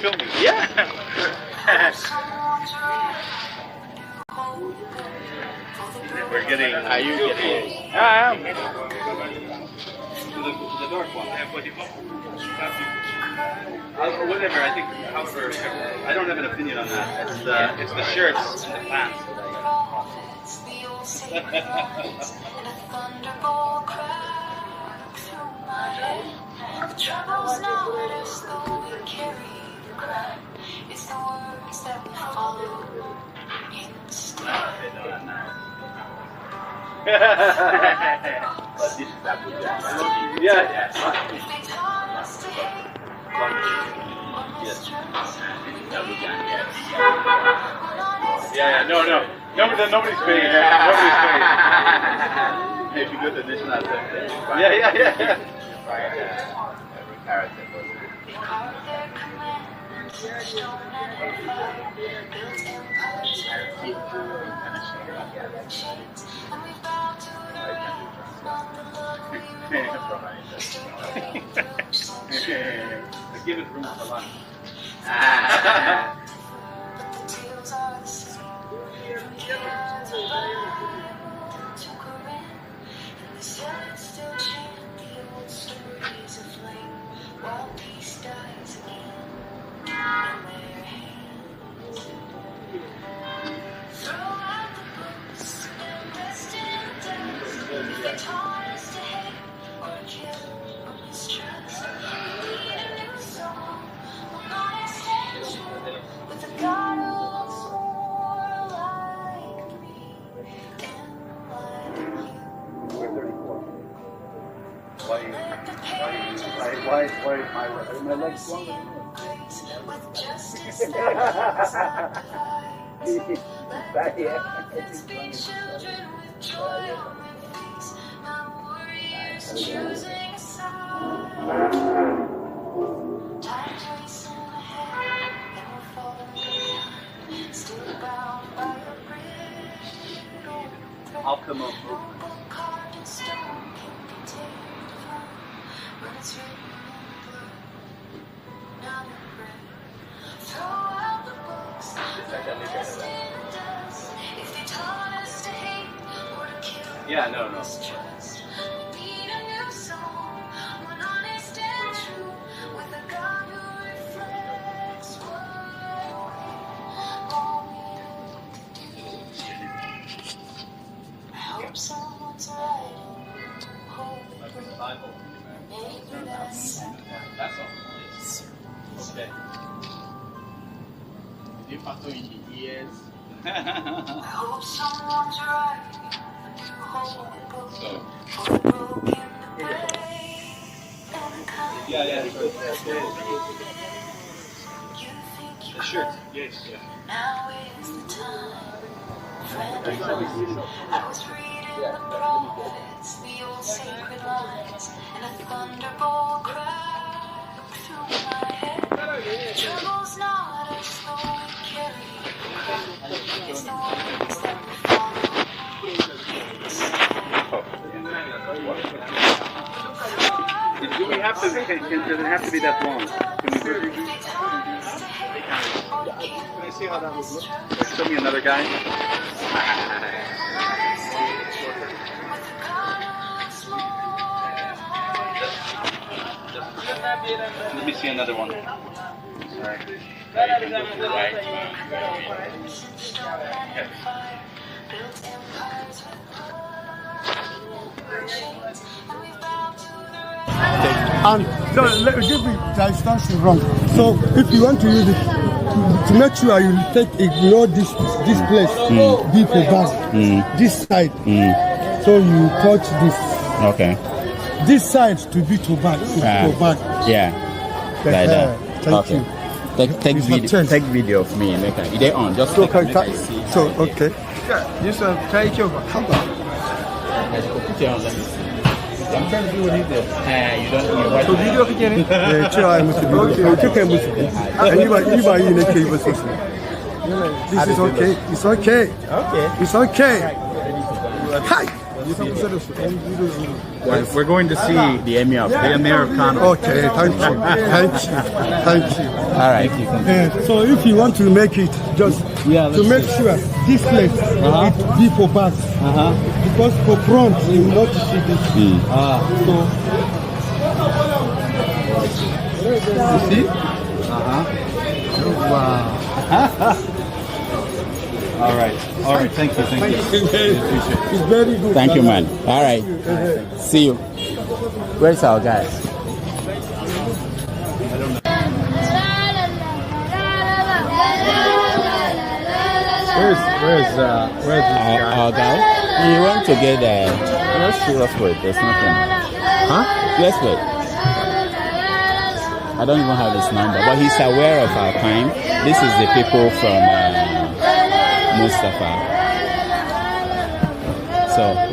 filming? Yeah. We're getting. Are you getting? I am. The dark one. Whatever. I think. However, I don't have an opinion on that. It's the shirts and the pants. Troubles notice though we carry the crown. It's the words that we follow instead. But this is Abuja. Yeah. If they taught us to hate, Yes. This is Abuja. Yeah. No. Nobody's paying. If you go to National Assembly, Yeah. every character goes. they carve their commands, stone and fire, built empires with chains, and we bow to the rain on the love we Give it room for lunch. but the tales are the same. From Kenyan to Korean, and the silence still chant the old stories of flame, while peace dies again in their hands. Throw out the books and rest in dust. If they taught us to hate or kill or mistrust, we need a new song, one honest and true, with a God who looks more like me than like you. We're 34. Why my legs long? With justice that let's be children with joy on their face, not warriors choosing a side. Time to listen ahead, and we're falling behind, still bound by a brittle thread. I'll come up. No book carved in stone can contain divine when it's written in blood, not in bread. Throw out the books and rest in the dust. If they taught us to hate or to kill Yeah, no. mistrust, we need a new song, one honest and true, with a God who reflects what we longing to do. I hope someone's writing holy Bible. maybe that's That's all. Okay. Did you factor in the ears? I hope someone's writing a new holy book So, for the broken, the brave, and the kind. Yeah. You think you The shirt. could, Yes. now is the time. Friend of mine, I was reading the prophets, the old sacred lines, and a thunderbolt cracked through my head. Trouble's not us, though we carry the crown. It's the ones that we follow. Do we have to? Does it have to be that long? Can we do? If they taught us to hate or kill, Can I see how that would look? Show me another guy. with a God who looks more like Let me see another one. Sorry. built empires with blood and chains, and we bow to the And no, give me that's wrong. So if you want to use it to make sure you ignore this place, be for back, this side. So you touch this. Okay. This side to be to back, for back. Yeah. Like that. Thank Okay. you. Take It's video. not changed. Take video of me. Make it. They on. Just So take, can make I see. okay. This one, try it over. Come on. Put it on. Let me see. I'm trying to do what he did. You don't. You So video beginning. Cewa musu bidiyo. Kika musu. And you are in a cable system. This is okay. It's okay. Okay. It's okay. Hi. We're going to see the Emir of Kano. Okay, thank you. Thank you. All right. So if you want to make it, just to make sure this place it be for back. Because for front you will not see this. So you see? Wow. All right. Thank you. It's very good. Thank you, man. All right. See you. Where's our guy? Where's our guy? He went to get let's wait. There's nothing. Huh? Let's wait. I don't even have his number, but he's aware of our time. This is the people from Mustafa. So no.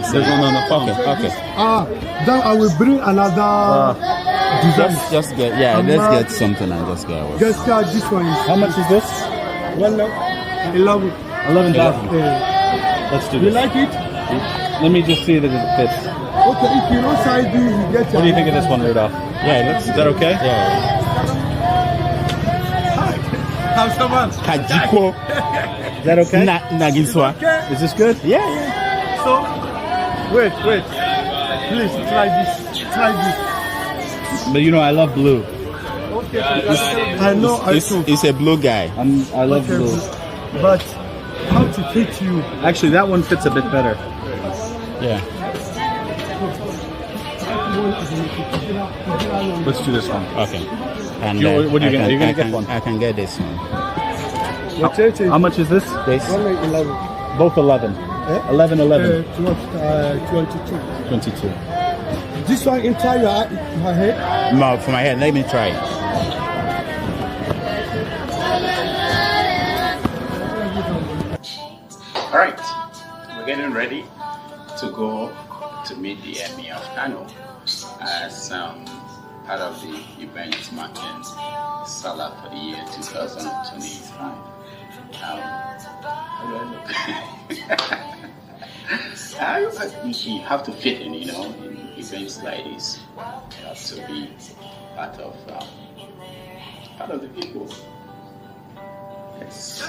Okay. Then I will bring another design. Just get let's get something and just go away. Just this one. How much is this? 11,000. 11,000. Let's do this. You like it? Let me just see that it fits. Okay, if you don't size you get. What do you think of this one, Rudolph? Yeah, is that okay? Yeah. How's the man? Hajiko. Is that okay? Nagiswa. Is this good? Yeah. So, wait. Please try this. But I love blue. Okay. I know. He's a blue guy. I love blue. But how to fit you? Actually, that one fits a bit better. Yeah. Let's do this one. Okay. And what are you gonna get one? I can get this one. How much is this? This. 11. Both 11. 11. 22. 22. This one inside your head? No, for my head. Let me try it. All right, we're getting ready to go to meet the Emir of Kano as part of the event marking Sallah for the year 2025. How do I look? You have to fit in, in events like this. You have to be part of the people. Yes.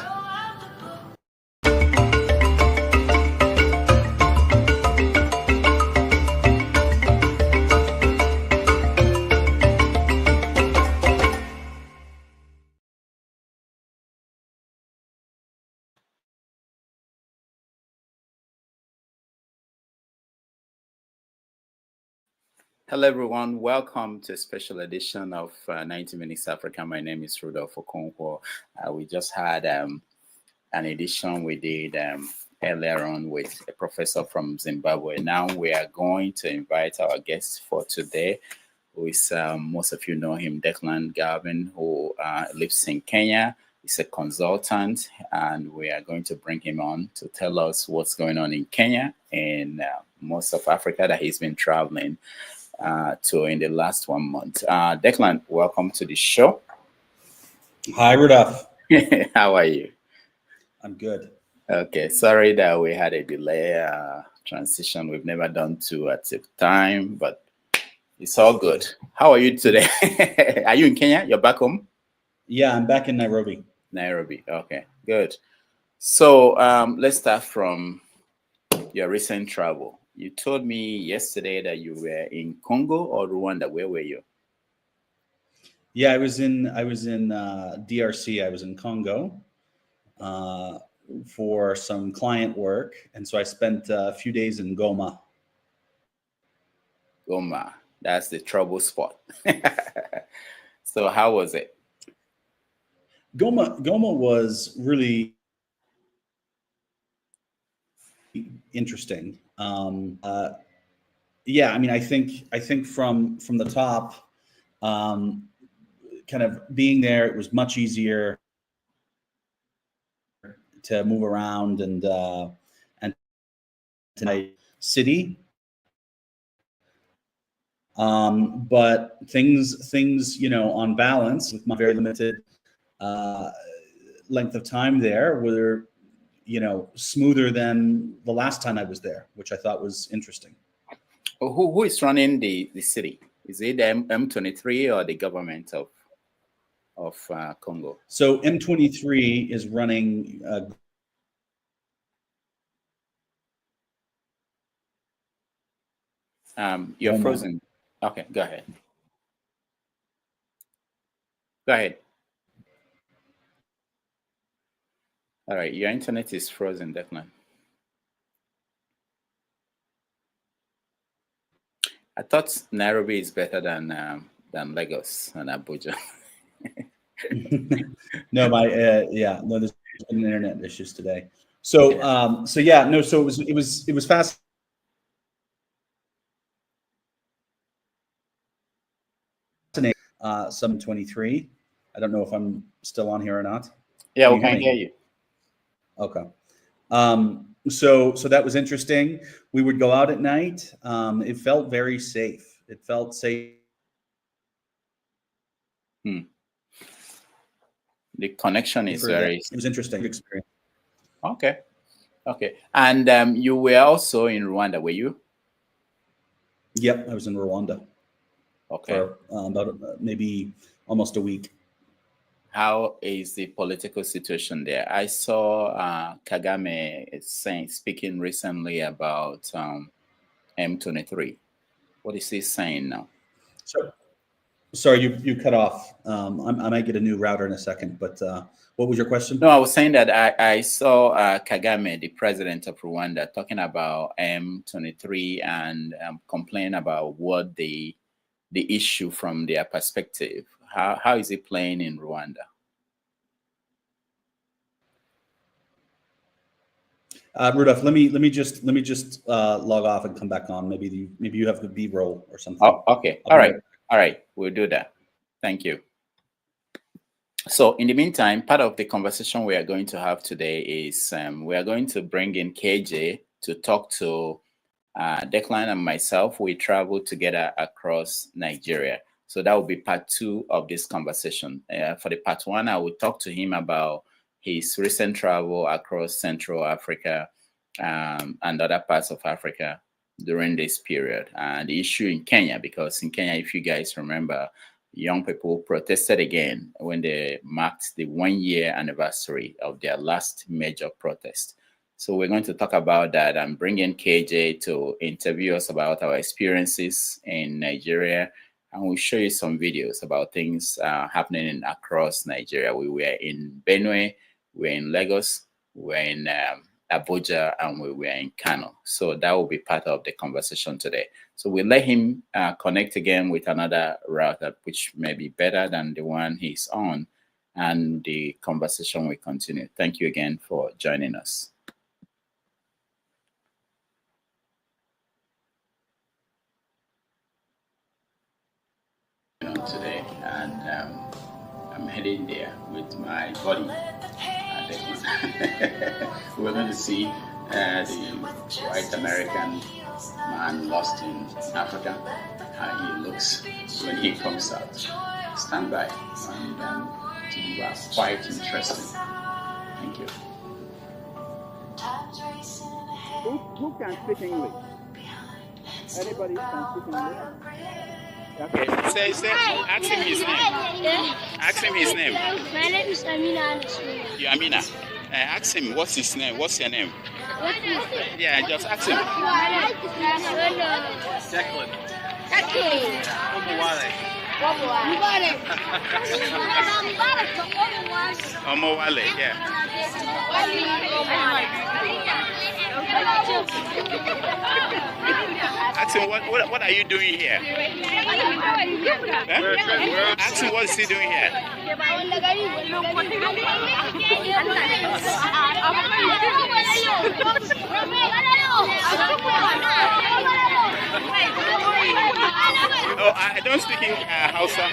Hello everyone, welcome to a special edition of 90 Minutes Africa. My name is Rudolph Congo. We just had an edition we did earlier on with a professor from Zimbabwe. Now we are going to invite our guest for today, who is, most of you know him, Declan Galvin, who lives in Kenya. He's a consultant, and we are going to bring him on to tell us what's going on in Kenya and most of Africa that he's been traveling to in the last 1 month. Declan, welcome to the show. Hi, Rudolph. How are you? I'm good. Okay, sorry that we had a delay transition. We've never done two at the time, but it's all good. How are you today? Are you in Kenya? You're back home? Yeah, I'm back in Nairobi. Nairobi. Okay, good. So let's start from your recent travel. You told me yesterday that you were in Congo or Rwanda. Where were you? Yeah, I was in DRC. I was in Congo for some client work, and so I spent a few days in Goma. Goma, that's the trouble spot. So how was it? Goma was really interesting. Yeah, I mean, I think from the top, kind of being there, it was much easier to move around and to my city. But things, on balance, with my very limited length of time there, smoother than the last time I was there, which I thought was interesting. Who is running the city? Is it M23 or the government of Congo? So M23 is running. You're frozen. Okay, go ahead. Go ahead. All right, your internet is frozen, Declan. I thought Nairobi is better than Lagos and Abuja. No, there's been internet issues today. So it was fascinating. 723. I don't know if I'm still on here or not. Yeah, we can hear you. Okay. So that was interesting. We would go out at night. It felt very safe. It felt safe. The connection is It was interesting experience. Okay. And you were also in Rwanda, were you? Yep, I was in Rwanda. Okay. For about maybe almost a week. How is the political situation there? I saw Kagame speaking recently about M23. What is he saying now? Sorry, you cut off. I might get a new router in a second, but what was your question? No, I was saying that I saw Kagame, the president of Rwanda, talking about M23 and complaining about what the issue from their perspective. How is it playing in Rwanda? Rudolph, let me just log off and come back on. Maybe you have the B-roll or something. Oh, okay. All right. We'll do that. Thank you. So in the meantime, part of the conversation we are going to have today is we are going to bring in KJ to talk to Declan and myself. We traveled together across Nigeria. So that will be part 2 of this conversation. For the part 1, I will talk to him about his recent travel across Central Africa and other parts of Africa during this period. And the issue in Kenya, because in Kenya, if you guys remember, young people protested again when they marked the 1-year anniversary of their last major protest. So we're going to talk about that and bring in KJ to interview us about our experiences in Nigeria. And we'll show you some videos about things happening across Nigeria. We were in Benue, we were in Lagos, we were in Abuja, and we were in Kano. So that will be part of the conversation today. So we'll let him connect again with another router, which may be better than the one he's on. And the conversation will continue. Thank you again for joining us. Today, and I'm heading there with my buddy. We're going to see the white American man lost in Africa, how he looks when he comes out. Stand by, and it was quite interesting. Thank you. Who can speak English? Anybody can speak English? Okay. Say, ask him his name. Ask him his name. My name is Amina. You're Amina. Ask him, what's his name? What's your name? What is Yeah, just ask him. Declan. Omowale, yeah. Ask him, what are you doing here? Huh? Ask him, what is he doing here? Oh, I don't speak in Hausa.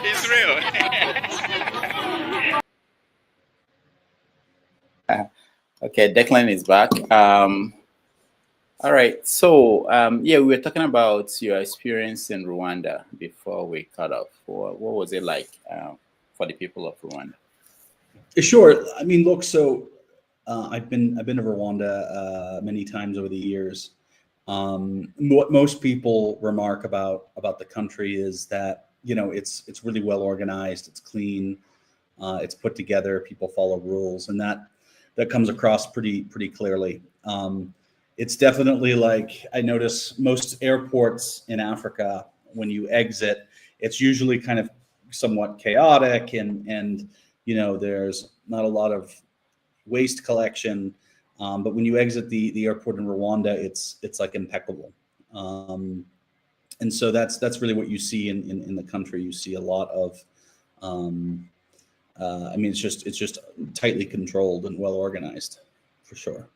It's real. Okay, Declan is back. All right. So, yeah, we were talking about your experience in Rwanda before we cut off. What was it like for the people of Rwanda? Sure. I mean, look. So I've been to Rwanda many times over the years. What most people remark about the country is that it's really well organized. It's clean. It's put together. People follow rules, and that comes across pretty clearly. It's definitely like I notice most airports in Africa, when you exit, it's usually kind of somewhat chaotic and there's not a lot of waste collection. But when you exit the airport in Rwanda, it's like impeccable. And so that's really what you see in the country. You see a lot of I mean, it's just tightly controlled and well organized, for sure.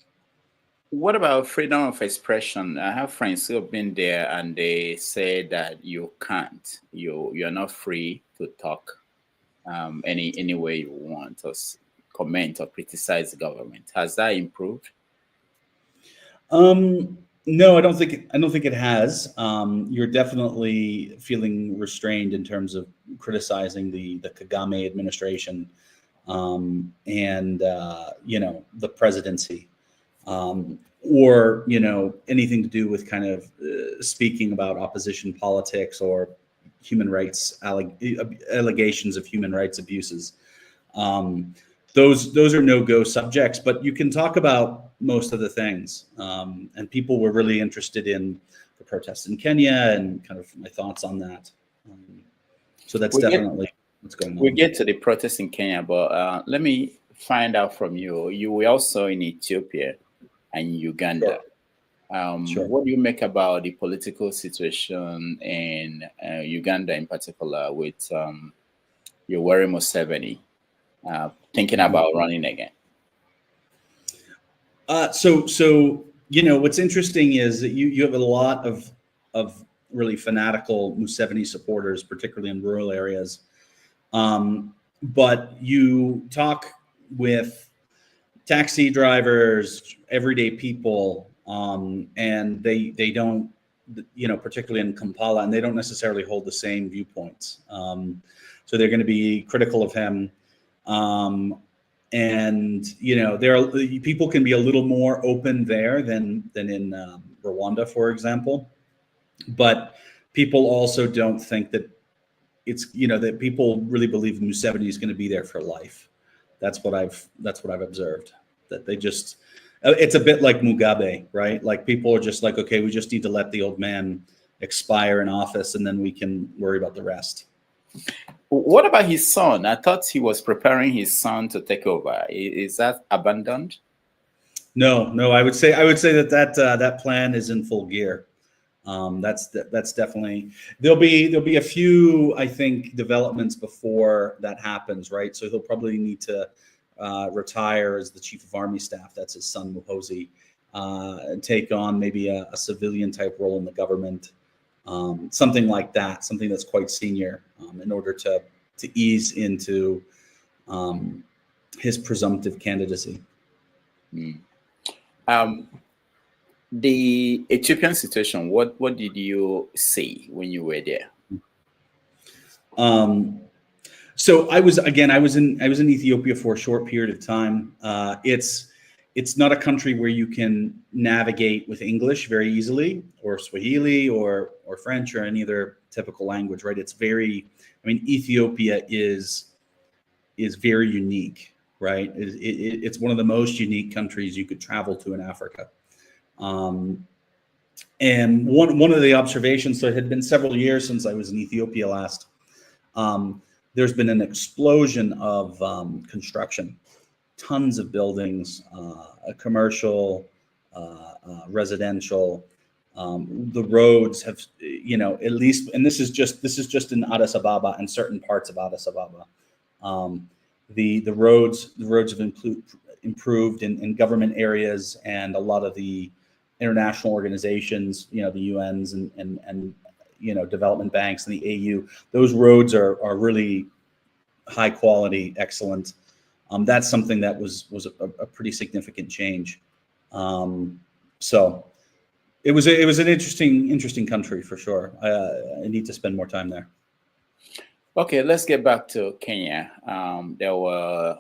What about freedom of expression? I have friends who have been there, and they say that you can't. You're not free to talk any way you want, or comment or criticize the government. Has that improved? No, I don't think it has. You're definitely feeling restrained in terms of criticizing the Kagame administration and the presidency, or anything to do with kind of speaking about opposition politics or human rights allegations of human rights abuses. Those are no-go subjects, but you can talk about most of the things. And people were really interested in the protests in Kenya and kind of my thoughts on that. So that's definitely what's going on. We get to the protests in Kenya, but let me find out from you. You were also in Ethiopia and Uganda. Sure. What do you make about the political situation in Uganda in particular with Yoweri Museveni thinking about running again? So what's interesting is that you have a lot of really fanatical Museveni supporters, particularly in rural areas. But you talk with taxi drivers, everyday people, and they don't, particularly in Kampala, and they don't necessarily hold the same viewpoints. So they're going to be critical of him. And people can be a little more open there than in Rwanda, for example. But people also don't think that it's that people really believe Museveni is going to be there for life. That's what I've observed. That they just it's a bit like Mugabe, right? Like people are just like, okay, we just need to let the old man expire in office, and then we can worry about the rest. What about his son? I thought he was preparing his son to take over. Is that abandoned? No. I would say that plan is in full gear. That's definitely there'll be a few, I think, developments before that happens, right? So he'll probably need to retire as the chief of army staff. That's his son Muhoozi, and take on maybe a civilian type role in the government. Something like that, something that's quite senior, in order to ease into his presumptive candidacy. The Ethiopian situation, what did you see when you were there? So I was in Ethiopia for a short period of time. It's not a country where you can navigate with English very easily, or Swahili, or French, or any other typical language, right? Ethiopia is very unique, right? It's one of the most unique countries you could travel to in Africa. And one of the observations, so it had been several years since I was in Ethiopia last, there's been an explosion of construction. Tons of buildings, commercial, residential. The roads have, at least, and this is just in Addis Ababa and certain parts of Addis Ababa. The roads have improved in government areas, and a lot of the international organizations, the UNs and development banks and the AU. Those roads are really high quality, excellent. That's something that was a pretty significant change. So It was an interesting country for sure. I need to spend more time there. Okay, let's get back to Kenya. There were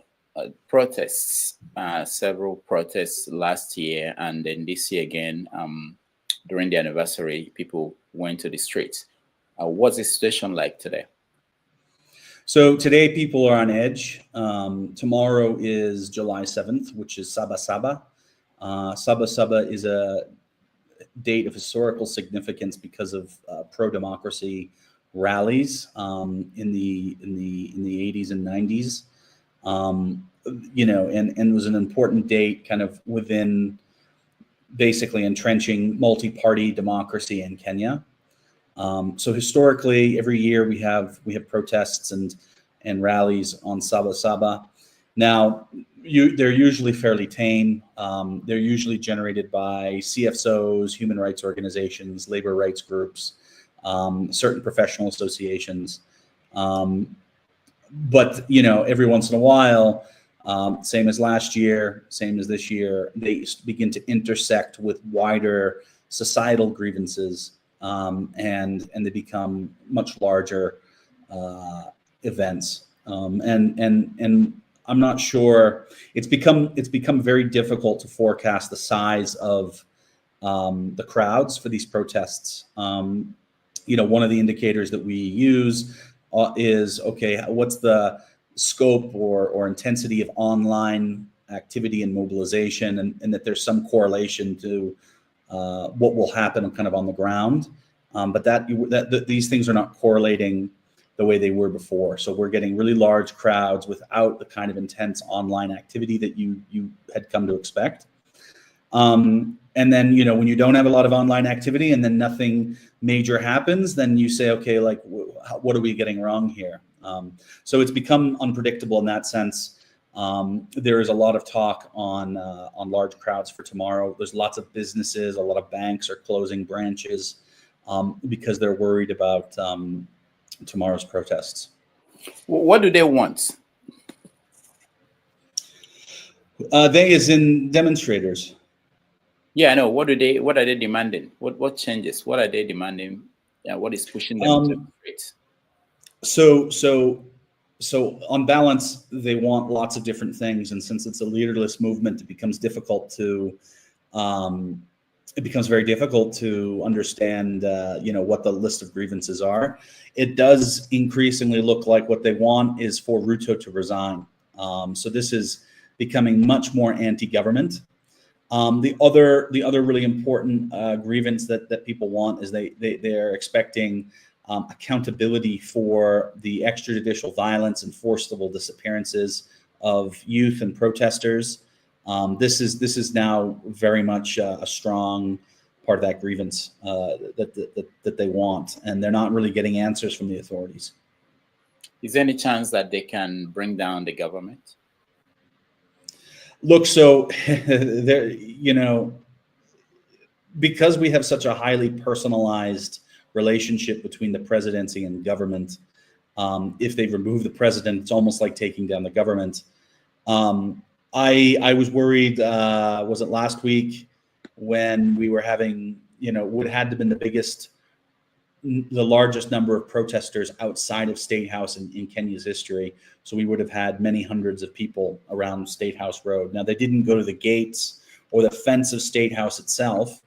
protests, several protests last year, and then this year again. During the anniversary, people went to the streets. What's the situation like today? So today people are on edge. Tomorrow is July 7th, which is Saba Saba. Saba Saba is a date of historical significance because of pro-democracy rallies in the 80s and 90s. You know, and it was an important date kind of within basically entrenching multi-party democracy in Kenya. So historically, every year we have protests and rallies on Saba Saba. Now, they're usually fairly tame. They're usually generated by CFSOs, human rights organizations, labor rights groups, certain professional associations. But you know, every once in a while, same as last year, same as this year, they begin to intersect with wider societal grievances, and they become much larger events. And I'm not sure. It's become very difficult to forecast the size of the crowds for these protests. You know, one of the indicators that we use is, okay, what's the scope or intensity of online activity and mobilization, and that there's some correlation to what will happen kind of on the ground. But that these things are not correlating the way they were before. So we're getting really large crowds without the kind of intense online activity that you had come to expect. And then, you know, when you don't have a lot of online activity and then nothing major happens, then you say, okay, like, what are we getting wrong here? So it's become unpredictable in that sense. There is a lot of talk on large crowds for tomorrow. There's lots of businesses, a lot of banks are closing branches because they're worried about tomorrow's protests. What do they want? They as in demonstrators. Yeah, I know. What are they demanding? What changes? What are they demanding? Yeah, what is pushing them to demonstrate? So on balance, they want lots of different things, and since it's a leaderless movement, it becomes very difficult to understand, you know, what the list of grievances are. It does increasingly look like what they want is for Ruto to resign. So this is becoming much more anti-government. The other really important grievance that people want is they're expecting accountability for the extrajudicial violence and forcible disappearances of youth and protesters. This is now very much a strong part of that grievance that they want, and they're not really getting answers from the authorities. Is there any chance that they can bring down the government? Look, so there, you know, because we have such a highly personalized relationship between the presidency and government, if they remove the president, it's almost like taking down the government. I was worried, was it last week, when we were having, you know, what had to been the largest number of protesters outside of State House in Kenya's history. So we would have had many hundreds of people around State House Road. Now, they didn't go to the gates or the fence of State House itself,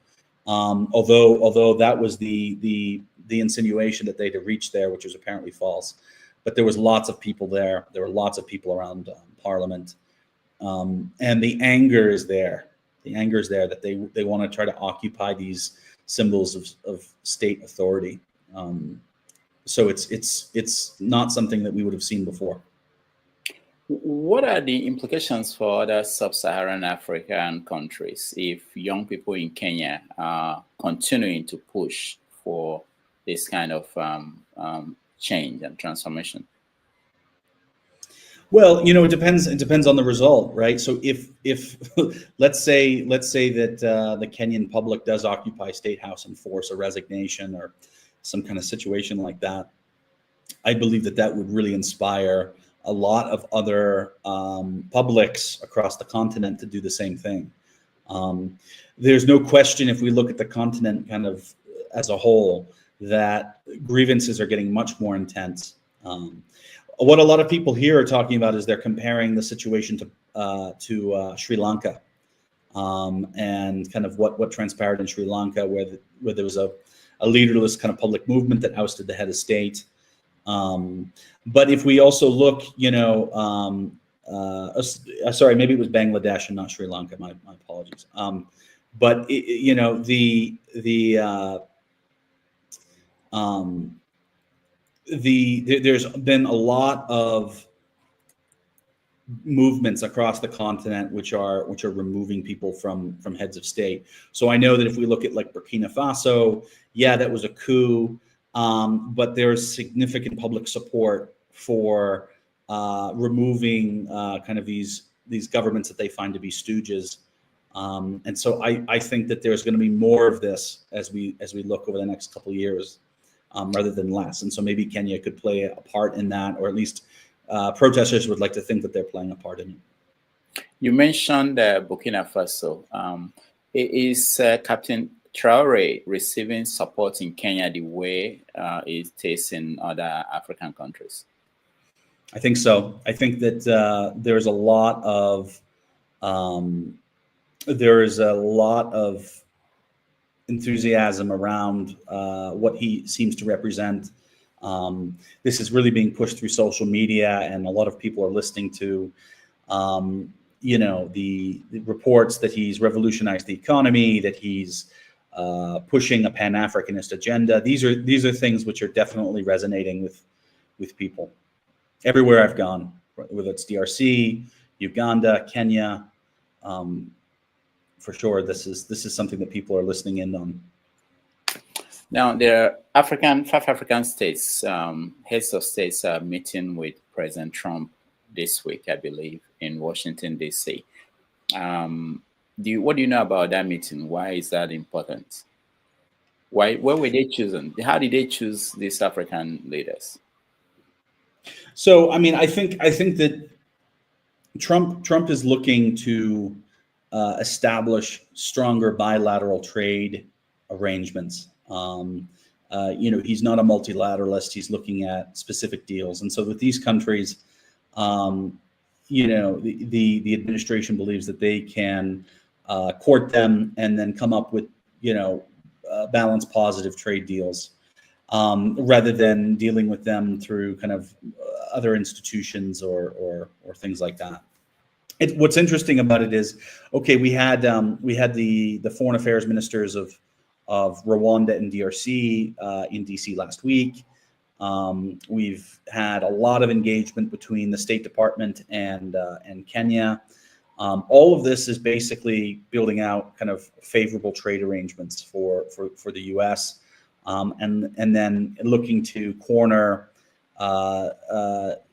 although that was the insinuation that they'd have reached there, which was apparently false. But there was lots of people there. There were lots of people around Parliament. And the anger is there. The anger is there that they want to try to occupy these symbols of state authority. So it's not something that we would have seen before. What are the implications for other sub-Saharan African countries if young people in Kenya are continuing to push for this kind of change and transformation? Well, you know, it depends on the result, right? So if let's say that the Kenyan public does occupy State House and force a resignation or some kind of situation like that, I believe that would really inspire a lot of other publics across the continent to do the same thing. There's no question, if we look at the continent kind of as a whole, that grievances are getting much more intense. What a lot of people here are talking about is they're comparing the situation to Sri Lanka, and kind of what transpired in Sri Lanka, where there was a leaderless kind of public movement that ousted the head of state. But if we also look, sorry, maybe it was Bangladesh and not Sri Lanka. My apologies. But there's been a lot of movements across the continent which are removing people from heads of state. So I know that if we look at like Burkina Faso, yeah, that was a coup, but there's significant public support for removing kind of these governments that they find to be stooges. And so I think that there's going to be more of this as we look over the next couple of years, rather than less. And so maybe Kenya could play a part in that, or at least protesters would like to think that they're playing a part in it. You mentioned Burkina Faso. Is Captain Traore receiving support in Kenya the way it is in other African countries? I think so. I think that there's a lot of enthusiasm around what he seems to represent. This is really being pushed through social media, and a lot of people are listening to, the reports that he's revolutionized the economy, that he's pushing a Pan-Africanist agenda. These are things which are definitely resonating with people everywhere I've gone, whether it's DRC, Uganda, Kenya. For sure, this is something that people are listening in on. Now, there are 5 African states, heads of states are meeting with President Trump this week, I believe, in Washington, D.C. What do you know about that meeting? Why is that important? Where were they chosen? How did they choose these African leaders? So, I mean, I think that Trump is looking to establish stronger bilateral trade arrangements. He's not a multilateralist. He's looking at specific deals. And so with these countries, the administration believes that they can court them and then come up with, balanced positive trade deals, rather than dealing with them through kind of other institutions or things like that. What's interesting about it is, okay, we had the foreign affairs ministers of Rwanda and DRC in DC last week. We've had a lot of engagement between the State Department and Kenya. All of this is basically building out kind of favorable trade arrangements for the U.S. And then looking to corner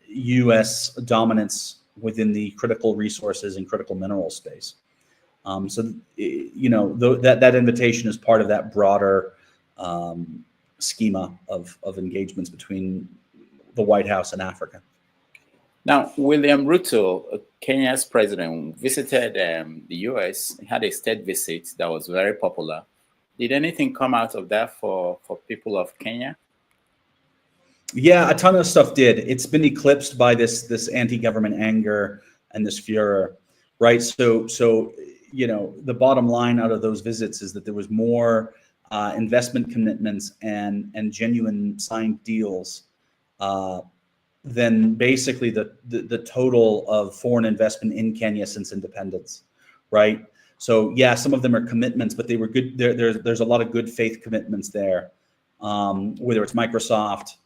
U.S. dominance within the critical resources and critical mineral space. So that invitation is part of that broader schema of engagements between the White House and Africa. Now, William Ruto, Kenya's president, visited the U.S., had a state visit that was very popular. Did anything come out of that for people of Kenya? Yeah, a ton of stuff did. It's been eclipsed by this anti-government anger and this furor, right? So the bottom line out of those visits is that there was more investment commitments and genuine signed deals than basically the total of foreign investment in Kenya since independence, right? So yeah, some of them are commitments, but they were good. There's a lot of good faith commitments there, whether it's Microsoft,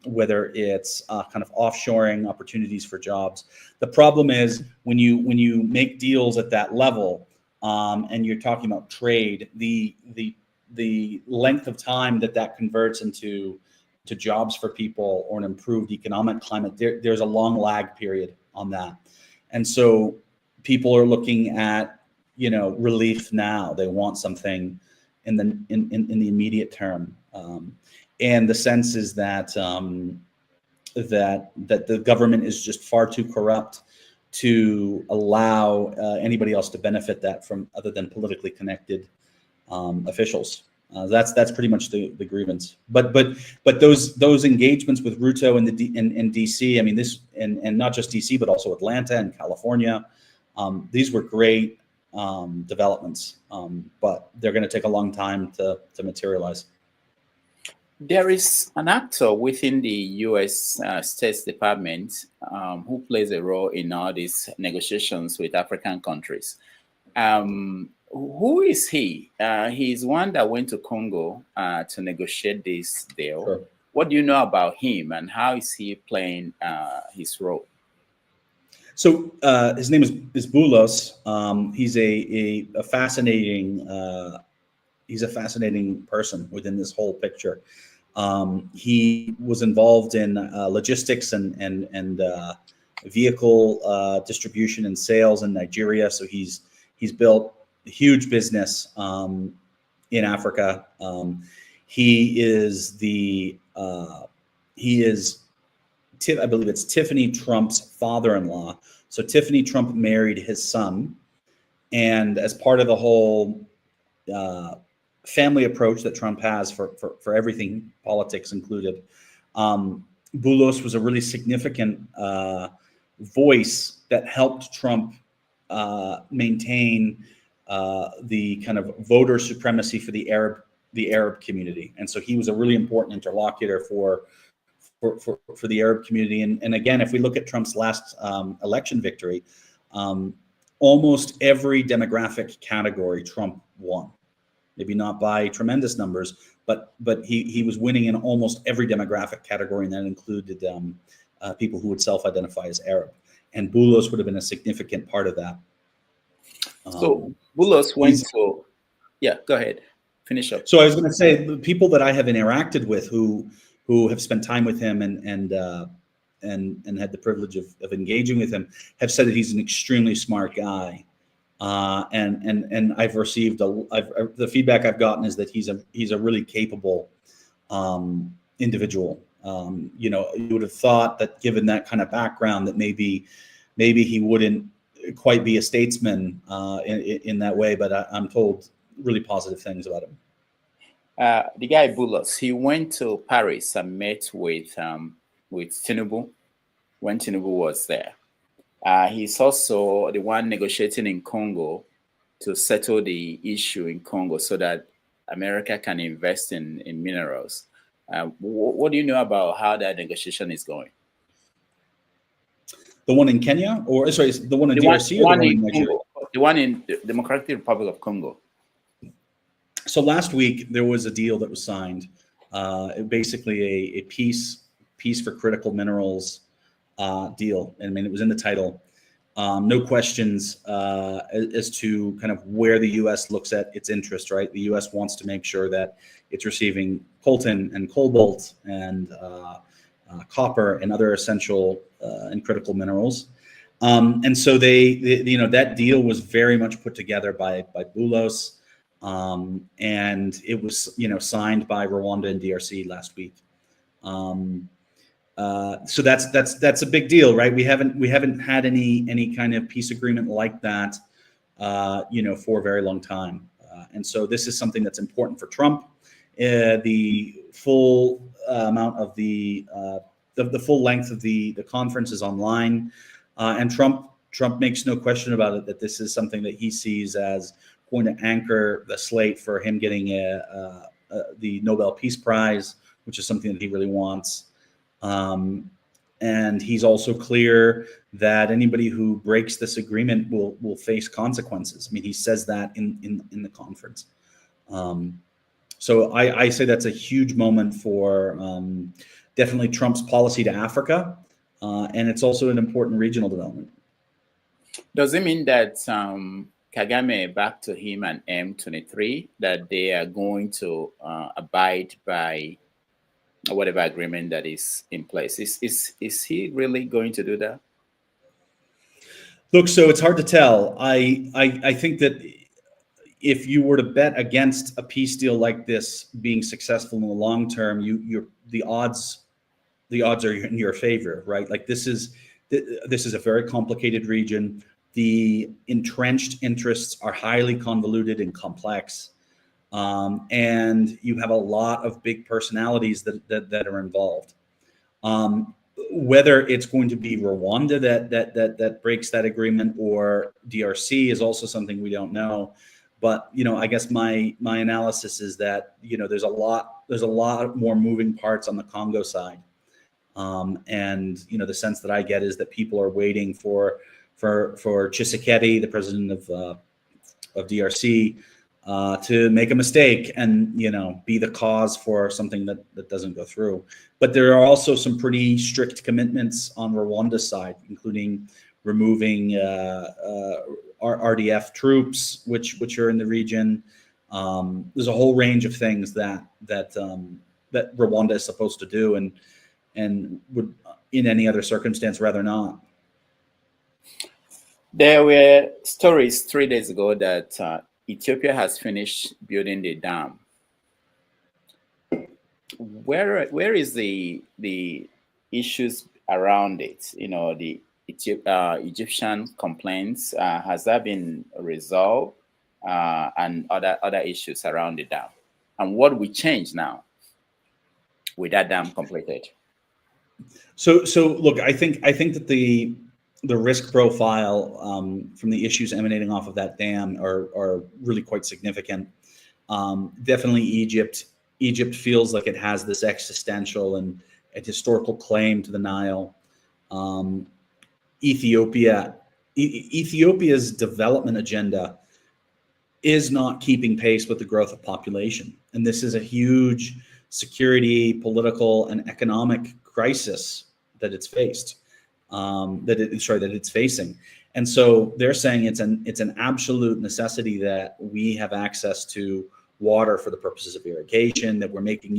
whether it's kind of offshoring opportunities for jobs. The problem is when you make deals at that level, and you're talking about trade, the length of time that converts into jobs for people or an improved economic climate, there's a long lag period on that. And so people are looking at relief now. They want something in the immediate term. And the sense is that that the government is just far too corrupt to allow anybody else to benefit that from other than politically connected officials. That's pretty much the grievance. But those engagements with Ruto and in DC, I mean this and not just DC but also Atlanta and California, these were great developments, but they're going to take a long time to materialize. There is an actor within the U.S. State Department who plays a role in all these negotiations with African countries. Who is he? He's one that went to Congo to negotiate this deal. Sure. What do you know about him, and how is he playing his role? So his name is Bulos. He's a fascinating person within this whole picture. He was involved in logistics and vehicle distribution and sales in Nigeria. So he's built a huge business in Africa. I believe it's Tiffany Trump's father-in-law. So Tiffany Trump married his son, and as part of the whole family approach that Trump has for everything, politics included, Bulos was a really significant voice that helped Trump maintain the kind of voter supremacy for the Arab community, and so he was a really important interlocutor for the Arab community. And again, if we look at Trump's last election victory, almost every demographic category Trump won. Maybe not by tremendous numbers, but he was winning in almost every demographic category, and that included people who would self-identify as Arab. And Bulos would have been a significant part of that. So Bulos went to, yeah, go ahead, finish up. So I was going to say, the people that I have interacted with who have spent time with him and had the privilege of engaging with him have said that he's an extremely smart guy. And I've received the feedback I've gotten is that he's a really capable individual. You would have thought that given that kind of background that maybe he wouldn't quite be a statesman in that way, but I'm told really positive things about him. The guy Bulos, he went to Paris and met with Tinubu when Tinubu was there. He's also the one negotiating in Congo to settle the issue in Congo so that America can invest in minerals. What do you know about how that negotiation is going? The one in Kenya, or sorry, the one in DRC, or the one in Nigeria? The one in the Democratic Republic of Congo. So last week there was a deal that was signed, basically a peace for critical minerals deal. I mean, it was in the title. No questions as to kind of where the U.S. looks at its interest, right? The U.S. wants to make sure that it's receiving coltan and cobalt and copper and other essential and critical minerals. And so they that deal was very much put together by Bulos. And it was, signed by Rwanda and DRC last week. So that's a big deal, right? We haven't had any kind of peace agreement like that, for a very long time. And so this is something that's important for Trump. The full amount of the full length of the conference is online, and Trump makes no question about it that this is something that he sees as going to anchor the slate for him getting the Nobel Peace Prize, which is something that he really wants. And he's also clear that anybody who breaks this agreement will face consequences. I mean, he says that in the conference. So I say that's a huge moment for definitely Trump's policy to Africa, and it's also an important regional development. Does it mean that Kagame back to him and M23 that they are going to abide by whatever agreement that is in place? Is he really going to do that? Look, so it's hard to tell. I think that if you were to bet against a peace deal like this being successful in the long term, the odds are in your favor, right? Like this is This is a very complicated region. The entrenched interests are highly convoluted and complex. And you have a lot of big personalities that are involved. Whether it's going to be Rwanda that breaks that agreement or DRC is also something we don't know. But I guess my analysis is that there's a lot more moving parts on the Congo side, and the sense that I get is that people are waiting for Tshisekedi, the president of DRC, to make a mistake and be the cause for something that doesn't go through. But there are also some pretty strict commitments on Rwanda's side, including removing RDF troops, which are in the region. There's a whole range of things that Rwanda is supposed to do, and would in any other circumstance rather not. There were stories 3 days ago that Ethiopia has finished building the dam. Where is the issues around it? The Egyptian complaints, has that been resolved, and other issues around the dam? And what will change now with that dam completed? So look, I think that the risk profile from the issues emanating off of that dam are really quite significant. Definitely Egypt feels like it has this existential and historical claim to the Nile. Ethiopia's development agenda is not keeping pace with the growth of population. And this is a huge security, political, and economic crisis that it's faced. That it's facing. And so they're saying it's an absolute necessity that we have access to water for the purposes of irrigation, that we're making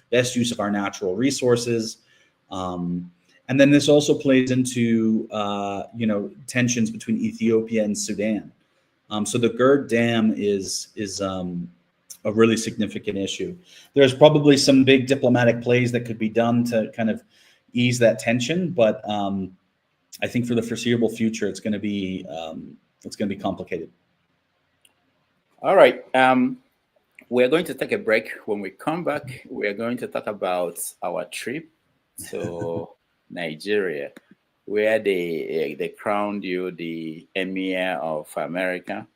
best use of our natural resources. And then this also plays into tensions between Ethiopia and Sudan. So the Gerd Dam is a really significant issue. There's probably some big diplomatic plays that could be done to kind of ease that tension, but I think for the foreseeable future, it's going to be complicated. All right, we're going to take a break. When we come back, we're going to talk about our trip to Nigeria, where they crowned you the Emir of America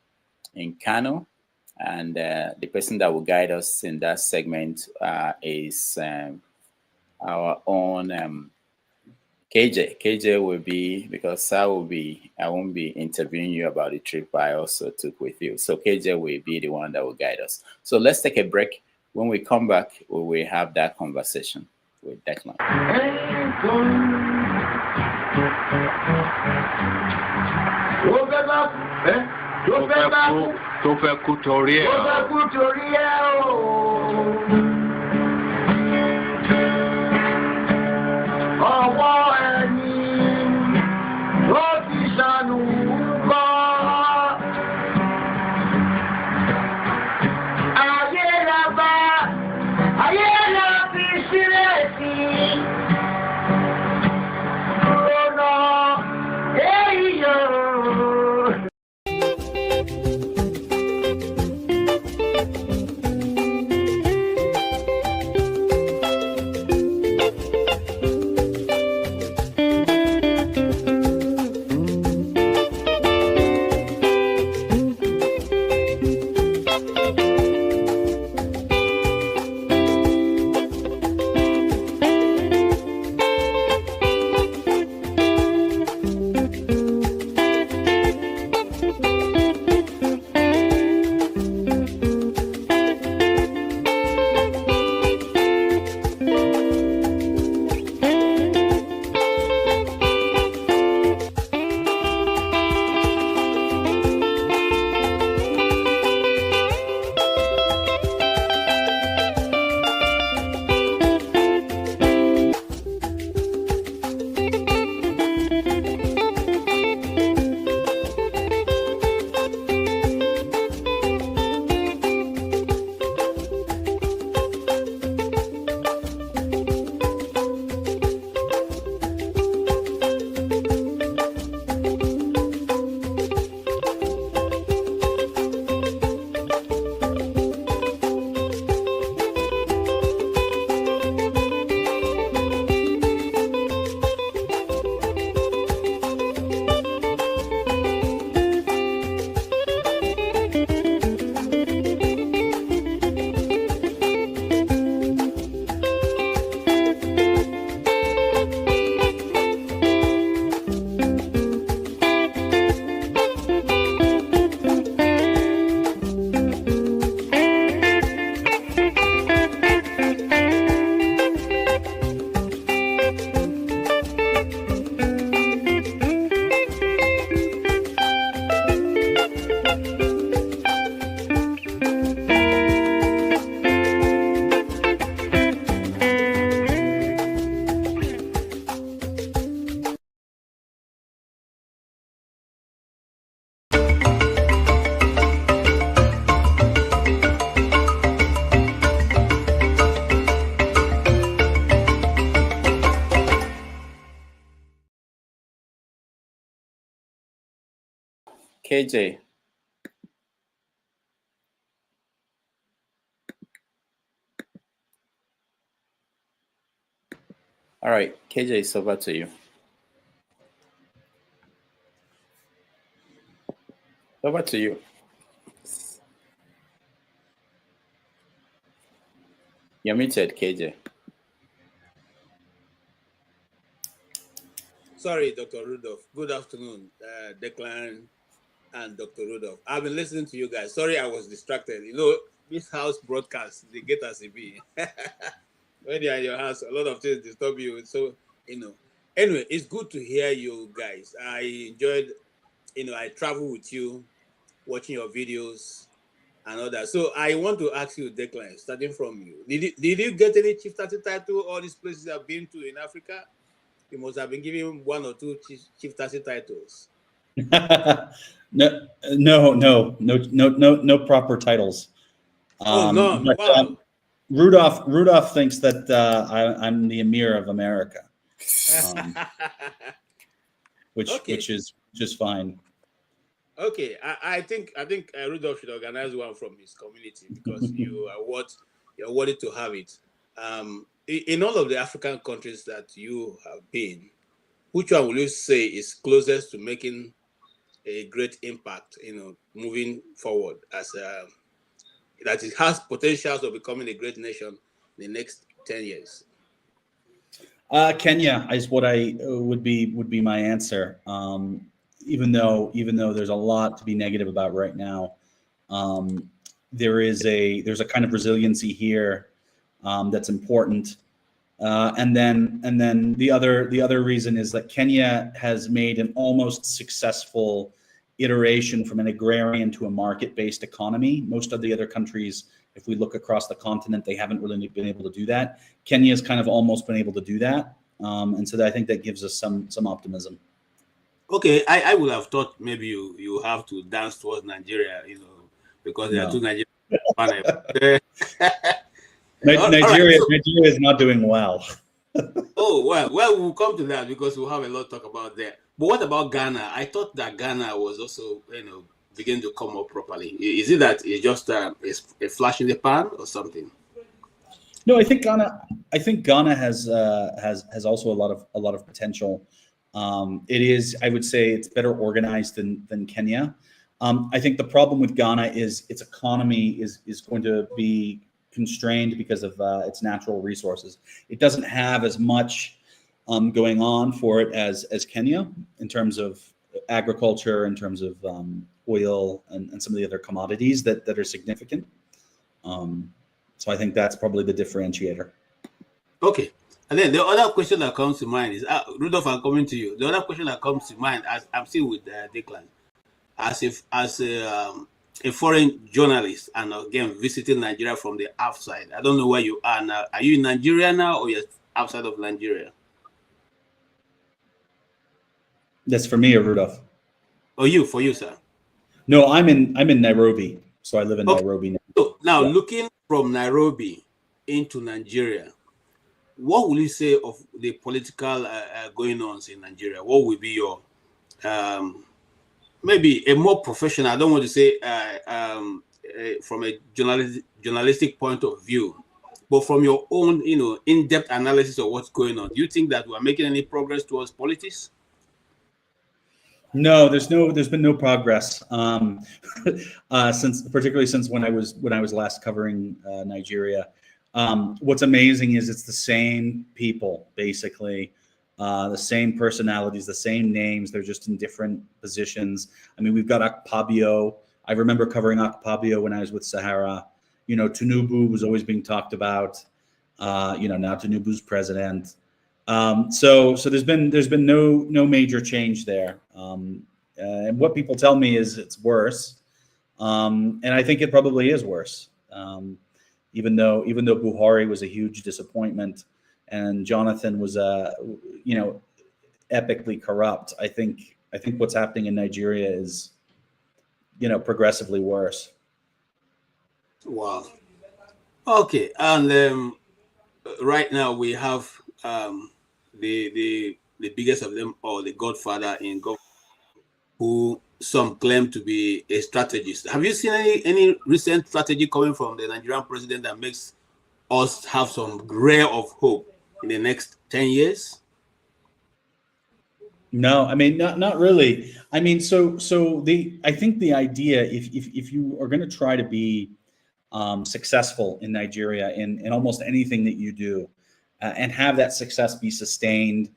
in Kano, and the person that will guide us in that segment is our own KJ. KJ will be, because I won't be interviewing you about the trip I also took with you. So KJ will be the one that will guide us. So let's take a break. When we come back, we will have that conversation with Declan. KJ. All right, KJ, it's over to you. Over to you. You're muted, KJ. Sorry, Dr. Rudolph. Good afternoon, Declan and Dr. Rudolph. I've been listening to you guys. Sorry, I was distracted. You know, this house broadcast, they get as it be. When you're in your house, a lot of things disturb you. So, you know, anyway, it's good to hear you guys. I enjoyed, I travel with you, watching your videos and all that. So I want to ask you, Declan, starting from you. Did you get any chieftaincy title? All these places I've been to in Africa, you must have been given 1 or 2 chieftaincy titles. No proper titles. No. But, Wow. Rudolph thinks that I'm the Emir of America, which is just fine. Okay, I think Rudolph should organize one from his community because you're worthy to have it. In all of the African countries that you have been, which one will you say is closest to making a great impact? Moving forward as that it has potentials of becoming a great nation in the next 10 years. Kenya is what I would be my answer. Even though there's a lot to be negative about right now, there's a kind of resiliency here that's important. And then the other reason is that Kenya has made an almost successful iteration from an agrarian to a market-based economy. Most of the other countries, if we look across the continent, they haven't really been able to do that. Kenya's kind of almost been able to do that, and so I think that gives us some optimism. Okay, I would have thought maybe you have to dance towards Nigeria, because there are 2 Nigerians. Nigeria is not doing well. Oh, well, we'll come to that because we'll have a lot to talk about there. But what about Ghana? I thought that Ghana was also, beginning to come up properly. Is it that it's just a flash in the pan or something? No, I think Ghana has also a lot of potential. It is, I would say, it's better organized than Kenya. I think the problem with Ghana is its economy is going to be constrained because of its natural resources. It doesn't have as much going on for it as Kenya in terms of agriculture, in terms of oil and some of the other commodities that are significant. So I think that's probably the differentiator. Okay. And then the other question that comes to mind is, Rudolph, I'm coming to you. The other question that comes to mind, as I'm still with Declan, as a foreign journalist, and again visiting Nigeria from the outside. I don't know where you are now. Are you in Nigeria now, or you're outside of Nigeria? That's for me or Rudolph? For you, sir. No, I'm in Nairobi, so I live in Nairobi now. So now, looking from Nairobi into Nigeria, what will you say of the political going-ons in Nigeria? What will be your maybe a more professional, I don't want to say from a journalistic point of view, but from your own, in-depth analysis of what's going on, do you think that we're making any progress towards politics? No, there's been no progress particularly since when I was last covering Nigeria. What's amazing is it's the same people, basically, the same personalities, the same names. They're just in different positions. I mean, we've got Akpabio. I remember covering Akpabio when I was with Sahara. Tinubu was always being talked about. Now Tinubu's president. So there's been no major change there. And what people tell me is it's worse. And I think it probably is worse. Even though Buhari was a huge disappointment and Jonathan was epically corrupt, I think what's happening in Nigeria is progressively worse. Wow. Okay, and right now we have the biggest of them, or the godfather in government, who some claim to be a strategist. Have you seen any recent strategy coming from the Nigerian president that makes us have some ray of hope in the next 10 years? No, I mean, not really. I mean, I think the idea, if you are going to try to be successful in Nigeria in almost anything that you do, and have that success be sustained,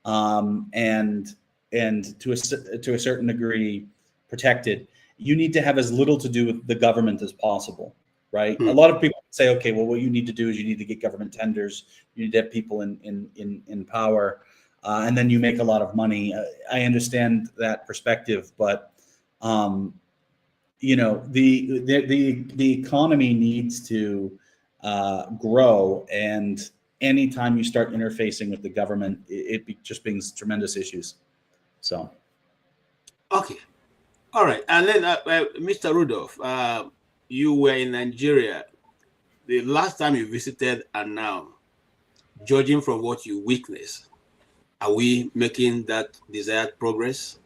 and to a certain degree protected, you need to have as little to do with the government as possible, right? A lot of people say, okay, well, what you need to do is you need to get government tenders, you need to have people in power, and then you make a lot of money. I understand that perspective, but you know, the economy needs to grow, and anytime you start interfacing with the government, it just brings tremendous issues. So, okay, all right, and then Mr. Rudolph, you were in Nigeria the last time you visited, and now, judging from what you witnessed, are we making that desired progress?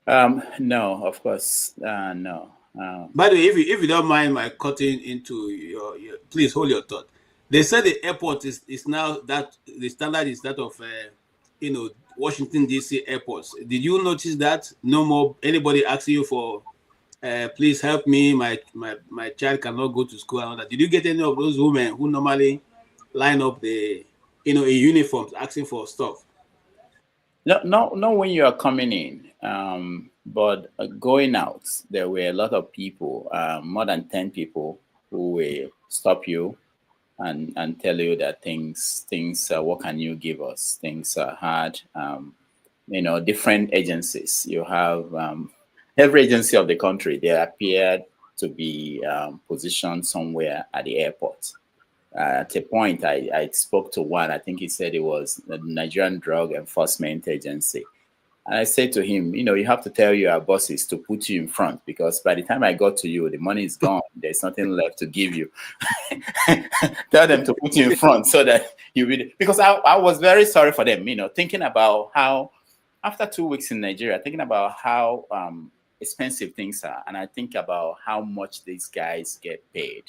No, of course, no. By the way, if you don't mind my cutting into your please hold your thought. They said the airport is now that the standard is that of you know, Washington DC airports. Did you notice that no more anybody asking you for please help me, my child cannot go to school and all that? Did you get any of those women who normally line up the, you know, in uniforms asking for stuff? No, when you are coming in, but going out, there were a lot of people, more than 10 people, who will stop you and tell you that things, what can you give us? Things are hard. You know, different agencies. You have every agency of the country. They appeared to be positioned somewhere at the airport. At a point, I spoke to one. I think he said it was the Nigerian Drug Enforcement Agency. And I said to him, you know, you have to tell your bosses to put you in front, because by the time I got to you, the money is gone. There's nothing left to give you. Tell them to put you in front so that you will. Because I was very sorry for them, you know, thinking about how, after 2 weeks in Nigeria, thinking about how expensive things are. And I think about how much these guys get paid.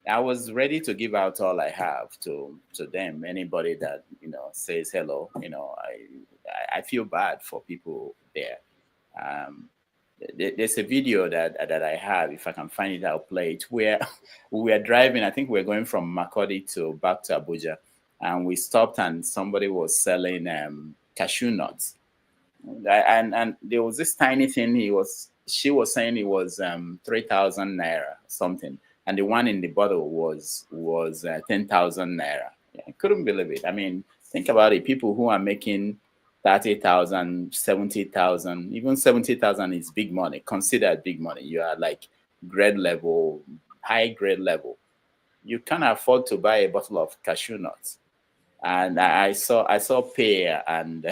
I was ready to give out all I have to them. Anybody that, you know, says hello, you know, I feel bad for people there. There's a video that I have. If I can find it, I'll play it. Where we were driving. I think we were going from Makurdi back to Abuja, and we stopped and somebody was selling cashew nuts. And there was this tiny thing. She was saying it was 3,000 naira something. And the one in the bottle was 10,000 naira. Yeah, I couldn't believe it. I mean, think about it. People who are making 30,000, 70,000, even 70,000 is big money. Considered big money. You are like grade level, high grade level. You can't afford to buy a bottle of cashew nuts. And I saw pear and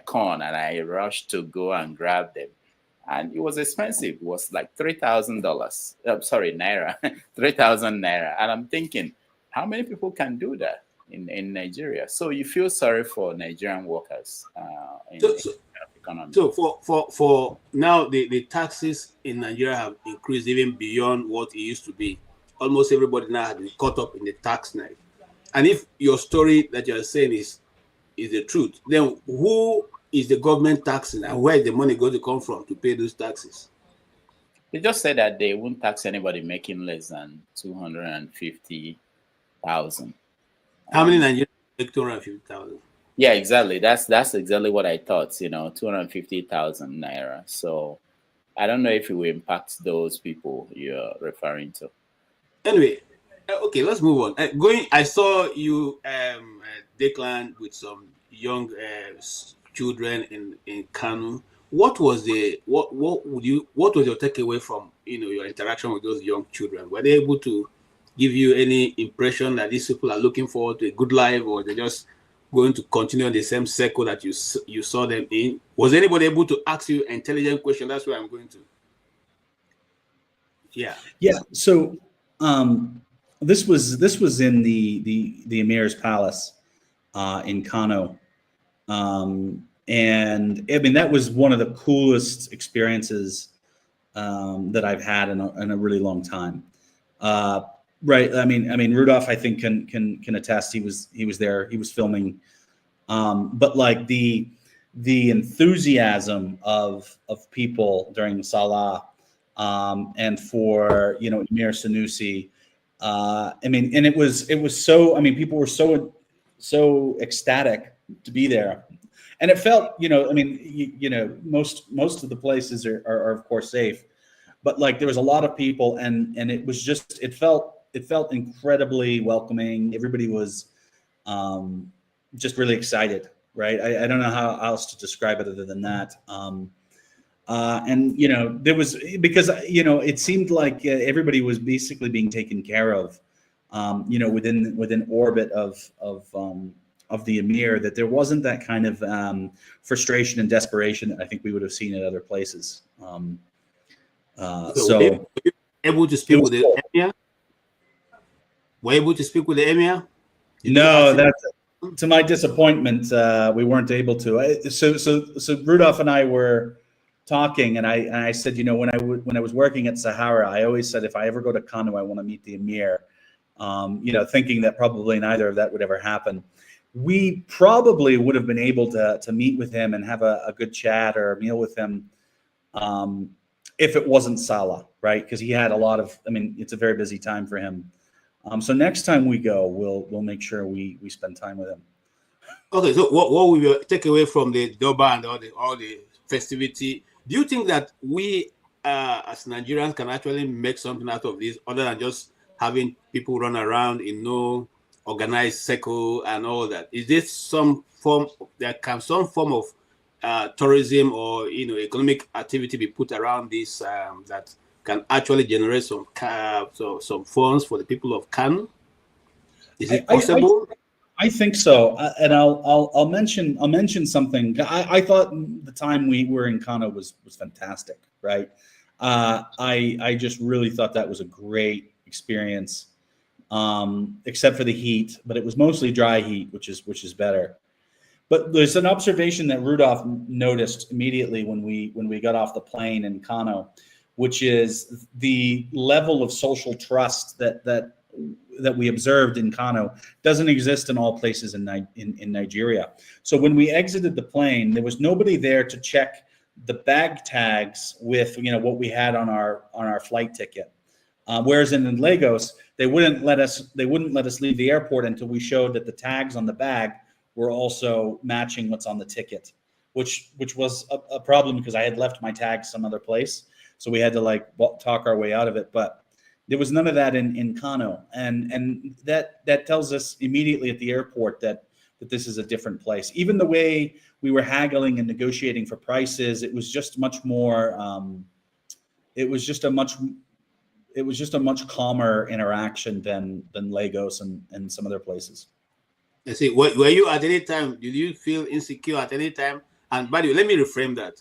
corn, and I rushed to go and grab them. And it was expensive. It was like $3,000. Sorry, naira, 3,000 naira. And I'm thinking, how many people can do that in Nigeria? So you feel sorry for Nigerian workers in the economy. So for now, the taxes in Nigeria have increased even beyond what it used to be. Almost everybody now has been caught up in the tax knife. And if your story that you're saying is the truth, then who is the government taxing, and where is the money going to come from to pay those taxes? They just said that they won't tax anybody making less than 250,000. How many Nigerians make 250,000? Yeah, exactly. That's exactly what I thought. You know, 250,000 naira. So I don't know if it will impact those people you're referring to. Anyway, okay, let's move on. I saw you, Declan, with some young children in Kano. What was your takeaway from, you know, your interaction with those young children? Were they able to give you any impression that these people are looking forward to a good life, or they're just going to continue on the same circle that you saw them in? Was anybody able to ask you intelligent questions? That's where I'm going to. Yeah. So this was in the Emir's palace in Kano. And I mean, that was one of the coolest experiences that I've had in a really long time. Right. I mean, Rudolph, I think can attest. He was there. He was filming. But like the enthusiasm of people during Sallah, and for Emir Sanusi. I mean, and it was so. I mean, people were so ecstatic to be there. And it felt, I mean, most of the places are of course safe, but like there was a lot of people, and it was just, it felt incredibly welcoming. Everybody was just really excited, right? I don't know how else to describe it other than that. And there was, because it seemed like everybody was basically being taken care of, within orbit of the Emir, that there wasn't that kind of frustration and desperation that I think we would have seen at other places. So were you able to speak with the Emir? Were you able to speak with the Emir? No, that's, to my disappointment, we weren't able to. So Rudolph and I were talking, and I said, when I was working at Sahara, I always said, if I ever go to Kano, I want to meet the Emir. Thinking that probably neither of that would ever happen. We probably would have been able to meet with him and have a good chat or a meal with him, if it wasn't Sallah, right? Because he had a lot of, I mean, it's a very busy time for him. So next time we go, we'll make sure we spend time with him. Okay, so what will we take away from the Durbar and all the festivity? Do you think that we as Nigerians can actually make something out of this, other than just having people run around in no organized circle and all that? Is this some form of tourism or economic activity be put around this that can actually generate some funds for the people of Kano? Is it possible? I think so, and I'll mention something. I thought the time we were in Kano was fantastic, right? I just really thought that was a great experience, except for the heat, but it was mostly dry heat, which is better. But there's an observation that Rudolph noticed immediately when we got off the plane in Kano, which is the level of social trust that we observed in Kano doesn't exist in all places in Nigeria. So when we exited the plane, there was nobody there to check the bag tags with what we had on our flight ticket. Whereas in Lagos, they wouldn't let us leave the airport until we showed that the tags on the bag were also matching what's on the ticket, which was a problem because I had left my tag some other place. So we had to talk our way out of it. But there was none of that in Kano. And that tells us immediately at the airport that this is a different place. Even the way we were haggling and negotiating for prices, it was just much more, it was just a much calmer interaction than Lagos and some other places. I see. Were you at any time, did you feel insecure at any time? And by the way, let me reframe that.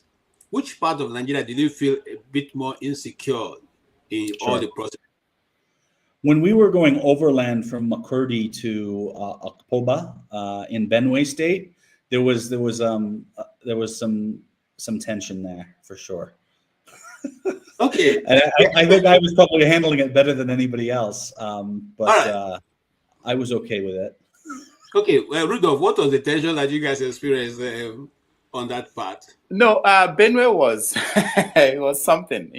Which part of Nigeria did you feel a bit more insecure in all the process? When we were going overland from Makurdi to Akpoba in Benue State, there was some tension there for sure. Okay. And I think I was probably handling it better than anybody else, but I was okay with it. Okay, well, Rudolph, what was the tension that you guys experienced on that part? No, Benue was it was something,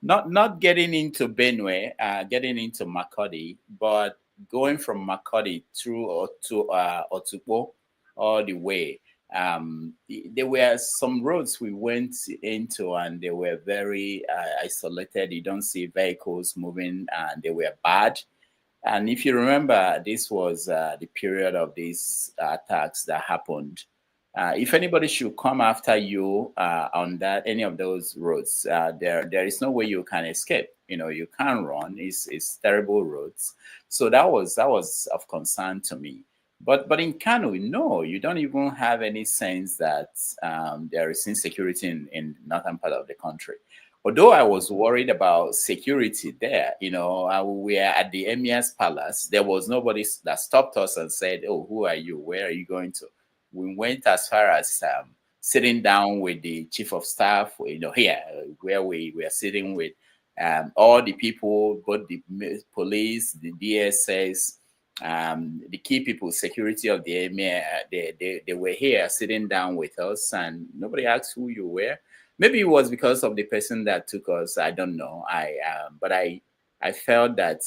not getting into Benue, getting into Makurdi, but going from Makurdi through to Otukpo all the way. There were some roads we went into and they were very isolated. You don't see vehicles moving and they were bad. And if you remember, this was the period of these attacks that happened. If anybody should come after you on any of those roads, there is no way you can escape. You can't run. It's terrible roads. So that was of concern to me. But in Kano, no, you don't even have any sense that there is insecurity in the northern part of the country. Although I was worried about security there, we were at the Emir's palace. There was nobody that stopped us and said, "Oh, who are you? Where are you going to?" We went as far as sitting down with the chief of staff, here where we were sitting with all the people, both the police, the DSS, the key people, security of the emir. They were here sitting down with us, and nobody asked who you were. Maybe it was because of the person that took us. I don't know. But I felt that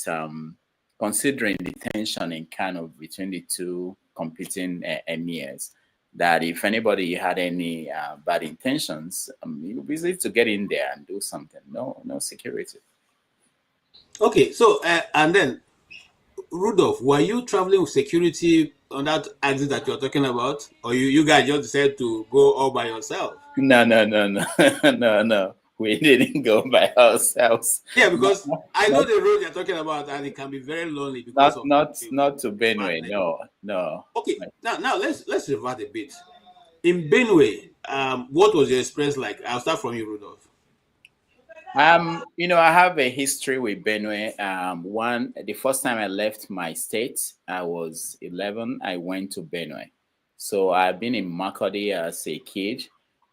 considering the tension in Kano between the two competing emirs, that if anybody had any bad intentions, it would be easy to get in there and do something. No security. Okay, so and then Rudolph, were you traveling with security on that exit that you're talking about, or you guys just decided to go all by yourself? No. No. We didn't go by ourselves. Yeah, because I know the road you're talking about, and it can be very lonely. Because not to Benue. No. Okay, now let's revert a bit. In Benue, what was your experience like? I'll start from you, Rudolph. I have a history with Benue. The first time I left my state, I was 11. I went to Benue. So I've been in Makurdi as a kid,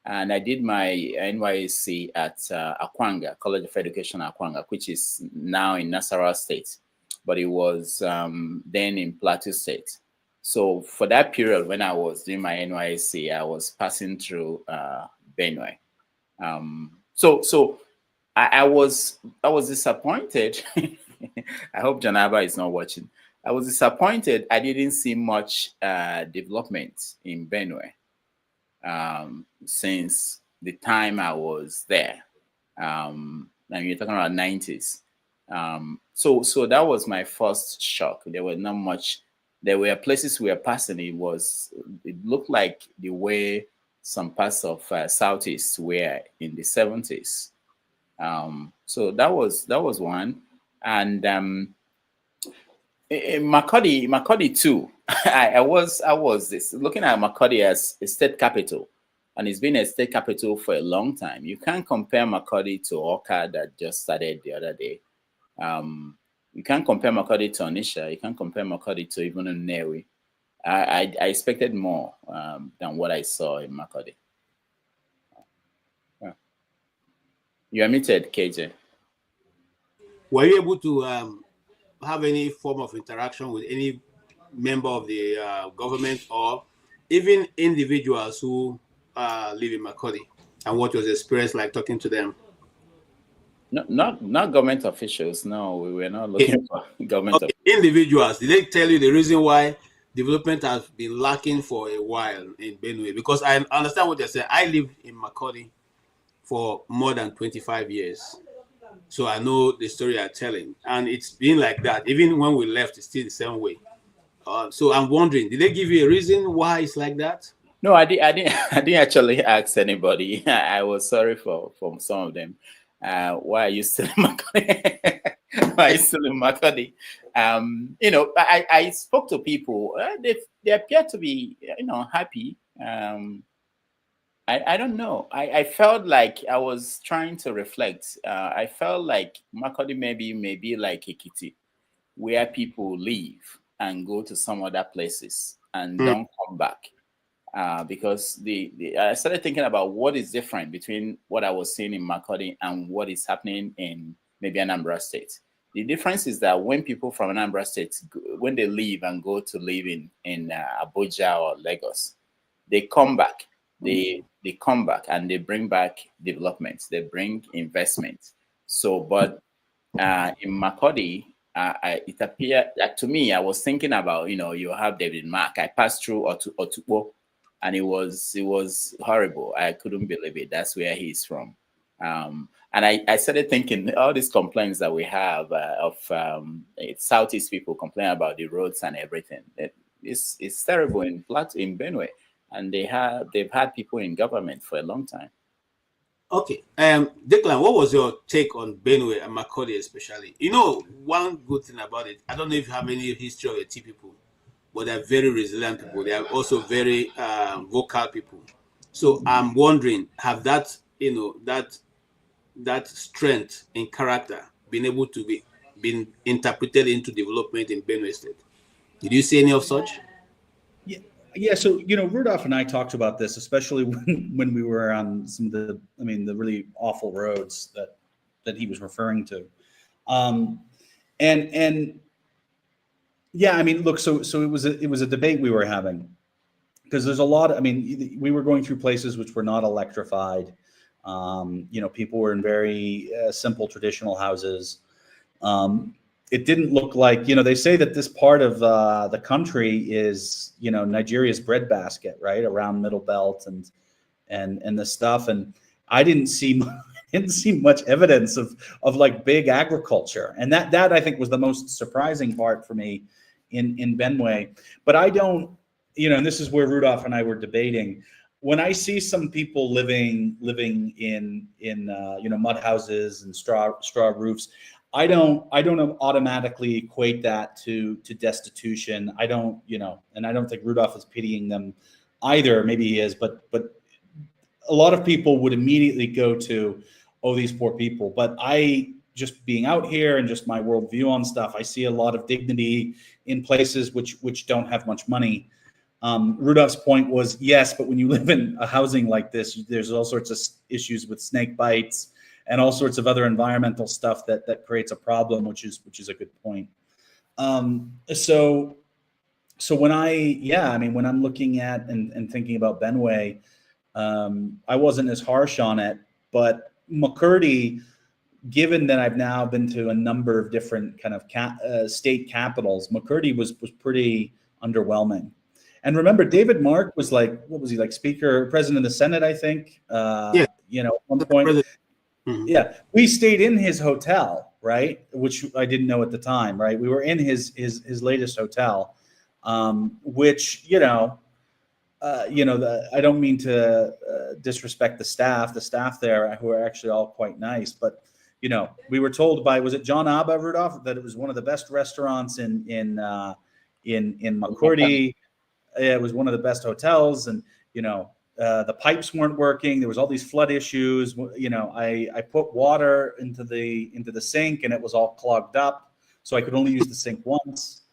and I did my NYSC at Akwanga, College of Education Akwanga, which is now in Nasarawa State, but it was then in Plateau State. So for that period when I was doing my NYSC, I was passing through Benue. So I was disappointed. I hope Janaba is not watching. I was disappointed. I didn't see much development in Benue since the time I was there. And you're talking about 90s. So that was my first shock. There were not much. There were places we were passing. It looked like the way some parts of Southeast were in the 70s. So that was one, and in Makurdi too. I was looking at Makurdi as a state capital, and it's been a state capital for a long time. You can't compare Makurdi to Oka that just started the other day. You can't compare Makurdi to Onitsha. You can't compare Makurdi to even Nnewi. I expected more than what I saw in Makurdi. You are muted, KJ. Were you able to have any form of interaction with any member of the government or even individuals who live in Makurdi? And what was the experience like talking to them? No, not government officials. No, we were not looking for government individuals. Did they tell you the reason why development has been lacking for a while in Benue? Because I understand what you're saying. I lived in Makurdi for more than 25 years. So I know the story you're telling. And it's been like that. Even when we left, it's still the same way. So I'm wondering, did they give you a reason why it's like that? No, I didn't actually ask anybody. I was sorry for some of them. Why are you still in Makurdi? Why are you still in Makurdi? I spoke to people. They appear to be, happy. I don't know. I felt like I was trying to reflect. I felt like Makurdi may be like Ekiti, where people leave and go to some other places and don't come back. Because I started thinking about what is different between what I was seeing in Makurdi and what is happening in maybe Anambra State. The difference is that when people from Anambra State, when they leave and go to live in Abuja or Lagos, they come back. They come back and they bring back development. They bring investment. So, but in Makurdi, it appeared to me, I was thinking about, you have David Mark. I passed through Otukpo, and it was horrible. I couldn't believe it. That's where he's from. And I started thinking all these complaints that we have of Southeast people complaining about the roads and everything. It's terrible in Benue, and they've had people in government for a long time. Okay, Declan, what was your take on Benue and Makurdi especially? One good thing about it, I don't know if you have any history of the T people, but they're very resilient people. They are also very vocal people. So I'm wondering, have that strength in character been able to been interpreted into development in Benue State? Did you see any of such? Yeah, so Rudolph and I talked about this, especially when we were on some of the really awful roads that he was referring to, and yeah, I mean, look, so it was a debate we were having, because there's a lot. I mean, we were going through places which were not electrified. People were in very simple traditional houses. It didn't look like, they say that this part of the country is, Nigeria's breadbasket, right, around Middle Belt and this stuff. And I didn't see much evidence of like big agriculture, and that I think was the most surprising part for me in Benue. But I don't, and this is where Rudolph and I were debating. When I see some people living in mud houses and straw roofs, I don't automatically equate that to destitution. I don't, and I don't think Rudolph is pitying them either. Maybe he is, but a lot of people would immediately go to, oh, these poor people. But I, just being out here and just my worldview on stuff, I see a lot of dignity in places which don't have much money. Rudolph's point was, yes, but when you live in a housing like this, there's all sorts of issues with snake bites and all sorts of other environmental stuff that creates a problem, which is a good point. So when when I'm looking at and thinking about Benue, I wasn't as harsh on it, but Makurdi, given that I've now been to a number of different kind of state capitals, Makurdi was pretty underwhelming. And remember, David Mark was like, what was he, like president of the Senate, I think? Yeah. At one point. Mm-hmm. Yeah, we stayed in his hotel, right? Which I didn't know at the time, right? We were in his latest hotel, which I don't mean to disrespect the staff there, who are actually all quite nice, but we were told by, was it John Abba, Rudolph, that it was one of the best restaurants in Makurdi. It was one of the best hotels, and the pipes weren't working. There was all these flood issues. I put water into the sink, and it was all clogged up, so I could only use the sink once.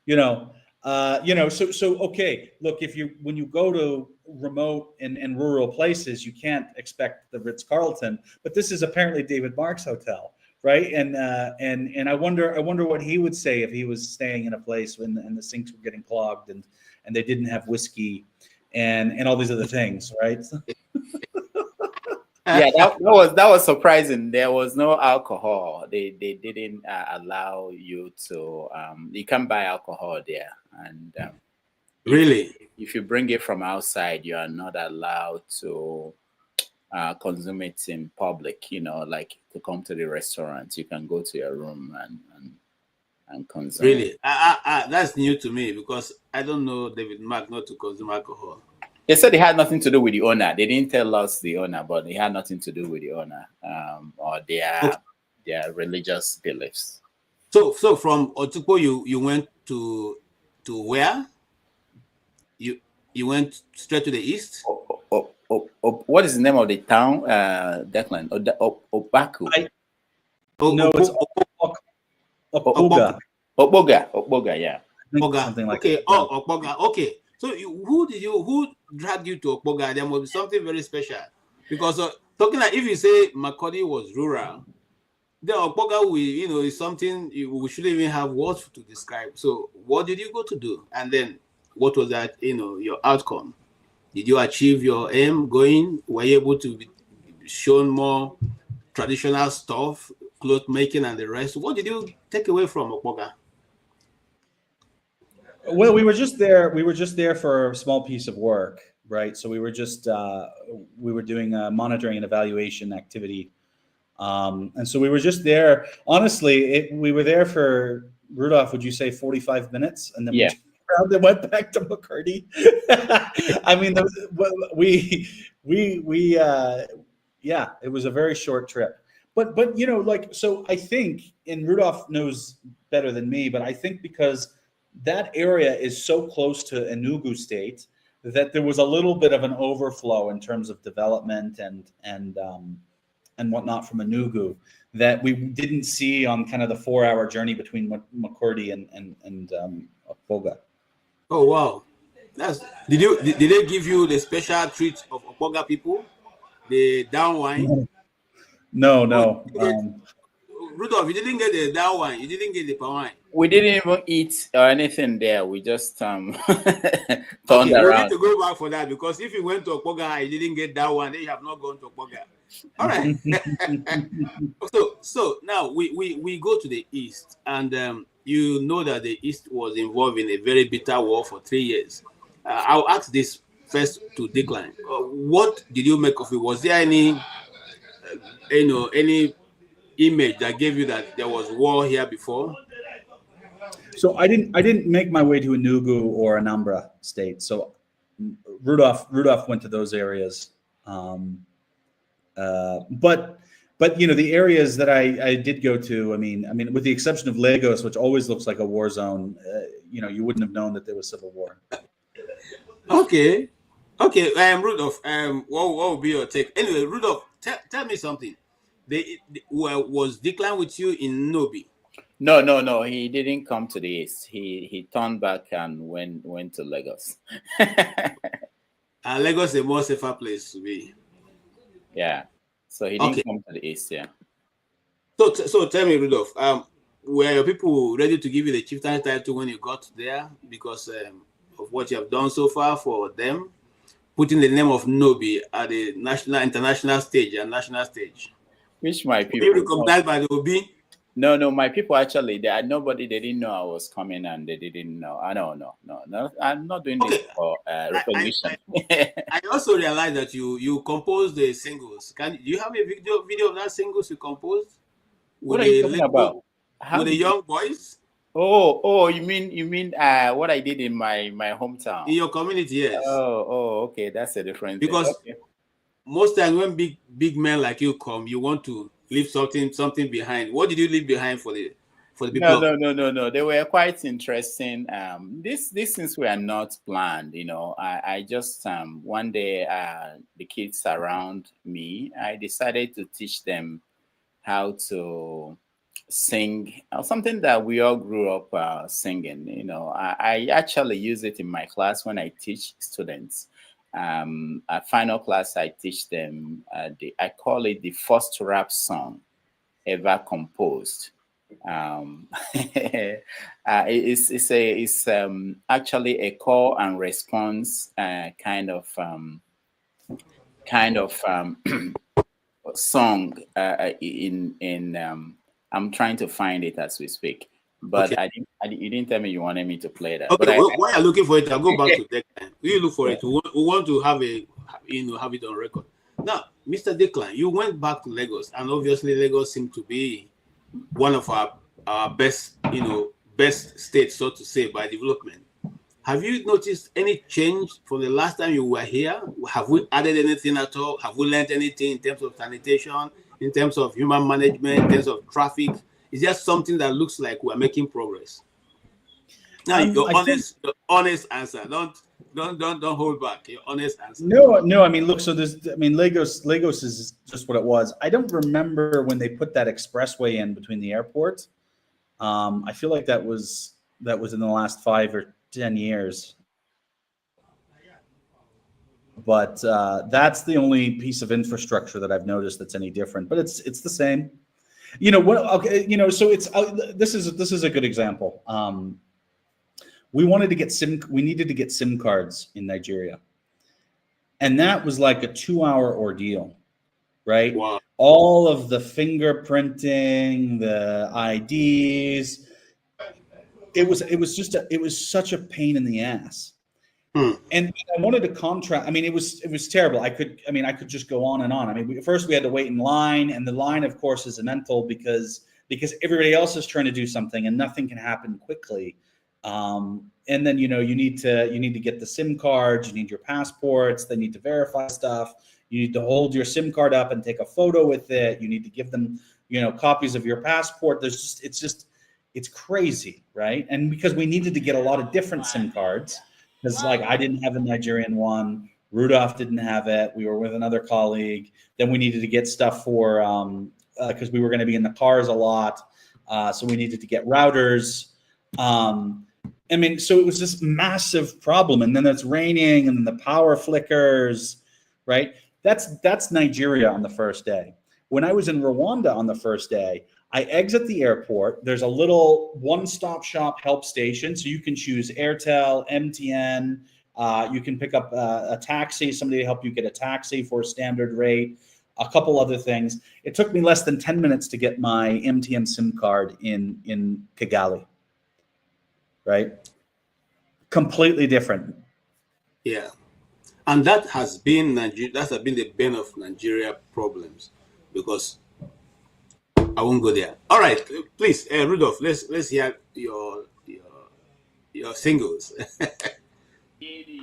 So okay. Look, when you go to remote and rural places, you can't expect the Ritz-Carlton, but this is apparently David Mark's hotel, right? And I wonder what he would say if he was staying in a place when the sinks were getting clogged and they didn't have whiskey and all these other things, right? Yeah, that was surprising. There was no alcohol. They didn't allow you to. You can't buy alcohol there, and really, if you bring it from outside, you are not allowed to consume it in public. Like to come to the restaurant, you can go to your room and consume. Really, that's new to me, because I don't know David Mark not to consume alcohol. They said it had nothing to do with the owner. They didn't tell us the owner, but it had nothing to do with the owner or their religious beliefs. So from Otukpo, you went to where? You went straight to the east? What is the name of the town, Declan? Obaku. No, it's Okpoga. Okpoga, yeah. Something like okay. that. Okpoga. Okay. So who dragged you to Okpoga? There must be something very special, because talking like, if you say Makurdi was rural, then Okpoga is something we shouldn't even have words to describe. So what did you go to do, and then what was that? Your outcome. Did you achieve your aim going? Were you able to be shown more traditional stuff, cloth making, and the rest? What did you take away from Okpoga? Well, we were just there for a small piece of work, right? So we were just we were doing a monitoring and evaluation activity, and so we were just there. Honestly, we were there for, Rudolph, would you say 45 minutes, and then yeah. we went back to Makurdi. I mean, yeah, it was a very short trip. But so I think, and Rudolph knows better than me, but I think because that area is so close to Enugu State that there was a little bit of an overflow in terms of development and whatnot from Enugu that we didn't see on kind of the 4-hour journey between Makurdi and Okpoga. Oh wow! Did they give you the special treat of Opoga people, the down wine? No, Oh, no. Rudolph, you didn't get the down wine. You didn't get the palm wine. We didn't even eat or anything there. We just turned Okay, we need around. to go back for that, because if you went to Opoga and you didn't get that one, then you have not gone to Opoga. All right. so now we go to the east, and you know that the east was involved in a very bitter war for 3 years. I'll ask this first to Declan. What did you make of it? Was there any any image that gave you that there was war here before? So I didn't make my way to Enugu or Anambra State. So Rudolph went to those areas. But the areas that I did go to, I mean, with the exception of Lagos, which always looks like a war zone, you wouldn't have known that there was civil war. Okay. Rudolph, what will be your take? Anyway, Rudolph, tell me something. Was Declan with you in Nobi? No. He didn't come to the east. He turned back and went to Lagos. Lagos is a more safer place to be. Yeah. So he didn't come to the east. Yeah. So tell me, Rudolph, were your people ready to give you the chieftain title when you got there because of what you have done so far for them, putting the name of Nobi at the national, international stage and national stage? Which my people were you recognized by the Obi? No, my people actually, they didn't know I was coming, and they didn't know. No, I'm not doing this for recognition. I also realized that you composed the singles. Do you have a video of that singles you composed? What are you talking about? With the young boys? Oh, you mean what I did in my hometown? In your community, yes. Oh, okay, that's a different thing. Because most times when big men like you come, you want to leave something behind. What did you leave behind for the people? No. They were quite interesting. These things were not planned. I just one day the kids around me, I decided to teach them how to sing, something that we all grew up singing. I actually use it in my class when I teach students. At final class, I teach them. I call it the first rap song ever composed. It's actually a call and response kind of song. I'm trying to find it as we speak. But okay. You didn't tell me you wanted me to play that. Okay, but while you're looking for it, I'll go back to Declan. You look for it. We want to have have it on record. Now, Mr. Declan, you went back to Lagos, and obviously Lagos seemed to be one of our best, best states, so to say, by development. Have you noticed any change from the last time you were here? Have we added anything at all? Have we learned anything in terms of sanitation, in terms of human management, in terms of traffic? Is there something that looks like we're making progress? Now, your honest answer. Don't hold back. Your honest answer. No. I mean, look. So Lagos is just what it was. I don't remember when they put that expressway in between the airports. I feel like that was in the last 5 or 10 years. But that's the only piece of infrastructure that I've noticed that's any different. But it's the same. So it's this is a good example. We needed to get SIM cards in Nigeria, and that was like a 2-hour ordeal, right? Wow. All of the fingerprinting, the IDs, it was such a pain in the ass. And I wanted to contract. I mean, it was terrible. I could just go on and on. I mean, first we had to wait in line, and the line, of course, is mental because everybody else is trying to do something, and nothing can happen quickly. And then you need to get the SIM cards. You need your passports. They need to verify stuff. You need to hold your SIM card up and take a photo with it. You need to give them copies of your passport. It's crazy, right? And because we needed to get a lot of different SIM cards. Because I didn't have a Nigerian one, Rudolph didn't have it. We were with another colleague. Then we needed to get stuff for because we were going to be in the cars a lot, so we needed to get routers. I mean, so it was this massive problem, and then it's raining, and then the power flickers, right? That's Nigeria on the first day. When I was in Rwanda on the first day, I exit the airport. There's a little one-stop shop help station, so you can choose Airtel, MTN. You can pick up a taxi, somebody to help you get a taxi for a standard rate, a couple other things. It took me less than 10 minutes to get my MTN SIM card in Kigali. Right? Completely different. Yeah. And that has been the bane of Nigeria problems, because I won't go there. All right, please, Rudolph, let's hear your singles. Gịnị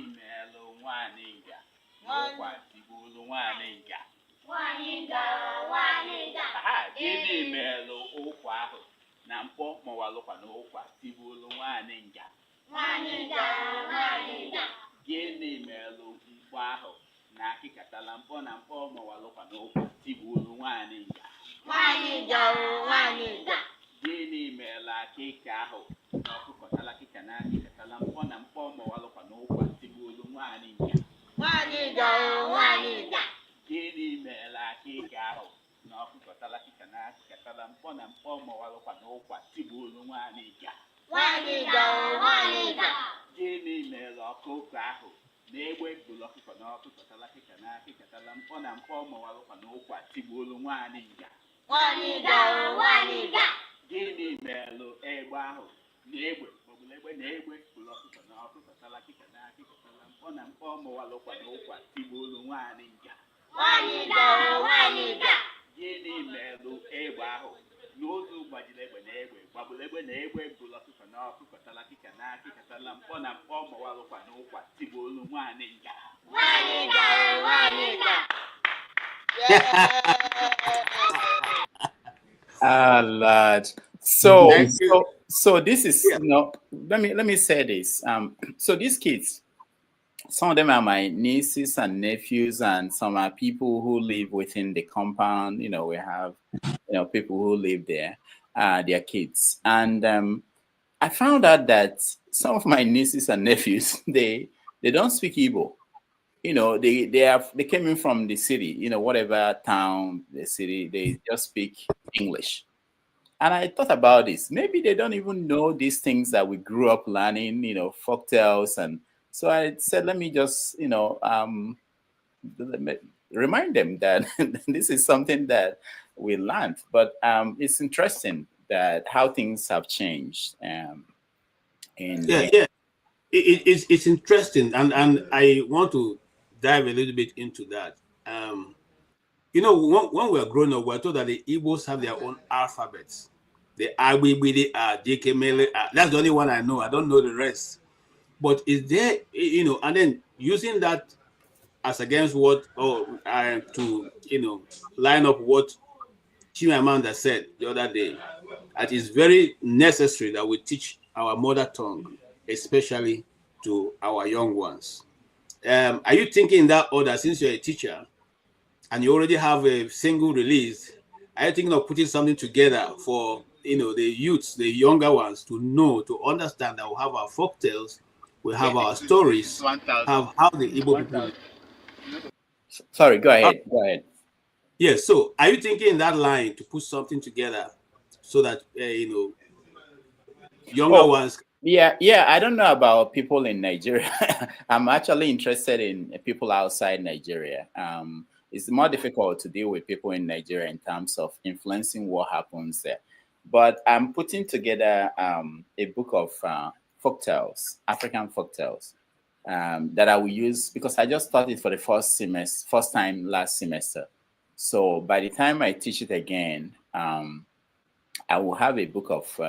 mere ụkwa ahụ na mkpọ mawalụkwa n'ụkwa tigburu nwaanyị nga? Gịnị mere mkpọ ahụ na akịkatala mkpọ na mkpọ mawalụkwa n'ụkwa tigburu nwaanyị nga? Gịnị mere akịka ahụ na ọkụkọtala akịka na akịkatala mkpọ na mkpọ mawalụkwa n'ụkwa tigburu nwaanyị nga? Gịnị mere akịka ahụ na ọkụkọtala akịka na akịkatala mkpọ na mkpọ mawalụkwa n'ụkwa tigburu nwaanyị nga? Gịnị mere ọkụkọ ahụ na-egbe gburu ọkụkọ na ọkụkọtala akịka na akịkatala mkpọ na mkpọ mawalụkwa n'ụkwa tigburu nwaanyị nga? Gịnị mere egbe ahụ na-egbe egbe na-egbe gburu ọkụkọ na ọkụkọtala akịka na akịkatala mkpọ na mkpọ mawalụkwa n'ụkwa tigburu nwaanyị nga? Gịnị mere egbe ahụ n'ozu gbajiri egbe na egbe gbagburu egbe na egbe gburu ọkụkọ na ọkụkọtala akịka na akịkatala mkpọ na mkpọ mawalụkwa n'ụkwa tigburu nwaanyị nga? Ah, Lord. So this is, let me say this. So these kids, some of them are my nieces and nephews, and some are people who live within the compound. We have, people who live there, their kids. And I found out that some of my nieces and nephews, they don't speak Igbo. They came in from the city, whatever town, the city, they just speak English. And I thought about this. Maybe they don't even know these things that we grew up learning, folktales. And so I said, let me just, remind them that this is something that we learned. But it's interesting that how things have changed. It's interesting, and I want to dive a little bit into that. When we are growing up, we are told that the Igbos have their own alphabets. The Agbibidi, Dikemele, that's the only one I know. I don't know the rest. But is there, and then using that as against what, to line up what Chimamanda said the other day, that it's very necessary that we teach our mother tongue, especially to our young ones. Are you thinking in that order, since you're a teacher and you already have a single release? Are you thinking of putting something together for the youths, the younger ones, to know, to understand that we have our folktales, we have our stories, have how the Igbo people. Sorry, go ahead. Go ahead. Yes. So, are you thinking in that line to put something together so that younger ones? Yeah. I don't know about people in Nigeria. I'm actually interested in people outside Nigeria. It's more difficult to deal with people in Nigeria in terms of influencing what happens there. But I'm putting together a book of folktales, African folktales, that I will use because I just started for the first time last semester. So by the time I teach it again, I will have a book of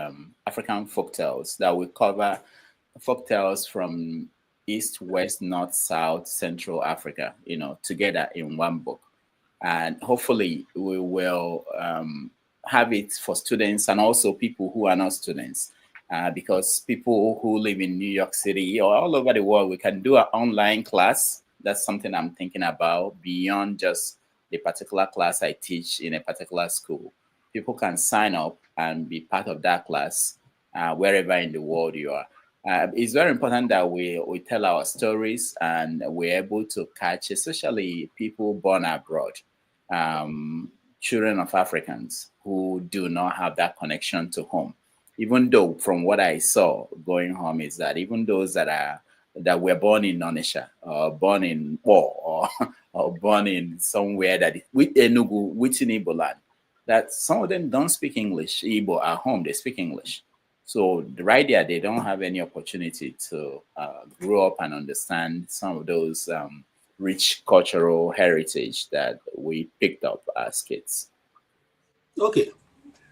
African folktales that will cover folktales from East, West, North, South, Central Africa, together in one book. And hopefully we will have it for students and also people who are not students. Because people who live in New York City or all over the world, we can do an online class. That's something I'm thinking about beyond just the particular class I teach in a particular school. People can sign up and be part of that class wherever in the world you are. it's very important that we tell our stories and we're able to catch, especially people born abroad, children of Africans who do not have that connection to home. Even though, from what I saw going home, is that even those that were born in Onisha or born in Bo or born in somewhere that with Enugu, within Igbo land, that some of them don't speak English. Igbo at home, they speak English. So right there, they don't have any opportunity to grow up and understand some of those rich cultural heritage that we picked up as kids. Okay,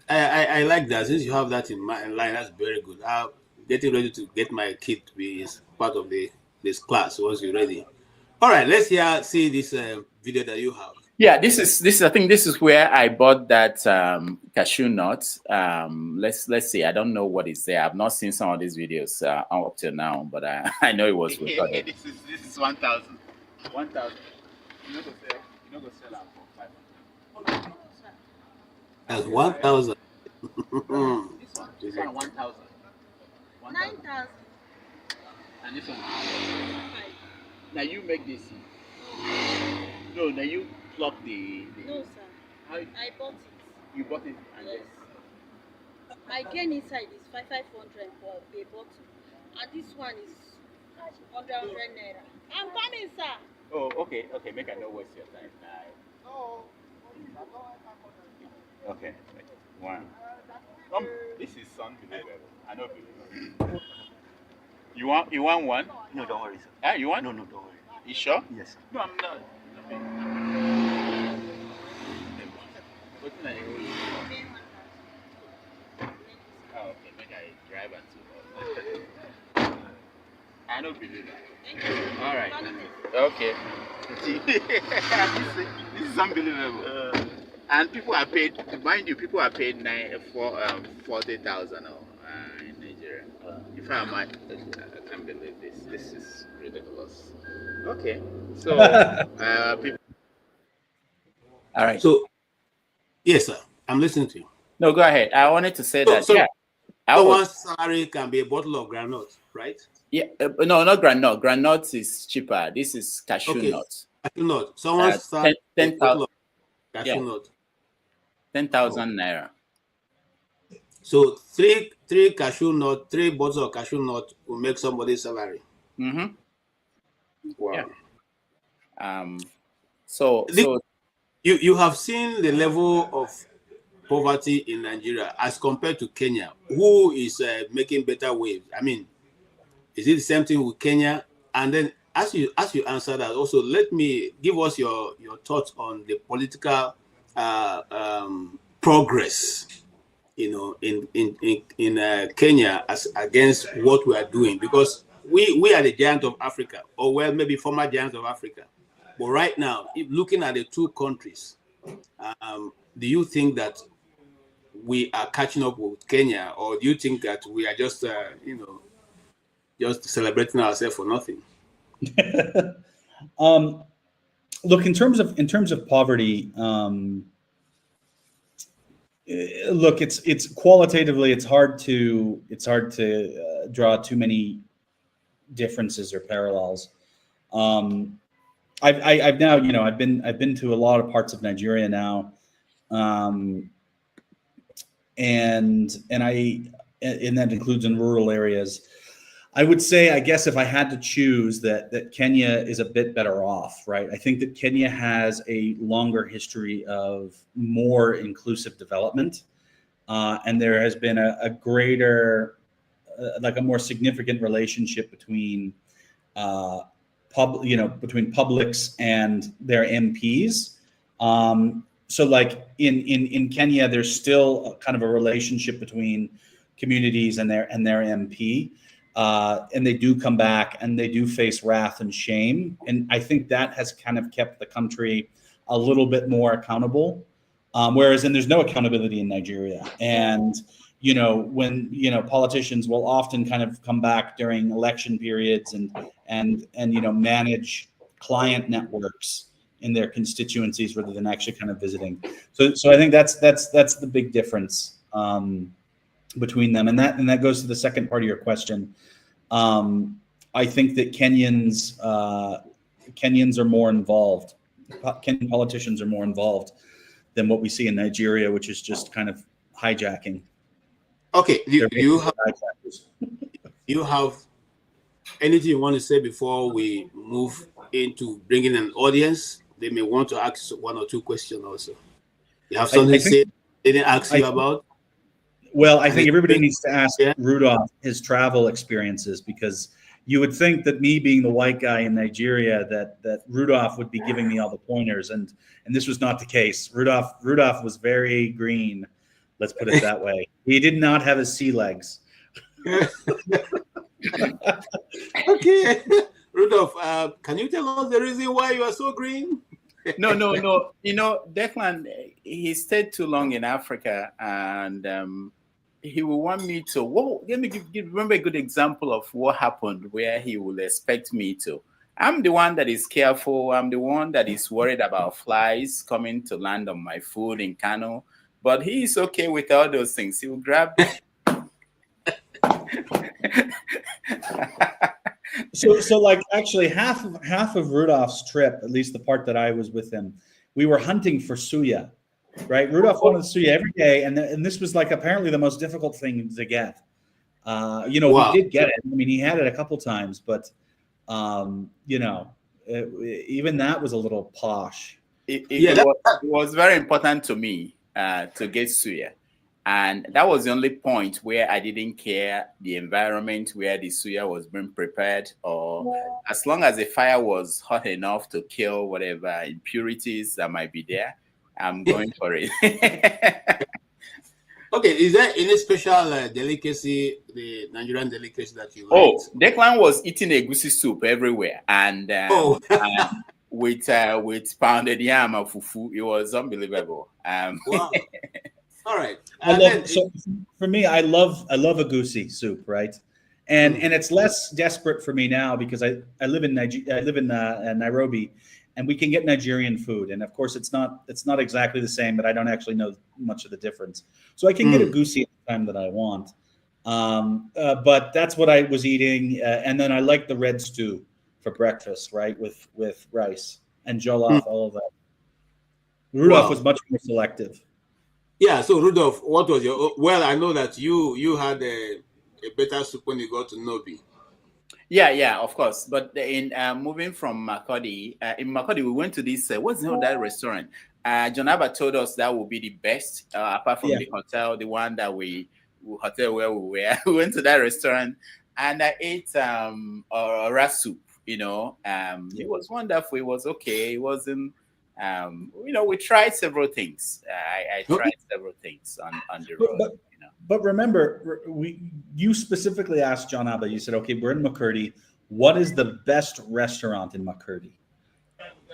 I like that. Since you have that in mind, that's very good. I'm getting ready to get my kid to be part of this class once you're ready. All right, let's see this video that you have. Yeah, this is. I think this is where I bought that cashew nut. Let's see. I don't know what is there. I've not seen some of these videos up till now, but I know it was recorded. This is 1,000. 1,000. You know go sell out for 500. That's 1,000. This one 1,000. 9,000. And this one. Now you make this. No, now you pluck the. No, sir. I bought it. You bought it. And Yes. My gain inside is 500 for a bottle. And this one is 100 naira. I'm coming, sir. Oh, okay. Make I not waste your time now. Okay. One. This is unbelievable. I know believe. You want one? No, don't worry, sir. You want? No, don't worry. You sure? Yes, sir. No, I'm not. What's the name? Oh, okay. Make I drive and I don't believe that. All right. Okay. This is unbelievable. And people are paid. Mind you, people are paid 40,000 in Nigeria. In fact, I can't believe this. This is ridiculous. Okay. So, people. All right. So, yes, sir. I'm listening to you. No, go ahead. I wanted to say that. So Yeah. someone's salary can be a bottle of granite, right? Yeah. No, not granite. Granite is cheaper. This is cashew nut. Cashew nut. Someone's salary. 10,000. Cashew nut. 10,000 naira. So three cashew nut, 3 bottles of cashew nut will make somebody's salary. Mm-hmm. Wow. Yeah. So you have seen the level of poverty in Nigeria as compared to Kenya. Who is making better waves? I mean, is it the same thing with Kenya? And then as you answer that, also let me give us your thoughts on the political progress, in Kenya as against what we are doing, because we are the giant of Africa, or well, maybe former giants of Africa. But right now, if looking at the two countries, do you think that we are catching up with Kenya, or do you think that we are just just celebrating ourselves for nothing? Look, in terms of poverty, look, it's qualitatively, it's hard to draw too many differences or parallels. I've now, I've been to a lot of parts of Nigeria now, and that includes in rural areas. I would say, I guess, if I had to choose, that Kenya is a bit better off, right? I think that Kenya has a longer history of more inclusive development, and there has been a greater, a more significant relationship between between publics and their MPs. So like in Kenya, there's still kind of a relationship between communities and their MP. And they do come back and they do face wrath and shame. And I think that has kind of kept the country a little bit more accountable. Whereas there's no accountability in Nigeria. And, when, politicians will often kind of come back during election periods and manage client networks in their constituencies rather than actually kind of visiting. So I think that's the big difference between them. And that goes to the second part of your question. I think that Kenyans are more involved. Kenyan politicians are more involved than what we see in Nigeria, which is just kind of hijacking. Okay, you have anything you want to say before we move into bringing an audience? They may want to ask one or two questions also. You have something to say they didn't ask you about? Well, I think everybody needs to ask Rudolph his travel experiences, because you would think that me being the white guy in Nigeria, that Rudolph would be giving me all the pointers, and this was not the case. Rudolph was very green, let's put it that way. He did not have his sea legs. Okay, Rudolph, can you tell us the reason why you are so green? No. You know, Declan, he stayed too long in Africa, and he will want me to. Well, let me remember a good example of what happened where he will expect me to. I'm the one that is careful. I'm the one that is worried about flies coming to land on my food in Kano. But he is okay with all those things. He will grab. So like actually half of Rudolph's trip, at least the part that I was with him, we were hunting for suya, right? Rudolph wanted suya every day, and this was like apparently the most difficult thing to get. We did get it. I mean, he had it a couple times, but even that was a little posh. It was very important to me to get suya. And that was the only point where I didn't care the environment where the suya was being prepared, or as long as the fire was hot enough to kill whatever impurities that might be there, I'm going for it. Okay, is there any special delicacy, the Nigerian delicacy that you like? Oh, Declan was eating egusi soup everywhere, and with pounded yam and fufu. It was unbelievable. Wow. All right. So for me, I love egusi soup, right? And it's less desperate for me now because I live in Nairobi, and we can get Nigerian food, and of course it's not exactly the same, but I don't actually know much of the difference. So I can get egusi at the time that I want. But that's what I was eating, and then I like the red stew for breakfast, right, with rice and jollof, all of that. Rudolph was much more selective. Yeah, so Rudolph, what was your? Well, I know that you had a better soup when you got to Nobi. Yeah, of course. But in moving from Makurdi, in Makurdi, we went to this. What's the name of that restaurant? John Abba told us that would be the best, apart from the hotel, the one that hotel where we were. We went to that restaurant, and I ate a rice soup. It was wonderful. It was okay. It wasn't. We tried several things. I tried several things on the road. But remember, you specifically asked John Abba. You said, "Okay, we're in Makurdi. What is the best restaurant in Makurdi?"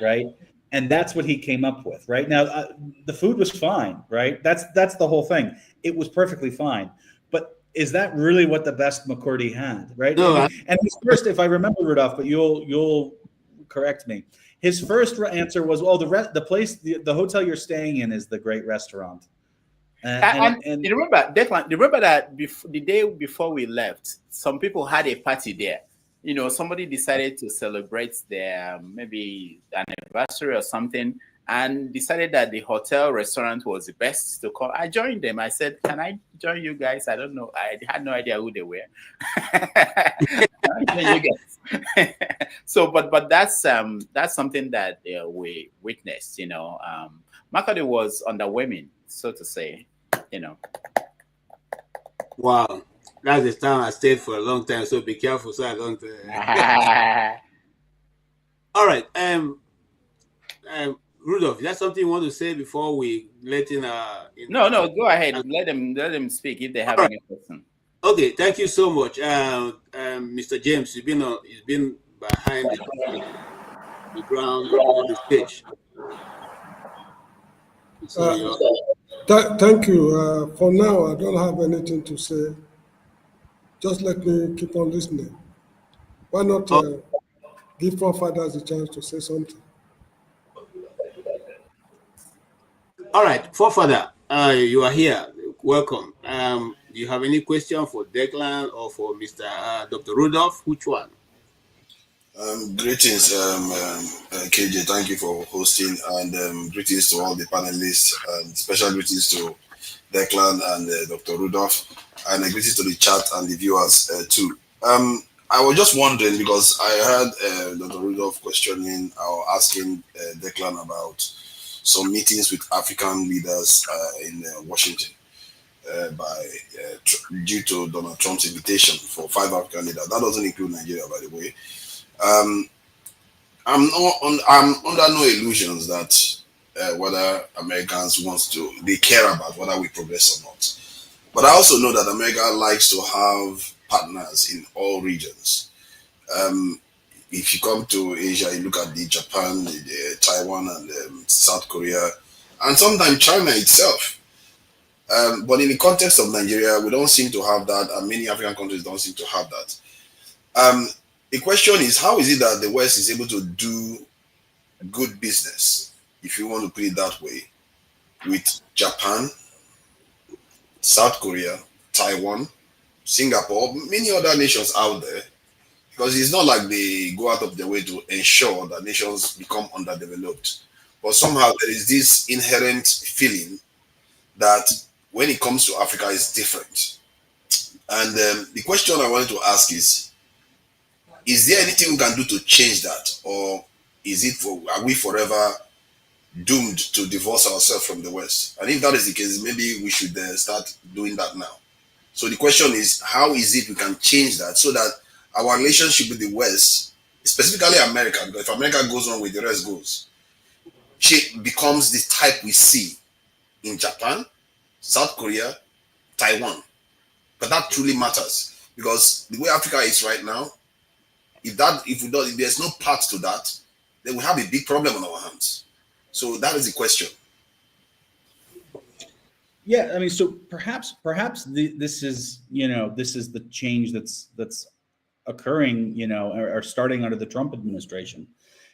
Right, and that's what he came up with. Right now, the food was fine. Right, that's the whole thing. It was perfectly fine. But is that really what the best Makurdi had? Right. No, and his first, if I remember, Rudolph, but you'll correct me. His first answer was, "Oh, the hotel you're staying in is the great restaurant." And you remember, Declan, remember that the day before we left, some people had a party there. Somebody decided to celebrate their maybe anniversary or something, and decided that the hotel restaurant was the best to call. I joined them. I said, "Can I join you guys?" I don't know. I had no idea who they were. You guys. So, but that's something that we witnessed. Makurdi was underwhelming, so to say. Wow, that's the time I stayed for a long time. So be careful, so I don't. All right, Rudolph, is that something you want to say before we let in? No, go ahead. Let them speak if they have any question. Okay, thank you so much, Mr. James. You've been behind the ground on the stage. Thank you. For now, I don't have anything to say. Just let me keep on listening. Why not give forefathers a chance to say something? All right, forefather, you are here. welcome. Do you have any question for Declan or for Mr. Dr. Rudolph? Which one? Greetings, KJ. Thank you for hosting, and greetings to all the panelists, and special greetings to Declan and Dr. Rudolph, and greetings to the chat and the viewers too. I was just wondering, because I heard Dr. Rudolph questioning or asking Declan about some meetings with African leaders in Washington due to Donald Trump's invitation for 5 African leaders. That doesn't include Nigeria, by the way. I'm under no illusions that whether Americans they care about whether we progress or not. But I also know that America likes to have partners in all regions. If you come to Asia, you look at Japan, Taiwan, and South Korea, and sometimes China itself. But in the context of Nigeria, we don't seem to have that, and many African countries don't seem to have that. The question is, how is it that the West is able to do good business, if you want to put it that way, with Japan, South Korea, Taiwan, Singapore, many other nations out there? Because it's not like they go out of their way to ensure that nations become underdeveloped. But somehow there is this inherent feeling that when it comes to Africa, it's different. And the question I wanted to ask is there anything we can do to change that? Or are we forever doomed to divorce ourselves from the West? And if that is the case, maybe we should start doing that now. So the question is, how is it we can change that so that our relationship with the West, specifically America, because if America goes on with the rest goes, she becomes the type we see in Japan, South Korea, Taiwan. But that truly matters, because the way Africa is right now, if there's no path to that, then we have a big problem on our hands. So that is the question. Yeah, I mean, so perhaps this is the change that's occurring, or starting under the Trump administration,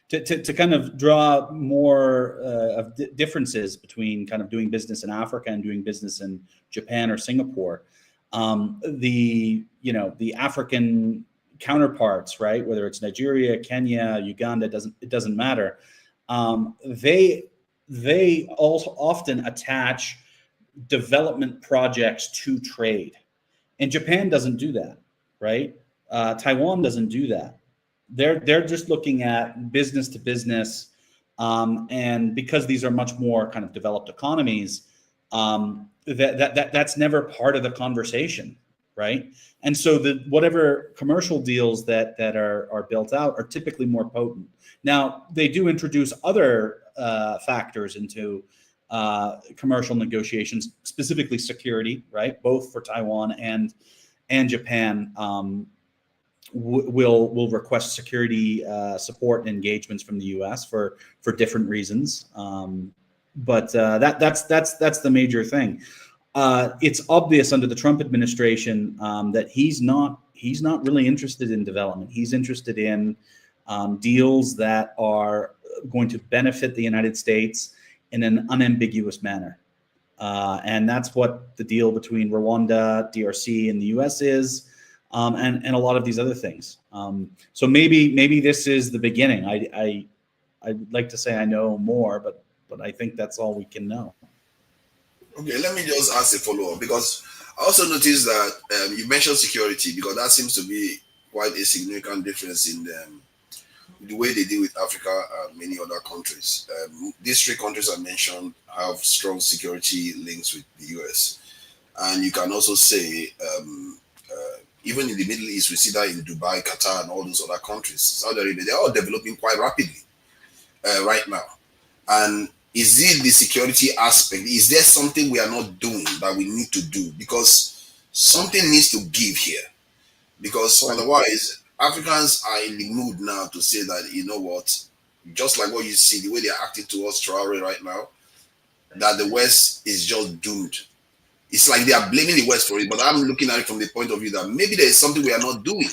to kind of draw more of differences between kind of doing business in Africa and doing business in Japan or Singapore. The African counterparts, right? Whether it's Nigeria, Kenya, Uganda, it doesn't matter. They also often attach development projects to trade, and Japan doesn't do that, right? Taiwan doesn't do that. They're just looking at business to business, and because these are much more kind of developed economies, that's never part of the conversation, right? And so whatever commercial deals that are built out are typically more potent. Now, they do introduce other factors into commercial negotiations, specifically security, right? Both for Taiwan and Japan will request security support and engagements from the U.S. for different reasons. But that's the major thing. It's obvious under the Trump administration that he's not really interested in development. He's interested in deals that are going to benefit the United States in an unambiguous manner. And that's what the deal between Rwanda, DRC, and the U.S. is, and a lot of these other things. So maybe this is the beginning. I'd like to say I know more, but I think that's all we can know. Okay, let me just ask a follow-up, because I also noticed that you mentioned security, because that seems to be quite a significant difference in the way they deal with Africa and many other countries. These 3 countries I mentioned have strong security links with the US. And you can also say, even in the Middle East, we see that in Dubai, Qatar, and all those other countries, Saudi Arabia, they're all developing quite rapidly right now. And is it the security aspect? Is there something we are not doing that we need to do? Because something needs to give here. Because otherwise, Africans are in the mood now to say that, you know what, just like what you see, the way they are acting towards Traore right now, that the West is just doomed. It's like they are blaming the West for it, but I'm looking at it from the point of view that maybe there is something we are not doing.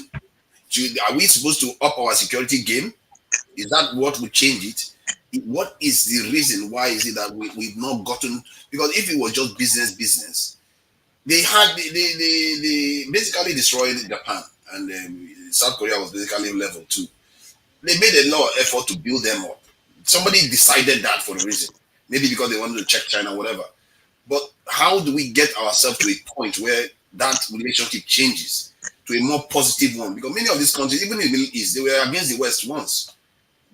Are we supposed to up our security game? Is that what would change it? What is the reason? Why is it that we've not gotten? Because if it was just business, they had they basically destroyed Japan, and South Korea was basically level 2. They made a lot of effort to build them up. Somebody decided that for a reason, maybe because they wanted to check China, whatever. But how do we get ourselves to a point where that relationship changes to a more positive one? Because many of these countries, even in the Middle East, they were against the West once.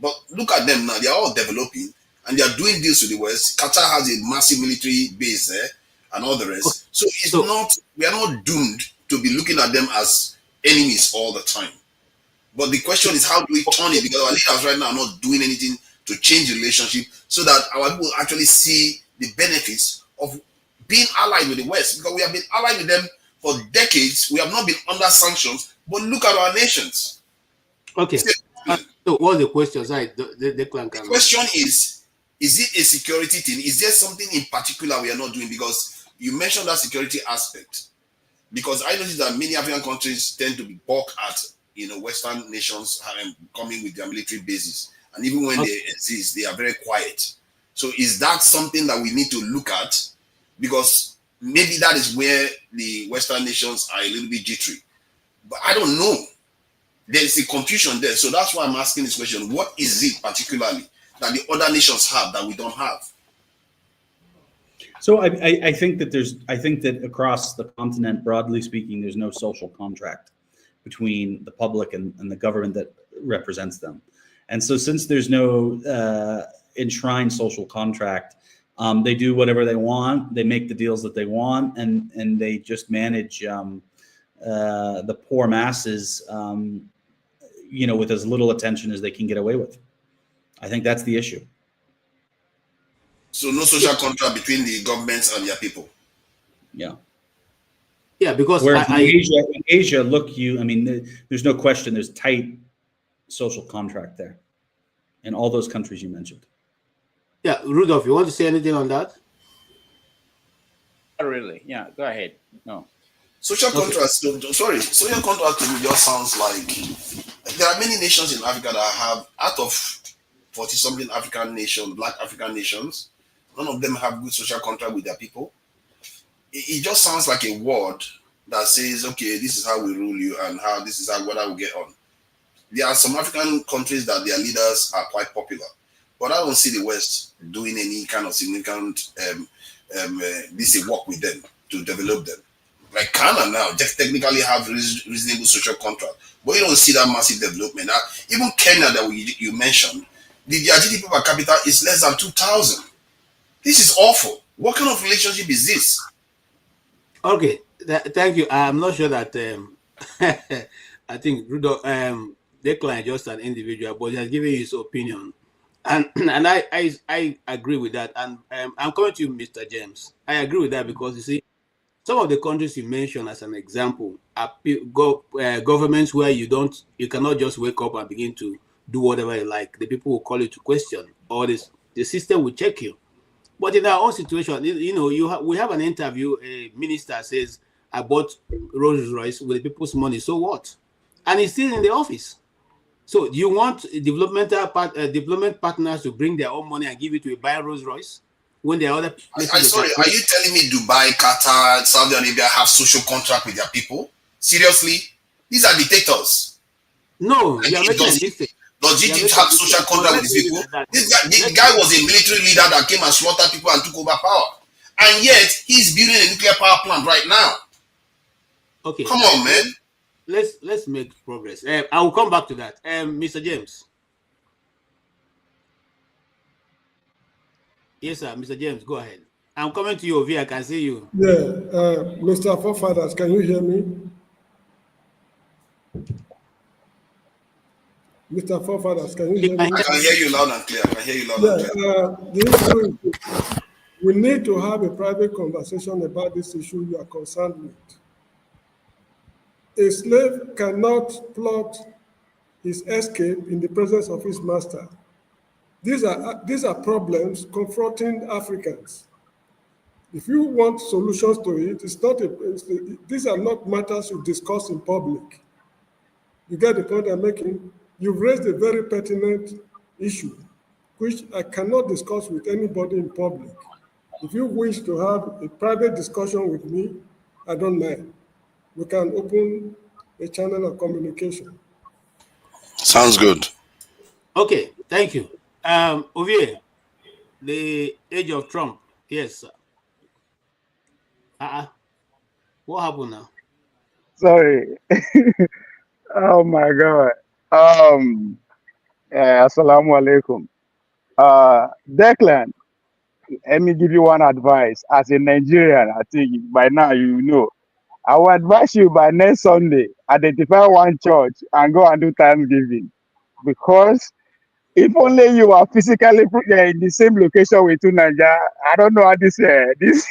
But look at them now; they are all developing, and they are doing deals with the West. Qatar has a massive military base there, and all the rest. So it's not, we are not doomed to be looking at them as enemies all the time. But the question is, how do we turn it? Because our leaders right now are not doing anything to change the relationship so that our people actually see the benefits of being allied with the West. Because we have been allied with them for decades. We have not been under sanctions, but look at our nations. Okay. So what's the question? Sorry, the question is it a security thing? Is there something in particular we are not doing? Because you mentioned that security aspect. Because I noticed that many African countries tend to be balked at, Western nations coming with their military bases. And even when they exist, they are very quiet. So is that something that we need to look at? Because maybe that is where the Western nations are a little bit jittery. But I don't know. There's a confusion there. So that's why I'm asking this question. What is it particularly that the other nations have that we don't have? So I think that across the continent, broadly speaking, there's no social contract between the public and the government that represents them. And so since there's no enshrined social contract, they do whatever they want. They make the deals that they want, and they just manage the poor masses, with as little attention as they can get away with. I think that's the issue. So no social contract between the governments and their people. Yeah. Yeah, because in Asia, there's no question there's tight social contract there in all those countries you mentioned. Yeah, Rudolph, you want to say anything on that? Not really. Yeah, go ahead. No. Social contracts, social contract to me just sounds like there are many nations in Africa that have, out of 40-something African nations, black African nations, none of them have good social contract with their people. It just sounds like a word that says, okay, this is how we rule you and how this is how whether we get on. There are some African countries that their leaders are quite popular, but I don't see the West doing any kind of significant work with them to develop them. Like Kano now, just technically have reasonable social contract, but you don't see that massive development. Now, even Kenya that you mentioned, their GDP per capita is less than 2,000. This is awful. What kind of relationship is this? Okay, thank you. I'm not sure that I think Rudolph, Declan is just an individual, but he has given his opinion, and I agree with that. And I'm coming to you, Mr. James. I agree with that because you see, some of the countries you mentioned as an example are governments where you cannot just wake up and begin to do whatever you like. The people will call you to question, or the system will check you. But in our own situation, we have an interview. A minister says, "I bought Rolls Royce with the people's money." So what? And he's still in the office. So do you want development partners to bring their own money and give it to a buy Rolls Royce when there are other? Sorry, are you telling me Dubai, Qatar, Saudi Arabia have social contract with their people? Seriously, these are dictators. No, you are making a mistake. Does Egypt have social contract with these people? The guy was a military leader that came and slaughtered people and took over power. And yet, he's building a nuclear power plant right now. Okay. Come on, man. Let's make progress. I will come back to that. Mr. James. Yes, sir. Mr. James, go ahead. I'm coming to you, Ovi. I can see you. Yeah. Mr. Forefathers, can you hear me? Mr. Forefathers, can you hear me? I can hear you loud and clear. The issue is we need to have a private conversation about this issue you are concerned with. A slave cannot plot his escape in the presence of his master. These are problems confronting Africans. If you want solutions to it, these are not matters you discuss in public. You get the point I'm making? You've raised a very pertinent issue, which I cannot discuss with anybody in public. If you wish to have a private discussion with me, I don't mind. We can open a channel of communication. Sounds good. Okay, thank you. Ovie, the age of Trump. Yes, sir. What happened now? Sorry. Oh my God. Assalamu alaikum. Declan, let me give you one advice. As a Nigerian, I think by now you know. I will advise you by next Sunday, identify one church and go and do Thanksgiving. Because if only you are physically in the same location with two Nigeria, I don't know how this this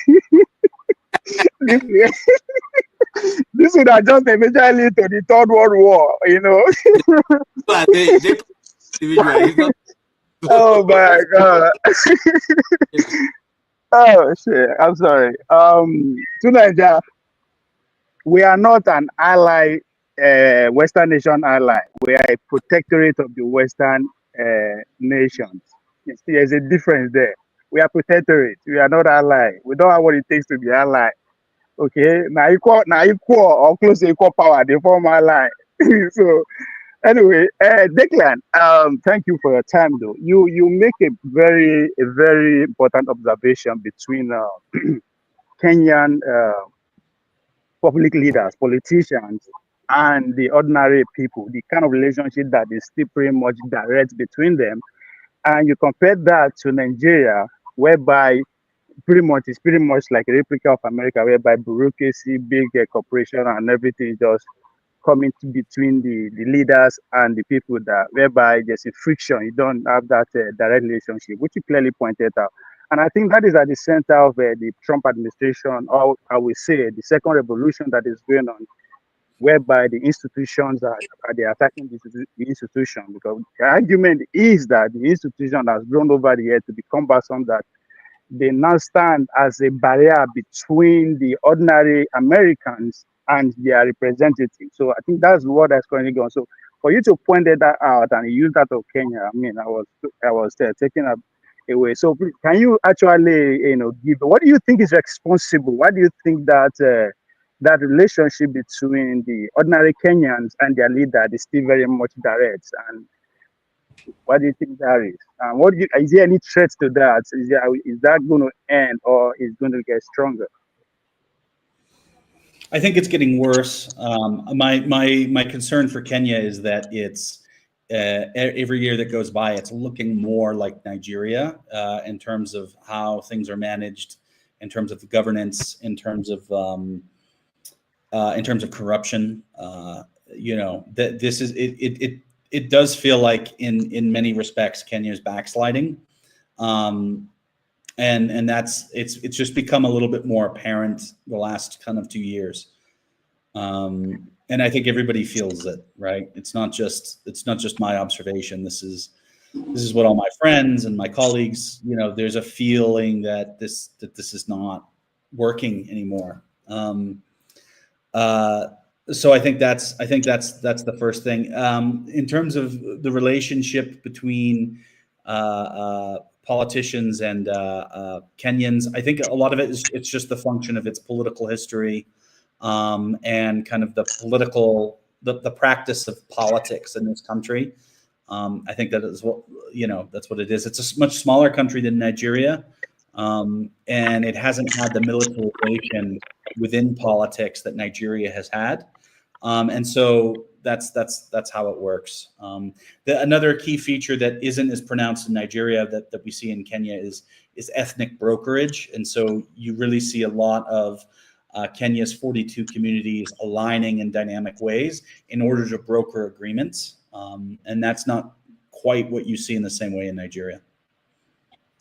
this would have just eventually lead to the Third World War, you know. They individual. It's not. Oh my God. Oh shit. I'm sorry. To Nigeria, we are not an ally, Western nation ally. We are a protectorate of the Western nations. There's a difference there. We are protectorate. We are not ally. We don't have what it takes to be ally. Okay, now equal or close to equal power, they form ally. So anyway, Declan, thank you for your time though. You make a very important observation between Kenyan public leaders, politicians, and the ordinary people, the kind of relationship that is still pretty much direct between them. And you compare that to Nigeria, whereby it's pretty much like a replica of America, whereby bureaucracy, big corporation, and everything just coming to between the leaders and the people, that whereby there's a friction. You don't have that direct relationship, which you clearly pointed out. And I think that is at the center of the Trump administration, or I will say the second revolution that is going on, whereby the institutions they're attacking the institution, because the argument is that the institution has grown over the years to become cumbersome, that they now stand as a barrier between the ordinary Americans and their representatives. So I think that's what that's currently going on. So for you to point that out and use that of Kenya, I mean, I was taking away. So can you actually, give, what do you think is responsible? Why do you think that that relationship between the ordinary Kenyans and their leader is still very much direct? And what do you think that is? Is there any threat to that? Is that going to end, or is going to get stronger? I think it's getting worse. My concern for Kenya is that it's every year that goes by, it's looking more like Nigeria in terms of how things are managed, in terms of the governance, in terms of corruption. That this is it does feel like in many respects Kenya is backsliding, and it's just become a little bit more apparent the last kind of 2 years, and I think everybody feels it, right? It's not just my observation. This is what all my friends and my colleagues, there's a feeling that this is not working anymore. So I think that's the first thing. In terms of the relationship between politicians and Kenyans, I think a lot of it's just the function of its political history, and kind of the practice of politics in this country. I think that is that's what it is. It's a much smaller country than Nigeria, and it hasn't had the militarization within politics that Nigeria has had. And so that's how it works. Another key feature that isn't as pronounced in Nigeria that we see in Kenya is ethnic brokerage. And so you really see a lot of Kenya's 42 communities aligning in dynamic ways in order to broker agreements. And that's not quite what you see in the same way in Nigeria.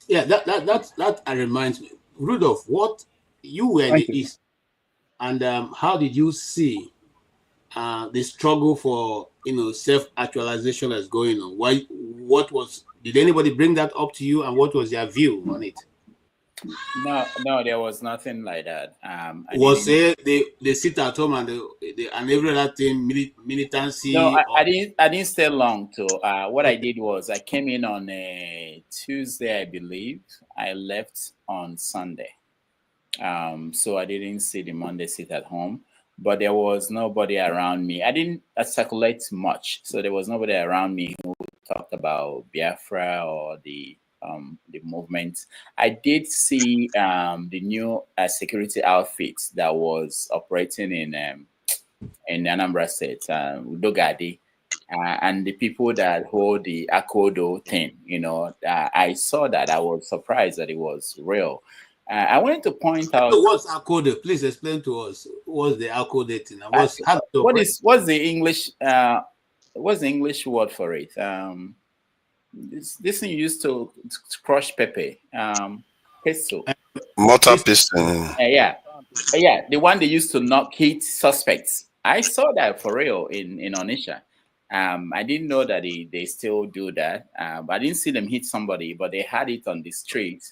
Yeah, that reminds me, Rudolph, what you were in the East, and how did you see the struggle for self-actualization that's going on? Did anybody bring that up to you, and what was your view on it? No, there was nothing like that. They sit at home and every other thing, militancy? No, I didn't stay long too. What I did was I came in on a Tuesday, I believe. I left on Sunday. So I didn't see the Monday sit at home. But there was nobody around me. I didn't circulate much, so there was nobody around me who talked about Biafra or the movement. I did see the new security outfit that was operating in Anambra State, Udogadi, and the people that hold the Akodo thing. I saw that. I was surprised that it was real. I wanted to point out. So what's Akode? Please explain to us what's the Akode thing and what's the English what's the English word for it? This thing used to crush pepper. Pistol. Mortar piston. Yeah, the one they used to hit suspects. I saw that for real in Onisha. I didn't know that they still do that. I didn't see them hit somebody, but they had it on the street.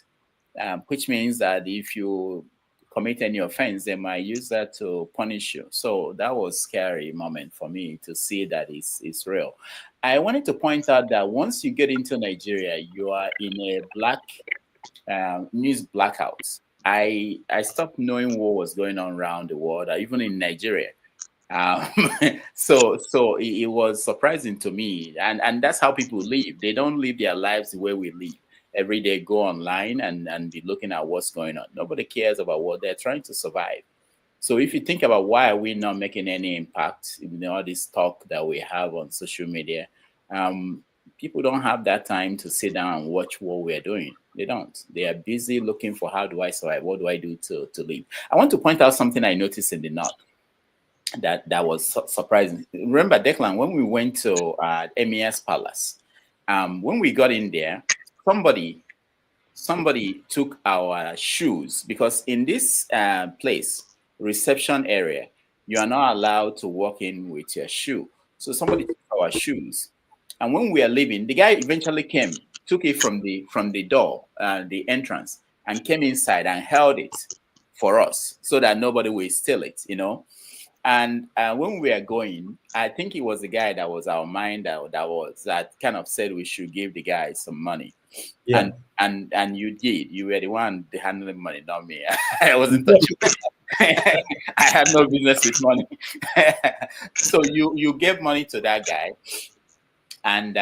Which means that if you commit any offense, they might use that to punish you. So that was a scary moment for me to see that it's real. I wanted to point out that once you get into Nigeria, you are in a news blackout. I stopped knowing what was going on around the world, even in Nigeria. So it was surprising to me, and that's how people live. They don't live their lives the way we live. Every day go online and be looking at what's going on. Nobody cares about what they're trying to survive. So if you think about why are we not making any impact in all this talk that we have on social media, people don't have that time to sit down and watch what we're doing. They don't. They are busy looking for how do I survive? What do I do to live? I want to point out something I noticed in the North that was surprising. Remember, Declan, when we went to Emir's Palace, when we got in there, somebody took our shoes, because in this place, reception area, you are not allowed to walk in with your shoe. So somebody took our shoes, and when we are leaving, the guy eventually came, took it from the door, the entrance, and came inside and held it for us so that nobody will steal it, And when we are going, I think it was the guy that was our mind that kind of said we should give the guy some money. Yeah. And you did. You were the one handling money, not me. I wasn't touching. I had no business with money. So you gave money to that guy, and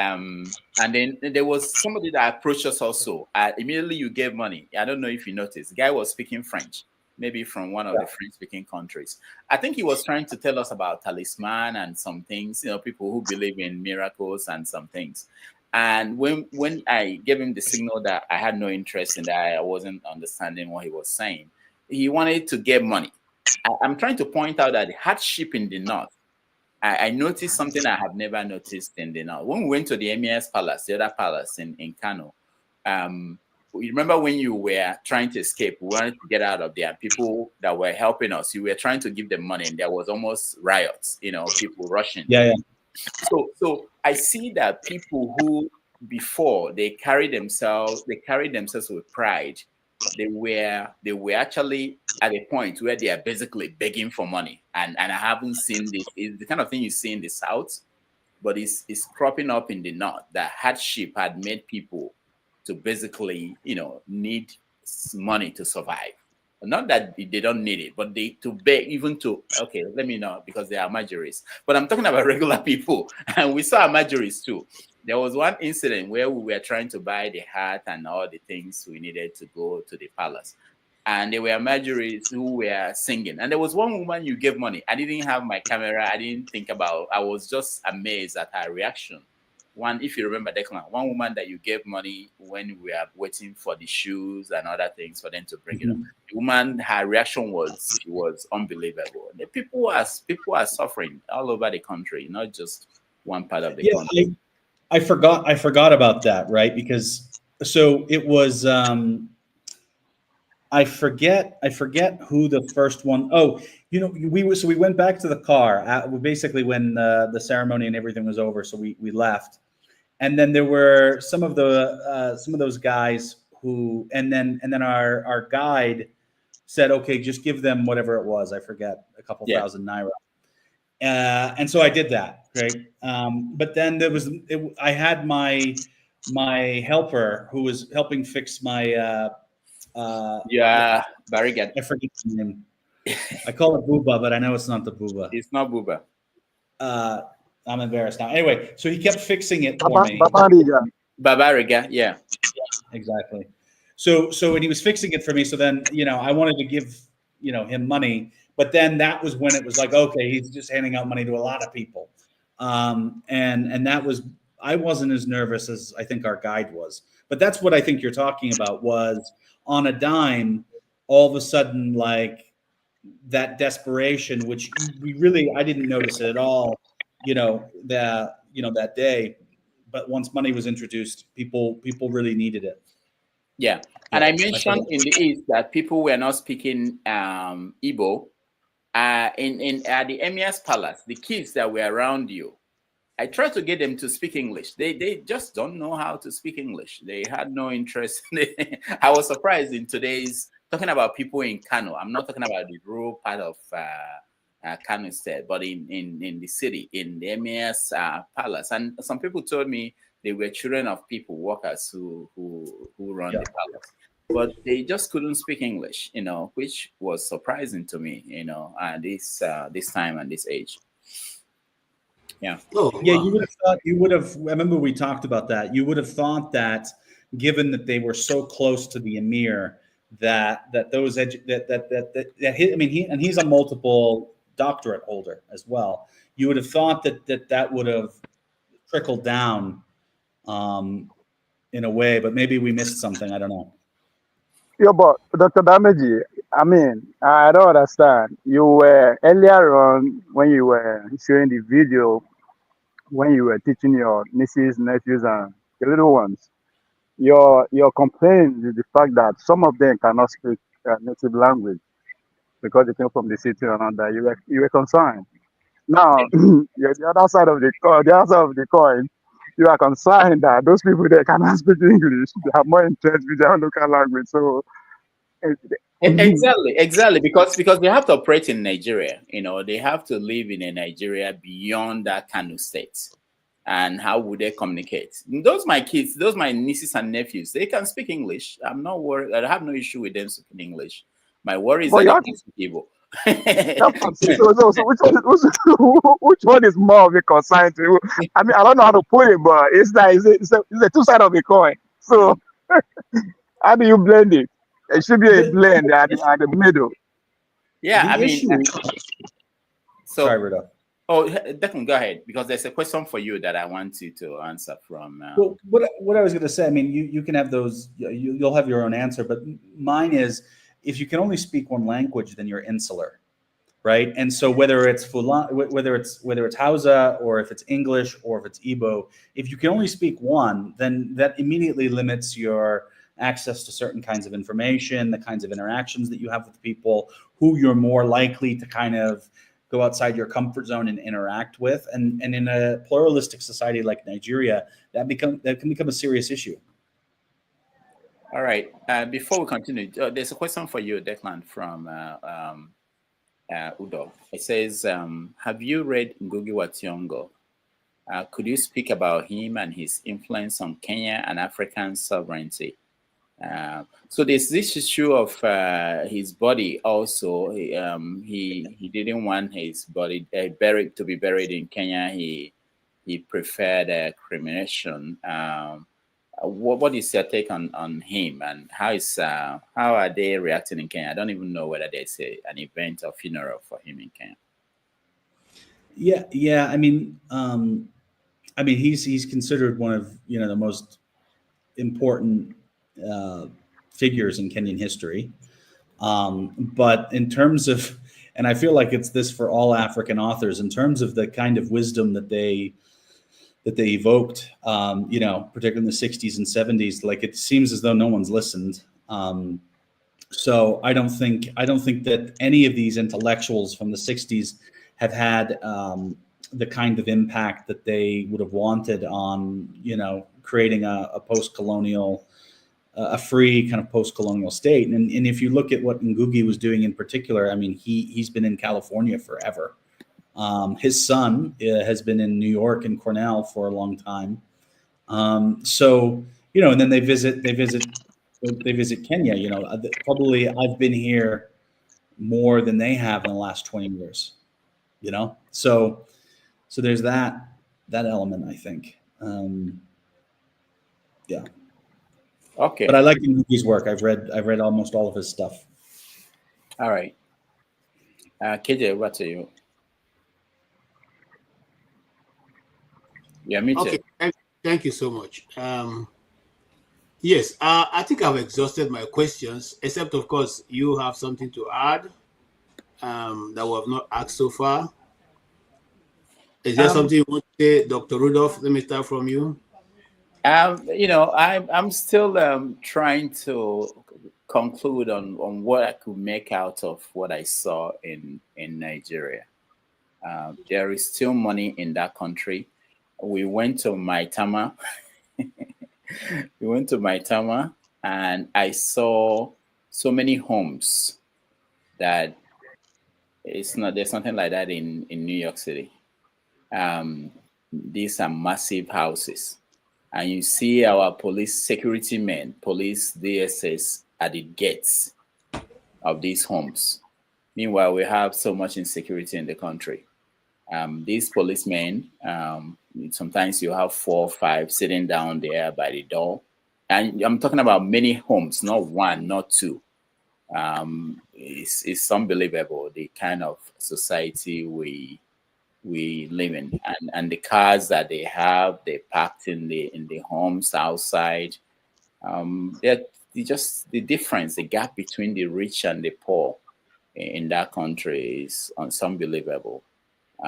then there was somebody that approached us also. Immediately you gave money. I don't know if you noticed. The guy was speaking French, maybe from one of the French-speaking countries. I think he was trying to tell us about talisman and some things, people who believe in miracles and some things. And when I gave him the signal that I had no interest in that, I wasn't understanding what he was saying, he wanted to get money. I'm trying to point out that the hardship in the North, I noticed something I have never noticed in the North. When we went to the Emir's Palace, the other palace in Kano, you remember when you were trying to escape, we wanted to get out of there. People that were helping us, you were trying to give them money, and there was almost riots, people rushing. Yeah. So I see that people who before they carried themselves with pride. They were actually at a point where they are basically begging for money, and I haven't seen this. It's the kind of thing you see in the South, but it's cropping up in the North. That hardship had made people to basically, need money to survive. Not that they don't need it, but to beg, even to, okay, let me know, because they are Marjories. But I'm talking about regular people, and we saw Marjories too. There was one incident where we were trying to buy the hat and all the things we needed to go to the palace. And there were Marjories who were singing. And there was one woman you gave money. I didn't have my camera. I didn't think about, I was just amazed at her reaction. One, if you remember, Declan, one woman that you gave money when we were waiting for the shoes and other things for them to bring it up. The woman, her reaction was unbelievable. The people are suffering all over the country, not just one part of the country. I forgot about that, right? Because so it was I forget who the first one. Oh, we went back to the car basically when the ceremony and everything was over. So we left, and then there were some of those guys who, and then our guide said, okay, just give them whatever it was. I forget, a couple thousand naira. And so I did that, right? But then I had my helper who was helping fix my Yeah, Barigat. I forget his name. I call it Booba, but I know it's not the Booba. It's not Buba. I'm embarrassed now. Anyway, so he kept fixing it for me. Babariga, yeah. Exactly. So when he was fixing it for me, so then, I wanted to give, him money, but then that was when it was like, okay, he's just handing out money to a lot of people. And that was, I wasn't as nervous as I think our guide was, but that's what I think you're talking about, was on a dime, all of a sudden, like that desperation, which I didn't notice it at all, that day. But once money was introduced, people really needed it. Yeah. And I mentioned in the East that people were not speaking Igbo. In the Emir's palace, the kids that were around you, I tried to get them to speak English. They just don't know how to speak English. They had no interest. I was surprised in today's talking about people in Kano. I'm not talking about the rural part of Kano instead, but in the city, in the Emir's palace. And some people told me they were children of people, workers who run the palace. But they just couldn't speak English, which was surprising to me, this time and this age. Yeah. Oh, yeah. Wow. You would have. I remember we talked about that. You would have thought that, given that they were so close to the emir, that he's a multiple doctorate holder as well. You would have thought that would have trickled down, in a way, but maybe we missed something. I don't know. Yeah, but Dr. Dameji, I don't understand. You were earlier on when you were showing the video, when you were teaching your nieces, nephews, and the little ones. Your complaint is the fact that some of them cannot speak native language because they came from the city or not. That you were concerned. Now, the other side of the coin, you are concerned that those people that cannot speak English, they have more interest with their local language. So exactly, because they have to operate in Nigeria. They have to live in a Nigeria beyond that Kano state. And how would they communicate? Those my kids, those my nieces and nephews, they can speak English. I'm not worried. I have no issue with them speaking English. My worry is that they can speak Igbo. So which one is more of a concern to you? I don't know how to put it, but it's the two sides of the coin. So how do you blend it? It should be a blend at the middle. Yeah, Sorry, Ruto. Oh, Declan, go ahead, because there's a question for you that I want you to answer from. Well, what I was going to say, you can have those. You'll have your own answer, but mine is, if you can only speak one language, then you're insular, right? And so whether it's whether it's Hausa, or if it's English, or if it's Igbo, if you can only speak one, then that immediately limits your access to certain kinds of information, the kinds of interactions that you have with people, who you're more likely to kind of go outside your comfort zone and interact with. And in a pluralistic society like Nigeria, that can become a serious issue. All right. Before we continue, there's a question for you, Declan, from Udo. It says, have you read Ngugi wa Thiong'o? Could you speak about him and his influence on Kenya and African sovereignty? So there's this issue of his body also. He didn't want his body to be buried in Kenya. He preferred cremation. What is your take on him, and how are they reacting in Kenya? I don't even know whether there's an event or funeral for him in Kenya. Yeah. He's considered one of the most important figures in Kenyan history. But in terms of, and I feel like it's this for all African authors, in terms of the kind of wisdom that they evoked, particularly in the 60s and 70s, like it seems as though no one's listened. So I don't think that any of these intellectuals from the 60s have had the kind of impact that they would have wanted on, creating a post-colonial, a free kind of post-colonial state. And if you look at what Ngugi was doing in particular, he's been in California forever. His son has been in New York and Cornell for a long time. And then they visit they visit Kenya. You know, probably I've been here more than they have in the last 20 years. You know, so there's that element, I think. Yeah. Okay. But I like his work. I've read almost all of his stuff. All right. KJ, what to you? Yeah, me too. Okay, thank you so much. Yes, I think I've exhausted my questions, except of course you have something to add that we have not asked so far. Is there something you want to say, Dr. Rudolph? Let me start from you. You know, I'm still trying to conclude on what I could make out of what I saw in Nigeria. There is still money in that country. We went to Maitama. And I saw so many homes that there's something like that in New York City. These are massive houses. And you see our police security men, police DSS at the gates of these homes. Meanwhile, we have so much insecurity in the country. These policemen, sometimes you have 4 or 5 sitting down there by the door. And I'm talking about many homes, not one, not two. It's unbelievable, the kind of society we live in, and the cars that they have, they parked in the homes outside. Just the difference, the gap between the rich and the poor in that country is unbelievable.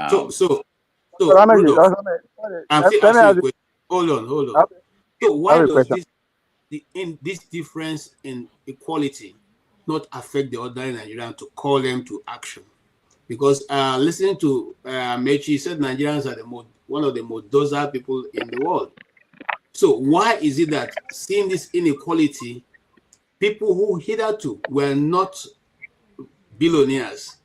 So Rudolph, hold on. So why does this difference in equality not affect the ordinary Nigerian to call them to action? Because listening to Mechi, said Nigerians are one of the most docile people in the world. So why is it that seeing this inequality, people who hitherto were not billionaires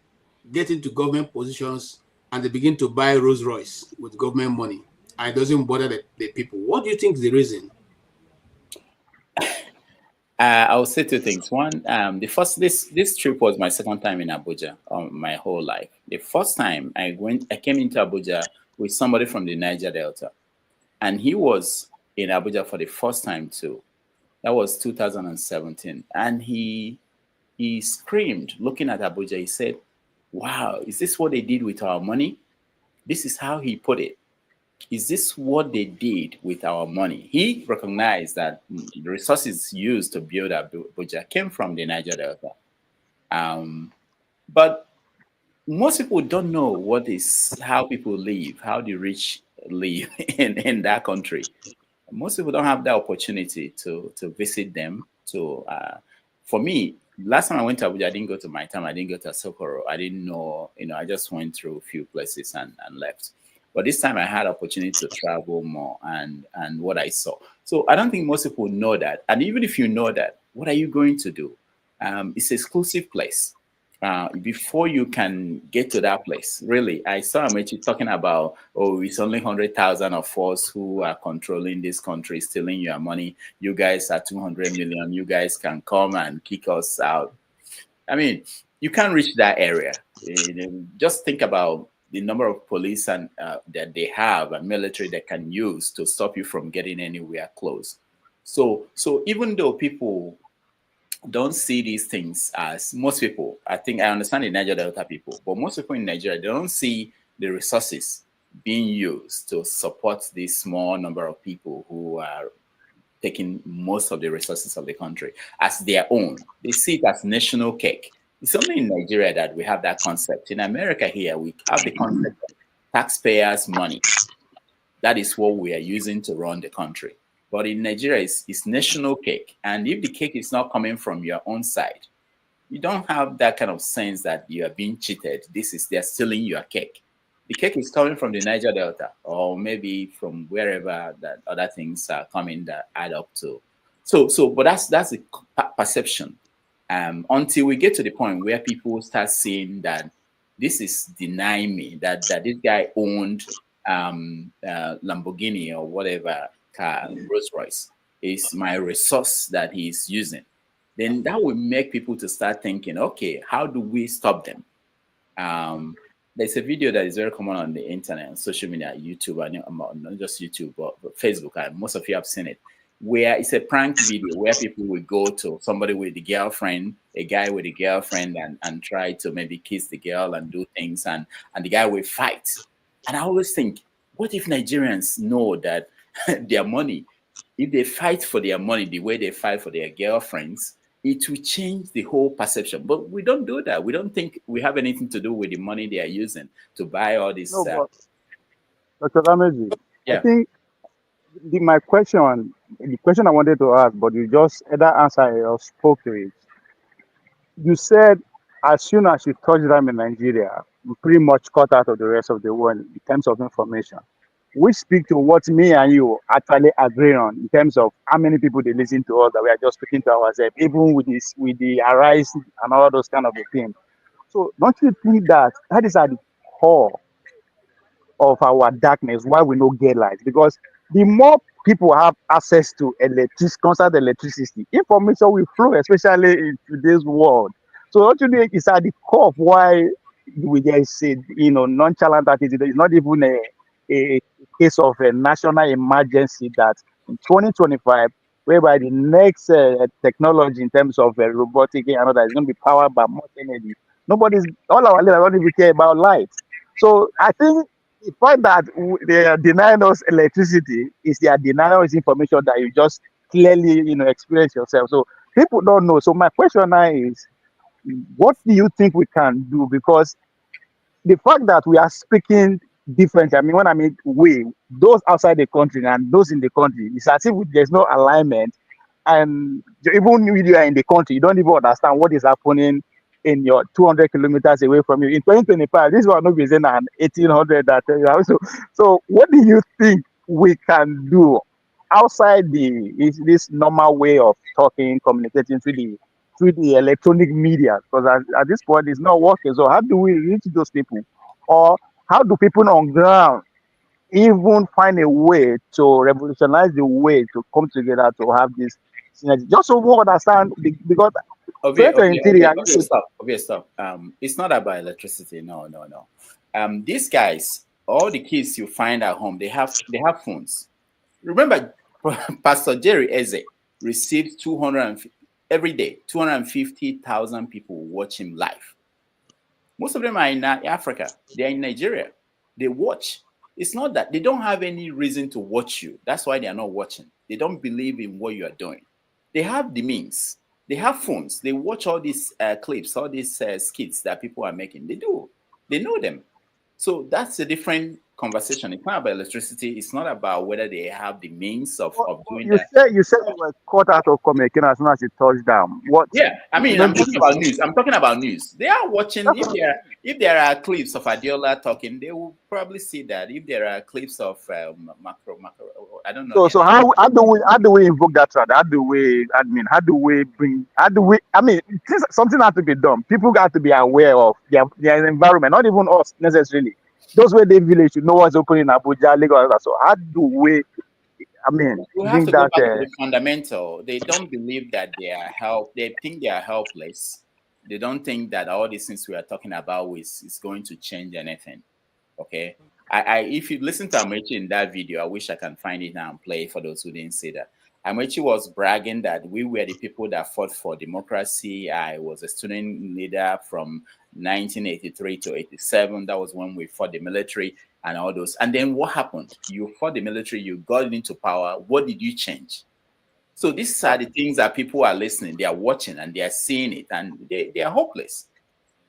get into government positions and they begin to buy Rolls Royce with government money, and it doesn't bother the people? What do you think is the reason? I will say 2 things. One, this trip was my second time in Abuja my whole life. The first time I came into Abuja with somebody from the Niger Delta, and he was in Abuja for the first time too. That was 2017, and he screamed, looking at Abuja. He said, "Wow, is this what they did with our money?" This is how he put it. Is this what they did with our money? He recognized that the resources used to build Abuja came from the Niger Delta. But most people don't know how people live, how the rich live in that country. Most people don't have the opportunity to visit them. For me, last time I went to Abuja, I didn't go to Maitama, I didn't go to Sokoro. I didn't know, I just went through a few places and left. But this time I had opportunity to travel more and what I saw. So I don't think most people know that. And even if you know that, what are you going to do? It's an exclusive place. Before you can get to that place, really, I saw Amechi talking about, it's only 100,000 of us who are controlling this country, stealing your money. You guys are 200 million. You guys can come and kick us out. I mean, you can't reach that area. Just think about the number of police and that they have and military that can use to stop you from getting anywhere close. So even though people don't see these things, as most people, I think I understand the Niger Delta people, but most people in Nigeria, they don't see the resources being used to support this small number of people who are taking most of the resources of the country as their own. They see it as national cake. It's only in Nigeria that we have that concept. In America here, we have the concept of taxpayers' money. That is what we are using to run the country. But in Nigeria, it's national cake. And if the cake is not coming from your own side, you don't have that kind of sense that you are being cheated. They're stealing your cake. The cake is coming from the Niger Delta, or maybe from wherever that other things are coming that add up to. But that's the perception. Until we get to the point where people start seeing that this is denying me, that this guy owned Lamborghini or whatever car, Rolls Royce. is my resource that he's using, then that will make people to start thinking, okay, how do we stop them? There's a video that is very common on the internet, on social media, YouTube, and not just YouTube, but Facebook, and most of you have seen it, where it's a prank video where people will go to somebody with the girlfriend, a guy with a girlfriend, and try to maybe kiss the girl and do things, and the guy will fight. And I always think, what if Nigerians know that their money, if they fight for their money the way they fight for their girlfriends, it will change the whole perception. But we don't do that. We don't think we have anything to do with the money they are using to buy all this. No, but Dr. Lameji, yeah. I think the question I wanted to ask, but you just either answer or spoke to it. You said as soon as you touch them in Nigeria, you pretty much cut out of the rest of the world in terms of information. We speak to what me and you actually agree on in terms of how many people they listen to us, that we are just speaking to ourselves, even with the arise and all those kind of things. So don't you think that is at the core of our darkness, why we don't get light? Because the more people have access to constant electricity, information will flow, especially in today's world. So don't you think it's at the core of why we just say, nonchalant attitude? It's not even a case of a national emergency that in 2025, whereby the next technology in terms of robotic and other is going to be powered by more energy. All our leaders don't even care about light. So I think the fact that they are denying us electricity is they are denying us information that you just clearly, experience yourself. So people don't know. So my question now is, what do you think we can do? Because the fact that we are speaking different, when I mean we, those outside the country and those in the country, it's as if there's no alignment. And even if you are in the country, you don't even understand what is happening in your 200 kilometers away from you. In 2025, this one not be saying an 1800 that so what do you think we can do outside this normal way of talking, communicating through the electronic media? Because at this point it's not working. So how do we reach those people? Or how do people on ground even find a way to revolutionize the way to come together to have this synergy? Just so we understand, because stop. It's not about electricity. No. These guys, all the kids you find at home, they have phones. Remember, Pastor Jerry Eze receives 250 every day. 250,000 people watch him live. Most of them are in Africa. They're in Nigeria. They watch. It's not that they don't have any reason to watch you. That's why they are not watching. They don't believe in what you are doing. They have the means. They have phones. They watch all these clips, all these skits that people are making. They do. They know them. So that's a different conversation. It's not about electricity. It's not about whether they have the means of doing that. You said you were caught out of communication as soon as you touched down. What? Yeah, I'm talking about news. I'm talking about news. They are watching. If there are clips of Adiola talking, they will probably see that. If there are clips of macro, I don't know. So how do we invoke that trend? Something has to be done. People got to be aware of their environment, not even us necessarily. Those where they village, you know what's opening in Abuja, Lagos. So how do we? We have to go back to the fundamental. They don't believe that they are They think they are helpless. They don't think that all these things we are talking about is going to change anything. Okay. If you listen to Amechi in that video, I wish I can find it now and play it for those who didn't see that. Amechi was bragging that we were the people that fought for democracy. I was a student leader from 1983 to 87. That was when we fought the military and all those. And then what happened? You fought the military, you got into power. What did you change? So these are the things that people are listening, they are watching, and they are seeing it, and they are hopeless.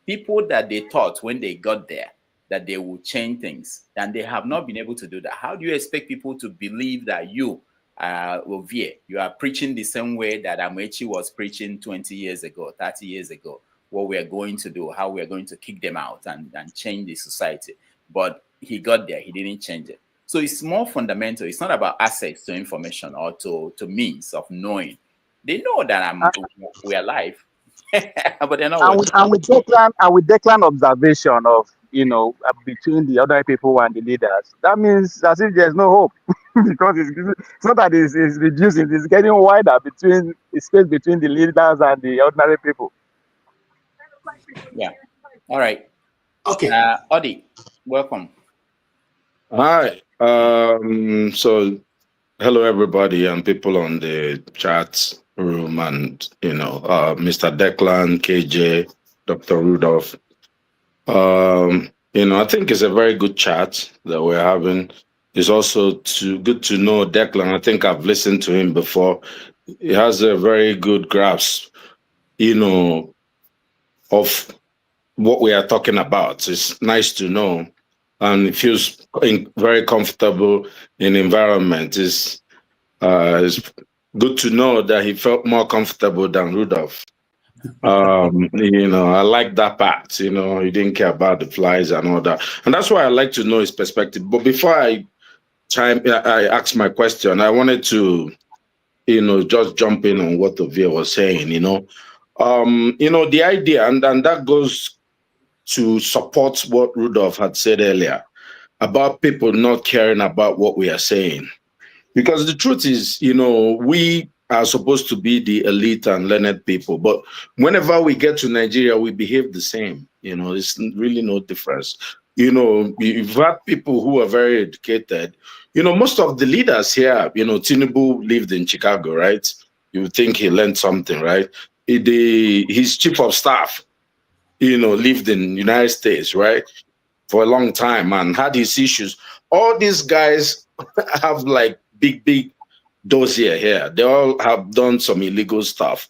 People that they thought when they got there that they will change things, and they have not been able to do that. How do you expect people to believe that you, Ovie, you are preaching the same way that Amechi was preaching 20 years ago, 30 years ago, what we are going to do, how we are going to kick them out and change the society? But he got there, he didn't change it. So it's more fundamental. It's not about access to information or to means of knowing. They know that we are alive, but they're not. And with Declan observation of between the other people and the leaders, that means as if there's no hope because it's not that it's reducing, it's getting wider between the space between the leaders and the ordinary people. Yeah. All right. Okay. Odi, welcome. Hi. So hello everybody and people on the chat room and Mr. Declan, KJ, Dr. Rudolph. I think it's a very good chat that we're having. It's also good to know Declan. I think I've listened to him before. He has a very good grasp, of what we are talking about. It's nice to know. And he feels very comfortable in the environment. It's good to know that he felt more comfortable than Rudolph. I like that part. He didn't care about the flies and all that, and that's why I like to know his perspective. But before I ask my question, I wanted to, just jump in on what Ovia was saying. The idea, and that goes to support what Rudolph had said earlier about people not caring about what we are saying. Because the truth is, we are supposed to be the elite and learned people, but whenever we get to Nigeria, we behave the same. It's really no difference. You've had people who are very educated. Most of the leaders here, Tinubu lived in Chicago, right? You would think he learned something, right? His chief of staff, lived in the United States, right? For a long time and had his issues. All these guys have like big dossier here. They all have done some illegal stuff.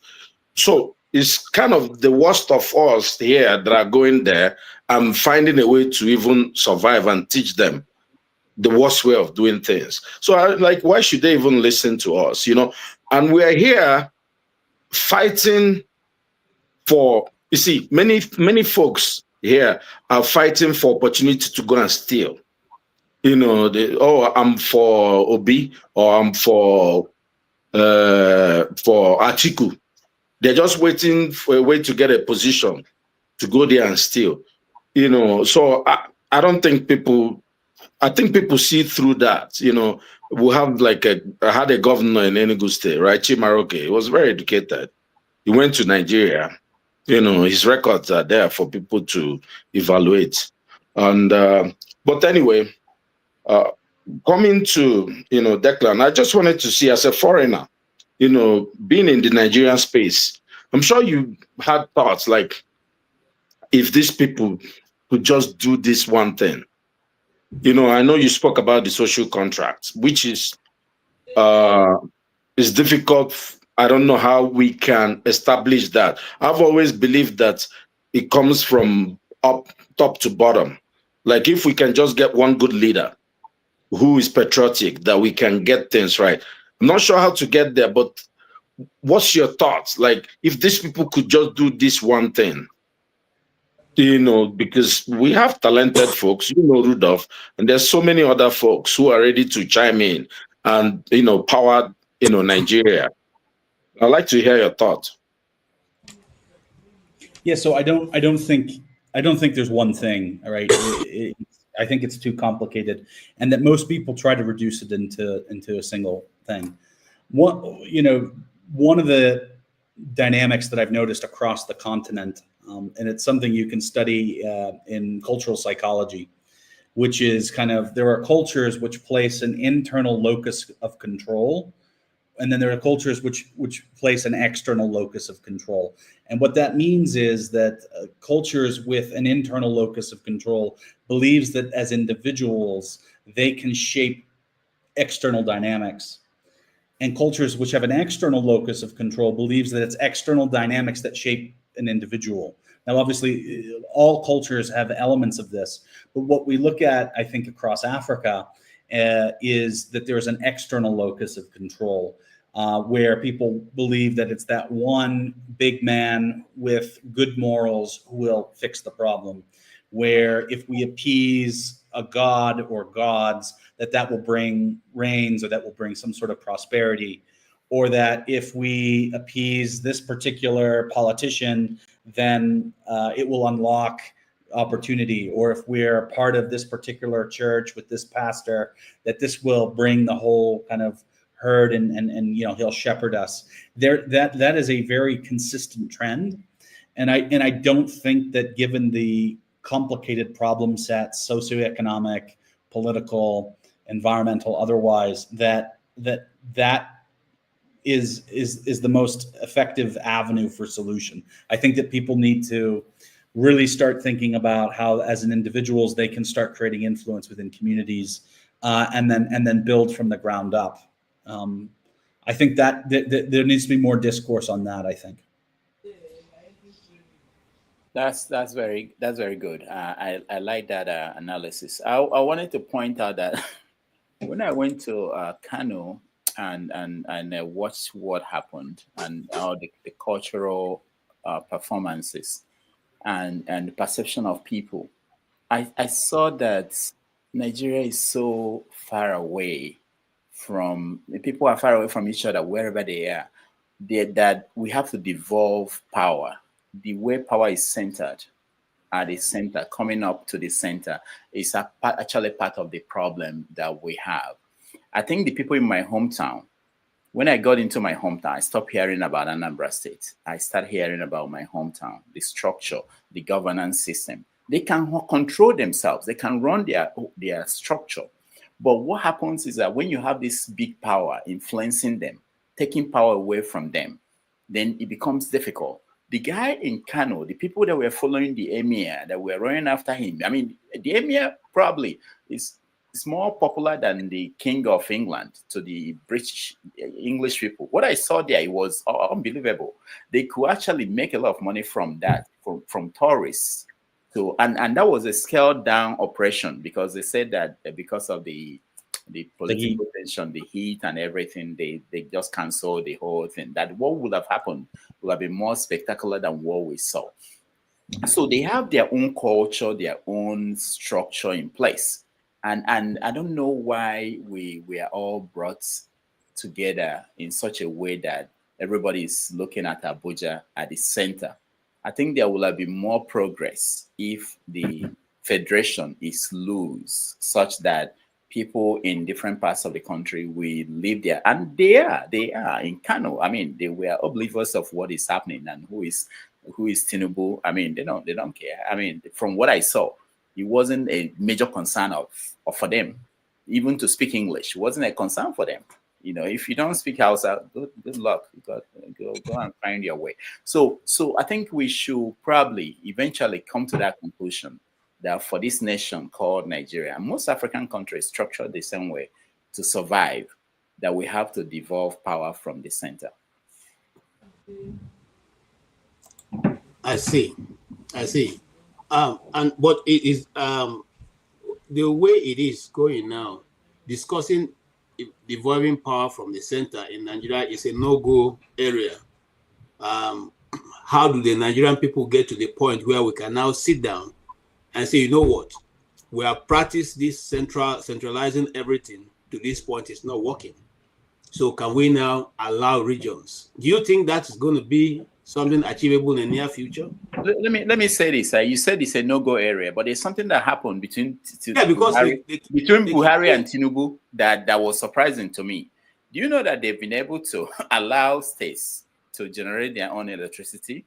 So it's kind of the worst of us here that are going there and finding a way to even survive and teach them the worst way of doing things. So why should they even listen to us, And we're here fighting for, you see, many folks here are fighting for opportunity to go and steal. I'm for Obi or I'm for Atiku. They're just waiting for a way to get a position to go there and steal. So I don't think I think people see through that. We have I had a governor in Enugu State, right? Chimaroke. He was very educated. He went to Nigeria. His records are there for people to evaluate. And but anyway, coming to Declan, I just wanted to see, as a foreigner, being in the Nigerian space, I'm sure you had thoughts like, if these people could just do this one thing. I know you spoke about the social contract, which is difficult. I don't know how we can establish that. I've always believed that it comes from top to bottom. Like, if we can just get one good leader who is patriotic, that we can get things right. I'm not sure how to get there, but what's your thoughts? Like, if these people could just do this one thing, because we have talented folks, Rudolph, and there's so many other folks who are ready to chime in and, power, Nigeria. I'd like to hear your thoughts. Yeah, so I don't think there's one thing. All right, I think it's too complicated, and that most people try to reduce it into a single thing. One of the dynamics that I've noticed across the continent, and it's something you can study in cultural psychology, which is there are cultures which place an internal locus of control, and then there are cultures which place an external locus of control. And what that means is that cultures with an internal locus of control believes that as individuals, they can shape external dynamics. And cultures which have an external locus of control believes that it's external dynamics that shape an individual. Now, obviously, all cultures have elements of this, but what we look at, I think, across Africa is that there's an external locus of control, where people believe that it's that one big man with good morals who will fix the problem, where if we appease a god or gods, that will bring rains, or that will bring some sort of prosperity, or that if we appease this particular politician, then it will unlock opportunity, or if we're part of this particular church with this pastor, that this will bring the whole kind of herd and he'll shepherd us. That is a very consistent trend. And I don't think that, given the complicated problem sets, socioeconomic, political, environmental, otherwise, that is the most effective avenue for solution. I think that people need to really start thinking about how, as an individuals, they can start creating influence within communities, and then build from the ground up. I think that there needs to be more discourse on that, I think. That's very good. I like that analysis. I wanted to point out that when I went to Kano and watched what happened and all the cultural performances and the perception of people, I saw that Nigeria is so far away from, people are far away from each other wherever they are, that we have to devolve power. The way power is centered at the center, coming up to the center, is actually part of the problem that we have. I think the people in my hometown, when I got into my hometown, I stopped hearing about Anambra State. I started hearing about my hometown, the structure, the governance system. They can control themselves. They can run their structure. But what happens is that when you have this big power influencing them, taking power away from them, then it becomes difficult. The guy in Kano, the people that were following the Emir, that were running after him, I mean, the Emir probably is more popular than the King of England to the English people. What I saw there, it was unbelievable. They could actually make a lot of money from that, from tourists. And that was a scaled down operation, because they said that because of the political tension, the heat and everything, they just canceled the whole thing. That what would have happened would have been more spectacular than what we saw. So they have their own culture, their own structure in place. And I don't know why we are all brought together in such a way that everybody is looking at Abuja at the center. I think there will have been more progress if the federation is loose, such that people in different parts of the country will live there. And they are in Kano. I mean, they were oblivious of what is happening and who is Tinubu. I mean, they don't care. I mean, from what I saw, it wasn't a major concern for them. Even to speak English, it wasn't a concern for them. You know, if you don't speak Hausa, good luck. Go and find your way. So I think we should probably eventually come to that conclusion that for this nation called Nigeria, and most African countries structured the same way to survive, that we have to devolve power from the center. I see. But it is the way it is going now, discussing devolving power from the center in Nigeria is a no-go area. How do the Nigerian people get to the point where we can now sit down and say, you know what, we have practiced this centralizing everything to this point, it's not working. So can we now allow regions? Do you think that's going to be something achievable in the near future? Let me say this. You said it's a no-go area, but there's something that happened between Buhari and Tinubu that was surprising to me. Do you know that they've been able to allow states to generate their own electricity?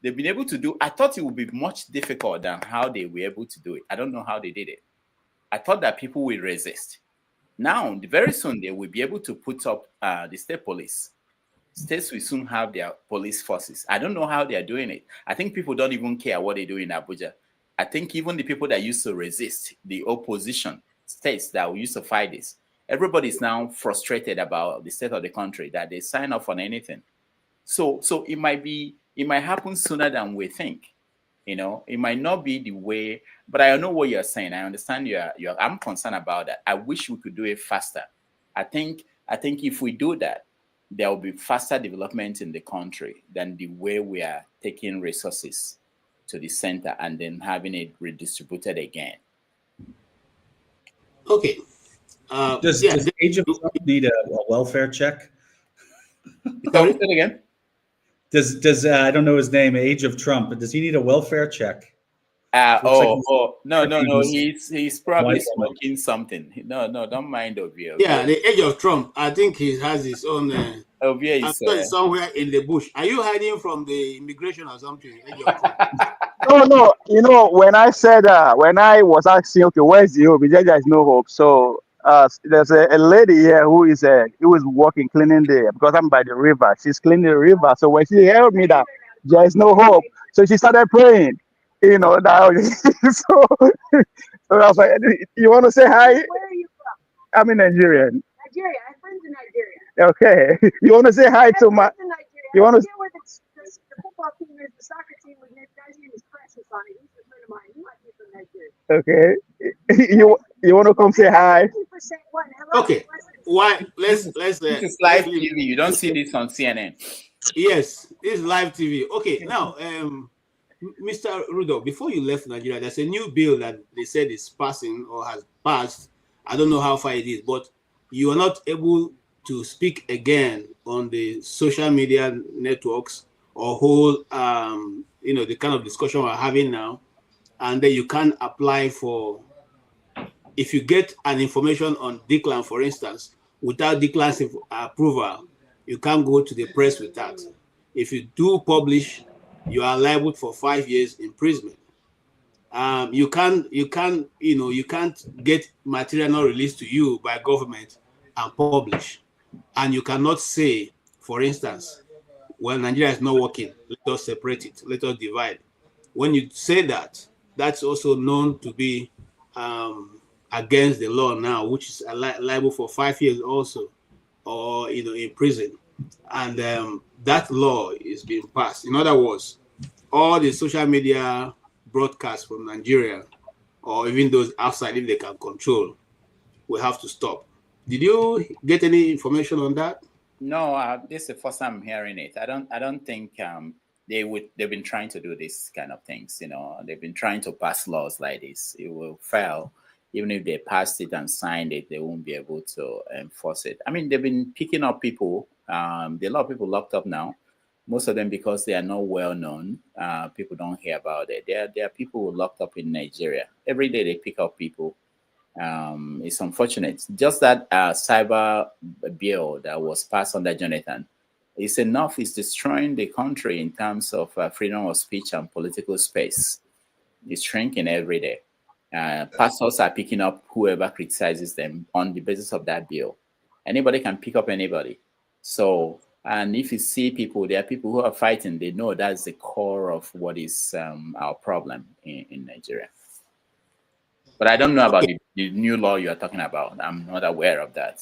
They've been able to do. I thought it would be much difficult than how they were able to do it. I don't know how they did it. I thought that people will resist. Now, very soon, they will be able to put up the state police. States will soon have their police forces. I don't know how they are doing it. I think people don't even care what they do in Abuja. I think even the people that used to resist, the opposition states that used to fight this, everybody's now frustrated about the state of the country, that they sign up on anything. So it might happen sooner than we think. You know, it might not be the way, but I know what you're saying. I understand I'm concerned about that. I wish we could do it faster. I think if we do that, there will be faster development in the country than the way we are taking resources to the center and then having it redistributed again. Okay. Does the age of Trump need a welfare check? Sorry, say it again. Does I don't know his name, Age of Trump, but does he need a welfare check? No. He's probably smoking something. No, don't mind Ovie. Yeah, the age of Trump. I think he has his own. Ovie I'm is sure it's somewhere in the bush. Are you hiding from the immigration or something? Age of Trump? No. You know, when I said, when I was asking, okay, where's the hope? He said there's no hope. So there's a lady here who is working cleaning because I'm by the river. She's cleaning the river. So when she heard me that there is no hope, so she started praying. You know, now so I was like, you want to say hi? Where are you from? I'm in Nigerian. Nigeria. I have friends in Nigeria. Okay. You want to say hi to my? You want to? The football team is the soccer team with guy's name is Precious on it. He's a friend of mine. He might be from Nigeria. Okay. You want to come say hi? Okay. Why? Let's. This is live TV. You don't see this on CNN. Yes, this is live TV. Okay. Now, Mr. Ruto, before you left Nigeria, there's a new bill that they said is passing or has passed. I don't know how far it is, but you are not able to speak again on the social media networks or hold, the kind of discussion we're having now. And then you can apply for, if you get an information on Declan, for instance, without Declan's approval, you can't go to the press with that. If you do publish, you are liable for 5 years imprisonment. You can't get material not released to you by government and publish. And you cannot say, for instance, well, Nigeria is not working, let us separate it, let us divide. When you say that, that's also known to be against the law now, which is liable for 5 years also, or in prison. And that law is being passed. In other words, all the social media broadcasts from Nigeria, or even those outside, if they can control, will have to stop. Did you get any information on that? No, this is the first time I'm hearing it. I don't think they've been trying to do this kind of things. They've been trying to pass laws like this. It will fail. Even if they passed it and signed it, they won't be able to enforce it. I mean, they've been picking up people. There are a lot of people locked up now. Most of them because they are not well known. People don't hear about it. There are people locked up in Nigeria. Every day they pick up people. It's unfortunate. Just that cyber bill that was passed under Jonathan is enough. It's destroying the country in terms of freedom of speech and political space. It's shrinking every day. Pastors are picking up whoever criticizes them on the basis of that bill. Anybody can pick up anybody. So, and if you see people, there are people who are fighting, they know that's the core of what is our problem in Nigeria. But I don't know about the new law you are talking about. I'm not aware of that.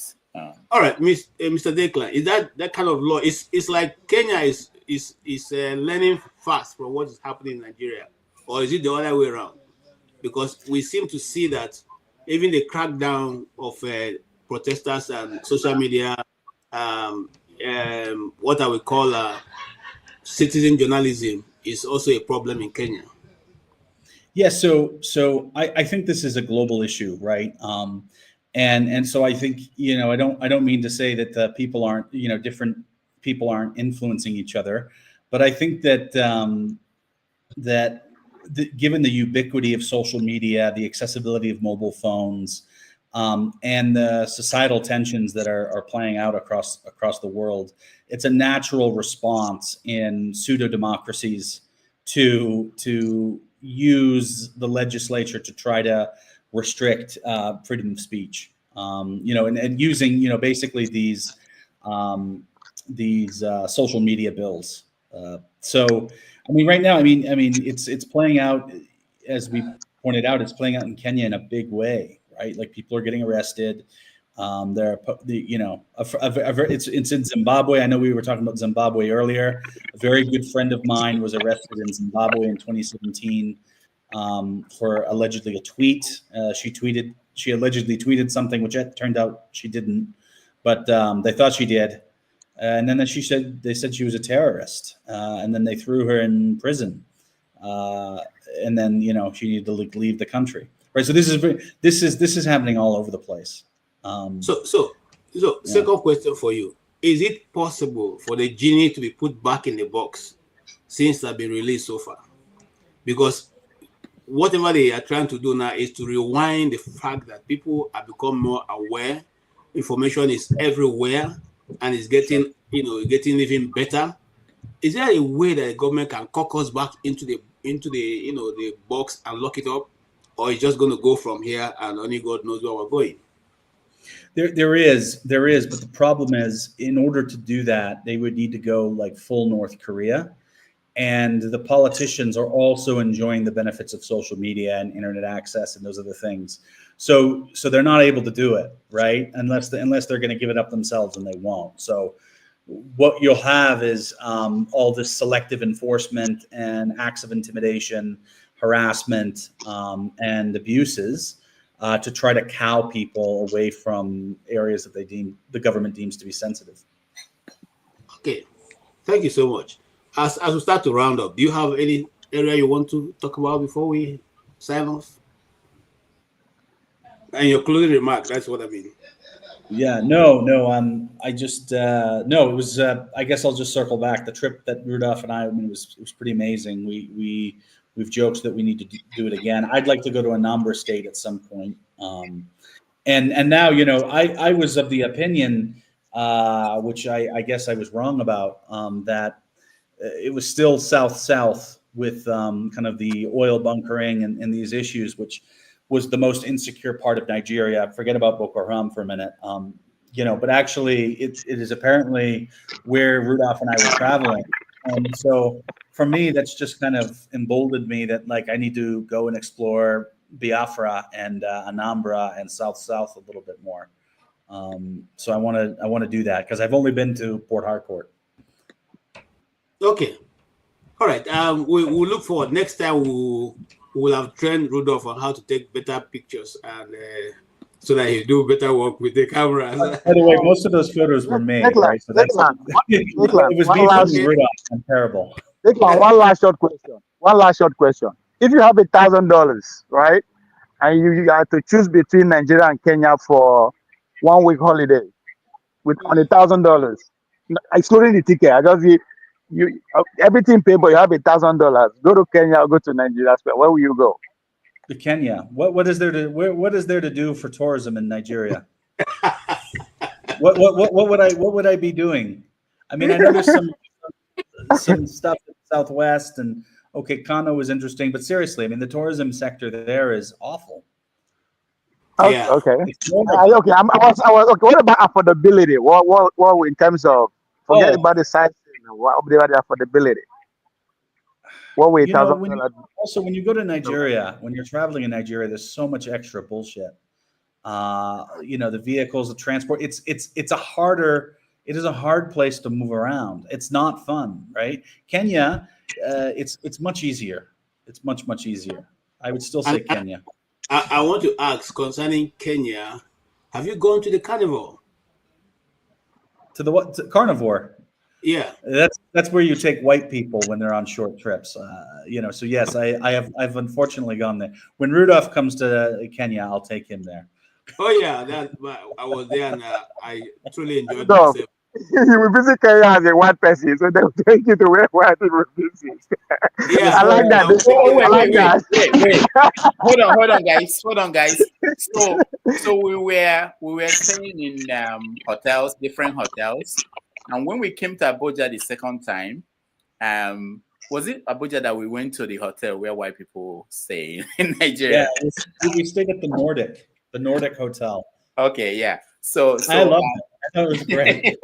All right, Mr. Declan, is that kind of law? It's like Kenya is learning fast from what is happening in Nigeria, or is it the other way around? Because we seem to see that even the crackdown of protesters and social media, what I would call citizen journalism, is also a problem in Kenya. Yeah, so I think this is a global issue, right? And so I think I don't mean to say that people aren't different people aren't influencing each other, but I think that given the ubiquity of social media, the accessibility of mobile phones, and the societal tensions that are playing out across the world, it's a natural response in pseudo democracies to use the legislature to try to restrict freedom of speech, and using basically these social media bills. So I mean, right now, I mean, it's playing out, as we pointed out, it's playing out in Kenya in a big way, right? Like people are getting arrested. It's in Zimbabwe. I know we were talking about Zimbabwe earlier. A very good friend of mine was arrested in Zimbabwe in 2017 for allegedly a tweet. She allegedly tweeted something, which it turned out she didn't, but they thought she did. And then they said she was a terrorist, and then they threw her in prison, and then she needed to leave the country. Right. So this is happening all over the place. Second question for you: is it possible for the genie to be put back in the box since they've been released so far? Because whatever they are trying to do now is to rewind the fact that people have become more aware. Information is everywhere, and it's getting, getting even better. Is there a way that the government can cock us back into the the box and lock it up, or it's just going to go from here and only God knows where we're going? There is, but the problem is, in order to do that, they would need to go like full North Korea, and the politicians are also enjoying the benefits of social media and internet access and those other things. So they're not able to do it, right? Unless they're going to give it up themselves, and they won't. So what you'll have is all this selective enforcement and acts of intimidation, harassment, and abuses. To try to cow people away from areas that the government deems to be sensitive. Okay, thank you so much. As we start to round up, do you have any area you want to talk about before we sign off? And your closing remark, that's what I mean. Yeah, no. I just no. It was. I guess I'll just circle back. The trip that Rudolph and I mean, it was pretty amazing. We've joked that we need to do it again. I'd like to go to a Nambra state at some point. And now, I was of the opinion, which I guess I was wrong about, that it was still south with kind of the oil bunkering and these issues, which was the most insecure part of Nigeria. Forget about Boko Haram for a minute. But actually it is apparently where Rudolph and I were traveling. So for me, that's just kind of emboldened me that like I need to go and explore Biafra and Anambra and South a little bit more. So I want to do that because I've only been to Port Harcourt. Okay, all right. We'll look forward. Next time we'll have trained Rudolph on how to take better pictures and so that he do better work with the cameras. By the way, most of those photos were made, right? So that's it was me from Rudolph. I'm terrible. One last short question. If you have $1,000, right, and you have to choose between Nigeria and Kenya for 1 week holiday with on $1,000, excluding the ticket, I just you everything paid, but you have $1,000. Go to Kenya or go to Nigeria. Where will you go? To Kenya. What is there to do for tourism in Nigeria? What would I be doing? I mean, I know there's some stuff in the Southwest, and okay, Kano was interesting, but seriously, I mean, the tourism sector there is awful. Yeah. Okay. Okay. I was okay. What about affordability? What in terms of forget about the size? What about the affordability? What way? Also, when you go to Nigeria, when you're traveling in Nigeria, there's so much extra bullshit. The vehicles, the transport. It is a hard place to move around. It's not fun, right? Kenya, it's much easier. It's much easier. I would still say Kenya. I want to ask concerning Kenya. Have you gone to the carnival? To the what? To carnivore? Yeah. That's where you take white people when they're on short trips. So yes, I've unfortunately gone there. When Rudolph comes to Kenya, I'll take him there. Oh yeah, I was there and I truly enjoyed myself. You will visit Kenya as a white person, so they'll take you to where white people visit. Yeah, I like that. Wait. Hold on, guys. So we were staying in hotels, different hotels, and when we came to Abuja the second time, was it Abuja that we went to the hotel where white people stay in Nigeria? Yeah, we stayed at the Nordic Hotel. Okay, yeah. So I loved it. I thought it was great.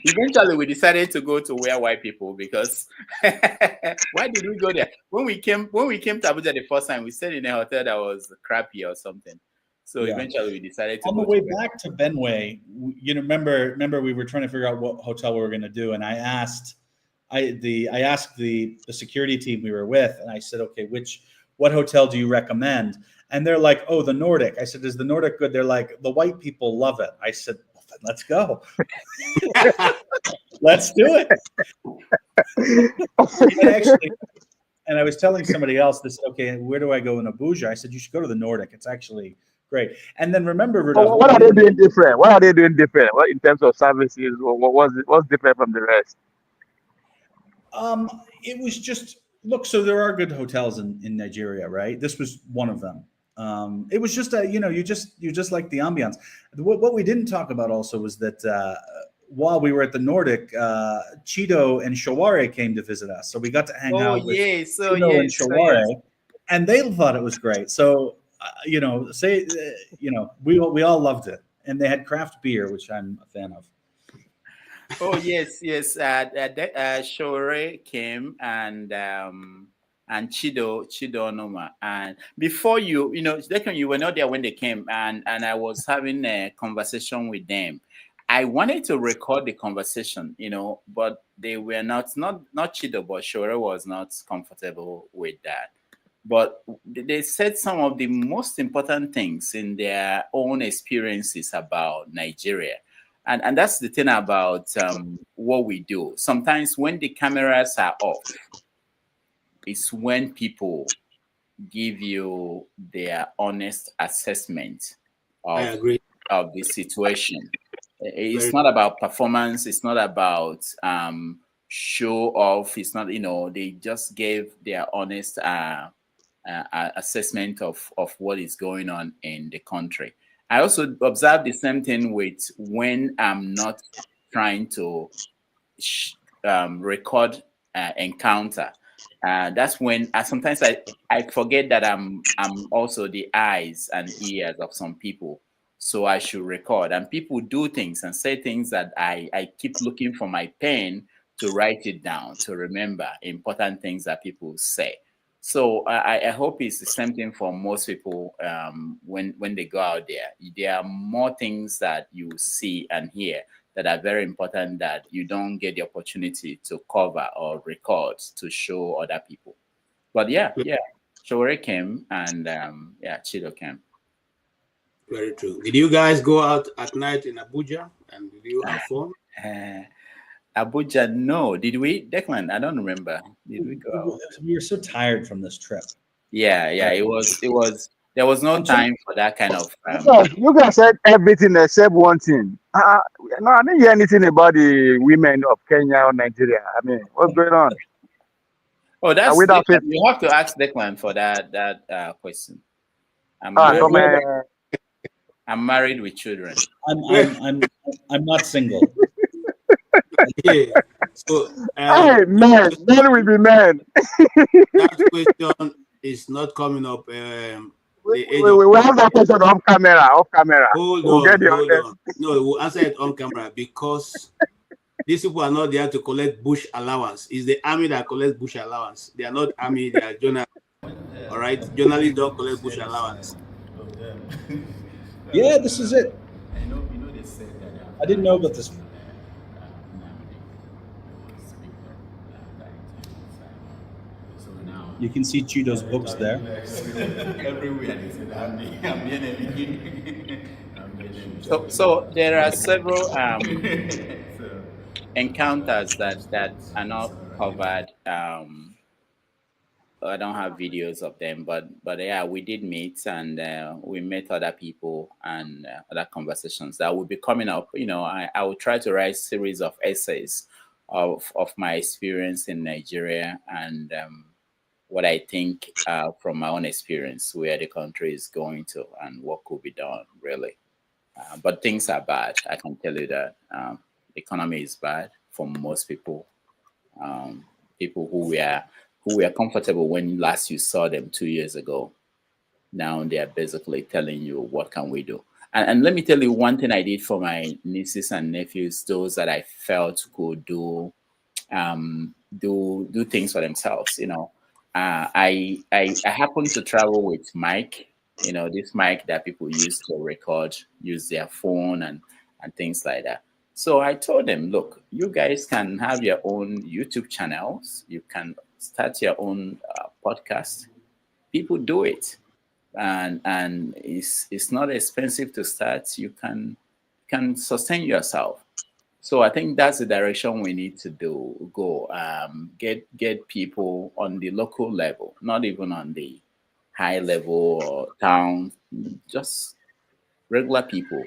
Eventually, we decided to go to where white people because why did we go there? When we came to Abuja the first time, we stayed in a hotel that was crappy or something. So eventually, we decided to. On the way back to Benue, remember we were trying to figure out what hotel we were going to do, and I asked the security team we were with, and I said, okay, what hotel do you recommend? And they're like, oh, the Nordic. I said, is the Nordic good? They're like, the white people love it. I said, well, then let's go. Let's do it. And I was telling somebody else, they said, okay, where do I go in Abuja? I said, you should go to the Nordic. It's actually great. And then remember, Rudolph, what are they doing different? What in terms of services? What's different from the rest? It was just Look, so there are good hotels in Nigeria, right? This was one of them. It was just a, you just like the ambiance. What we didn't talk about also was that while we were at the Nordic, Chido and Shaware came to visit us, so we got to hang out with Chido and Shaware, and they thought it was great. So we all loved it, and they had craft beer, which I'm a fan of. Oh yes. Shore came and Chido Noma. And before Declan, you were not there when they came, and I was having a conversation with them. I wanted to record the conversation, but they were not Chido, but Shore was not comfortable with that. But they said some of the most important things in their own experiences about Nigeria. And that's the thing about what we do. Sometimes when the cameras are off, it's when people give you their honest assessment of the situation. It's not about performance. It's not about show off. It's not, they just gave their honest assessment of what is going on in the country. I also observe the same thing with when I'm not trying to record encounter. That's when sometimes I forget that I'm also the eyes and ears of some people. So I should record. And people do things and say things that I keep looking for my pen to write it down, to remember important things that people say. So I hope it's the same thing for most people when they go out there. There are more things that you see and hear that are very important that you don't get the opportunity to cover or record to show other people. But yeah, Shore came and Chido came. Very true. Did you guys go out at night in Abuja and did you have fun? Abuja, no. Did we, Declan? I don't remember. Did we go? We were so tired from this trip. Yeah. It was. There was no time for that kind of. You guys said everything except one thing. No, I didn't hear anything about the women of Kenya or Nigeria. I mean, what's going on? Oh, that's Declan. You have to ask Declan for that question. I'm married with children. I'm not single. Yeah. So, hey, men will be men. That question is not coming up. We have that question off camera. Hold on. No, we'll answer it on camera because these people are not there to collect bush allowance. It's the army that collects bush allowance. They are not army, they are journalists. All right? Journalists don't collect bush allowance. Yeah, this is it. I didn't know about this. You can see Chido's books there. Everywhere. So there are several encounters that are not covered. I don't have videos of them, but yeah, we did meet and we met other people and other conversations that will be coming up. I will try to write a series of essays of my experience in Nigeria and what I think from my own experience, where the country is going to and what could be done, really. But things are bad. I can tell you that. The economy is bad for most people. People who were comfortable when last you saw them 2 years ago. Now they are basically telling you, what can we do? And let me tell you one thing I did for my nieces and nephews, those that I felt could do things for themselves, I happened to travel with Mike, this mic that people use to record, use their phone and things like that. So I told them, look, you guys can have your own YouTube channels. You can start your own podcast. People do it. And it's not expensive to start. You can sustain yourself. So I think that's the direction we need to go. Get people on the local level, not even on the high level or town, just regular people.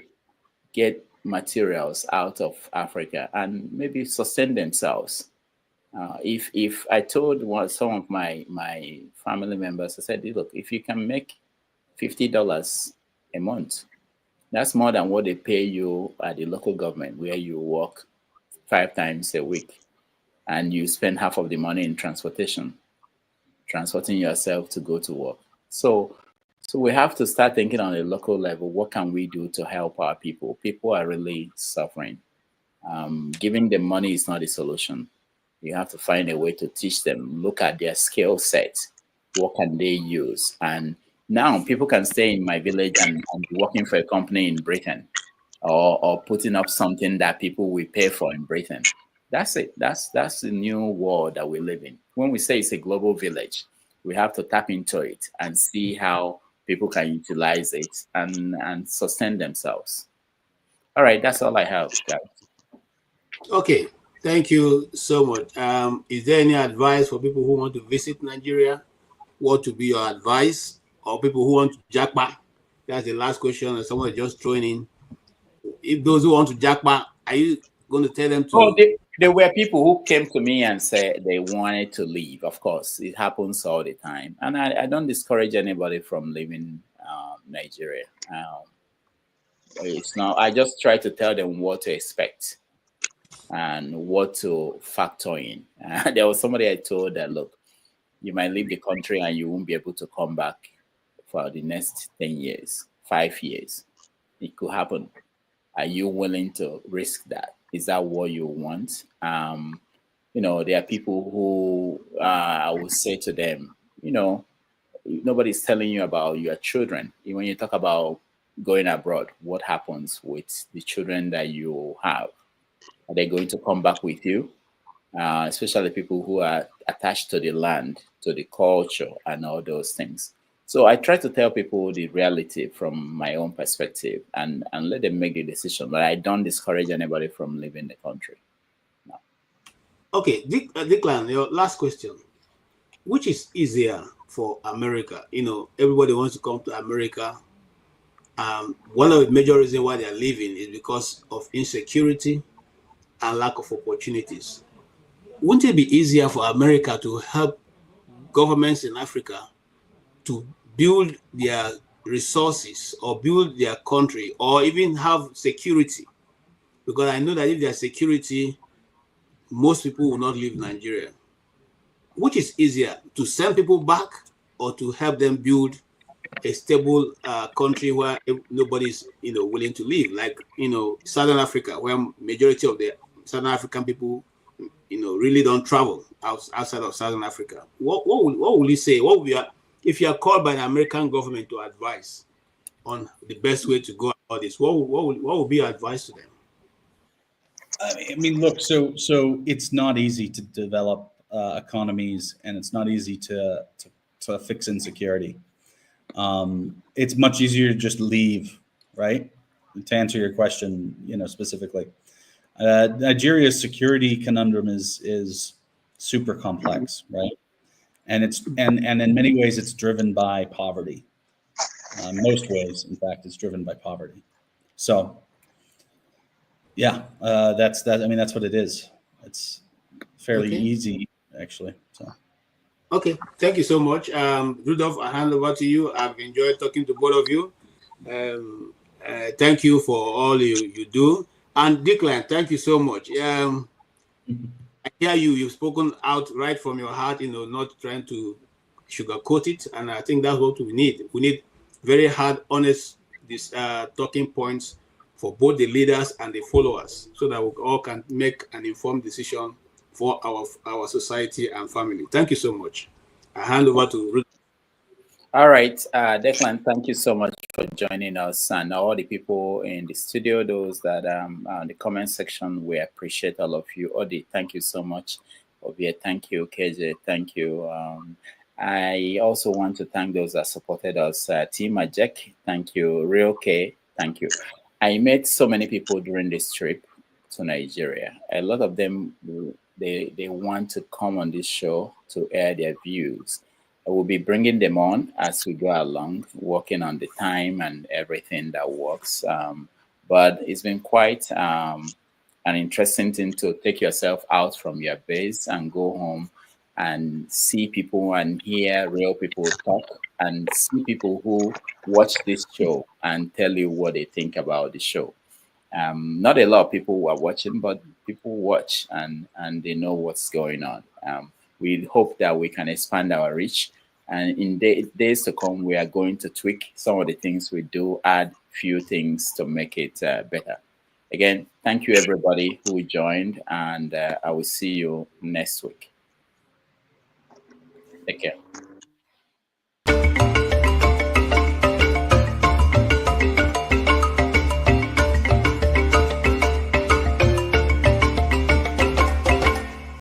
Get materials out of Africa and maybe sustain themselves. If I told some of my family members, I said, look, if you can make $50 a month, that's more than what they pay you at the local government where you work 5 times a week, and you spend half of the money in transporting yourself to go to work. So we have to start thinking on a local level. What can we do to help our people? People are really suffering. Giving them money is not a solution. You have to find a way to teach them, look at their skill set, what can they use. And now people can stay in my village and be working for a company in Britain, or putting up something that people will pay for in Britain. That's it. That's the new world that we live in. When we say it's a global village, we have to tap into it and see how people can utilize it and sustain themselves. All right, that's all I have, guys. Okay, thank you so much. Is there any advice for people who want to visit Nigeria? What to be your advice? Or people who want to jackpot? That's the last question, and someone just throwing in. If those who want to jackpot, are you going to tell them to? Oh, there were people who came to me and said they wanted to leave. Of course, it happens all the time, and I don't discourage anybody from leaving Nigeria. It's not. I just try to tell them what to expect and what to factor in. There was somebody I told that, look, you might leave the country and you won't be able to come back for the next 10 years, 5 years. It could happen. Are you willing to risk that? Is that what you want? There are people who I would say to them, nobody's telling you about your children. When you talk about going abroad, what happens with the children that you have? Are they going to come back with you? Especially people who are attached to the land, to the culture, and all those things. So I try to tell people the reality from my own perspective and let them make the decision. But I don't discourage anybody from leaving the country. No. Okay, Declan, your last question. Which is easier for America? Everybody wants to come to America. One of the major reasons why they are leaving is because of insecurity and lack of opportunities. Wouldn't it be easier for America to help governments in Africa to build their resources or build their country or even have security? Because I know that if there's security, most people will not leave Nigeria. Which is easier, to send people back or to help them build a stable country where nobody's willing to leave, like Southern Africa, where majority of the Southern African people really don't travel outside of Southern Africa? What will you say? What will if you are called by the American government to advise on the best way to go about this? What would be your advice to them? I mean, look, so it's not easy to develop economies, and it's not easy to fix insecurity. It's much easier to just leave, right? To answer your question, specifically, Nigeria's security conundrum is super complex, right? And in many ways, it's driven by poverty. Most ways, in fact, it's driven by poverty. So, yeah, that's that. I mean, that's what it is. It's fairly easy, actually. So. Okay, thank you so much. Rudolph, I hand over to you. I've enjoyed talking to both of you. Thank you for all you do. And Declan, thank you so much. I hear you've spoken out right from your heart, not trying to sugarcoat it. And I think that's what we need. We need very hard, honest talking points for both the leaders and the followers, so that we all can make an informed decision for our society and family. Thank you so much. I hand over to Ruth. All right, Declan, thank you so much for joining us, and all the people in the studio, those that the comment section, we appreciate all of you. Odi, thank you so much. Ovie, thank you. KJ, thank you. I also want to thank those that supported us. Team Ajek, thank you. Real K, thank you. I met so many people during this trip to Nigeria. A lot of them, they want to come on this show to air their views. I will be bringing them on as we go along, working on the time and everything that works. But it's been quite an an interesting thing to take yourself out from your base and go home and see people and hear real people talk and see people who watch this show and tell you what they think about the show. Not a lot of people who are watching, but people watch and they know what's going on. We hope that we can expand our reach, and in days to come, we are going to tweak some of the things we do, add few things to make it better. Again, thank you everybody who joined, and I will see you next week. Take care.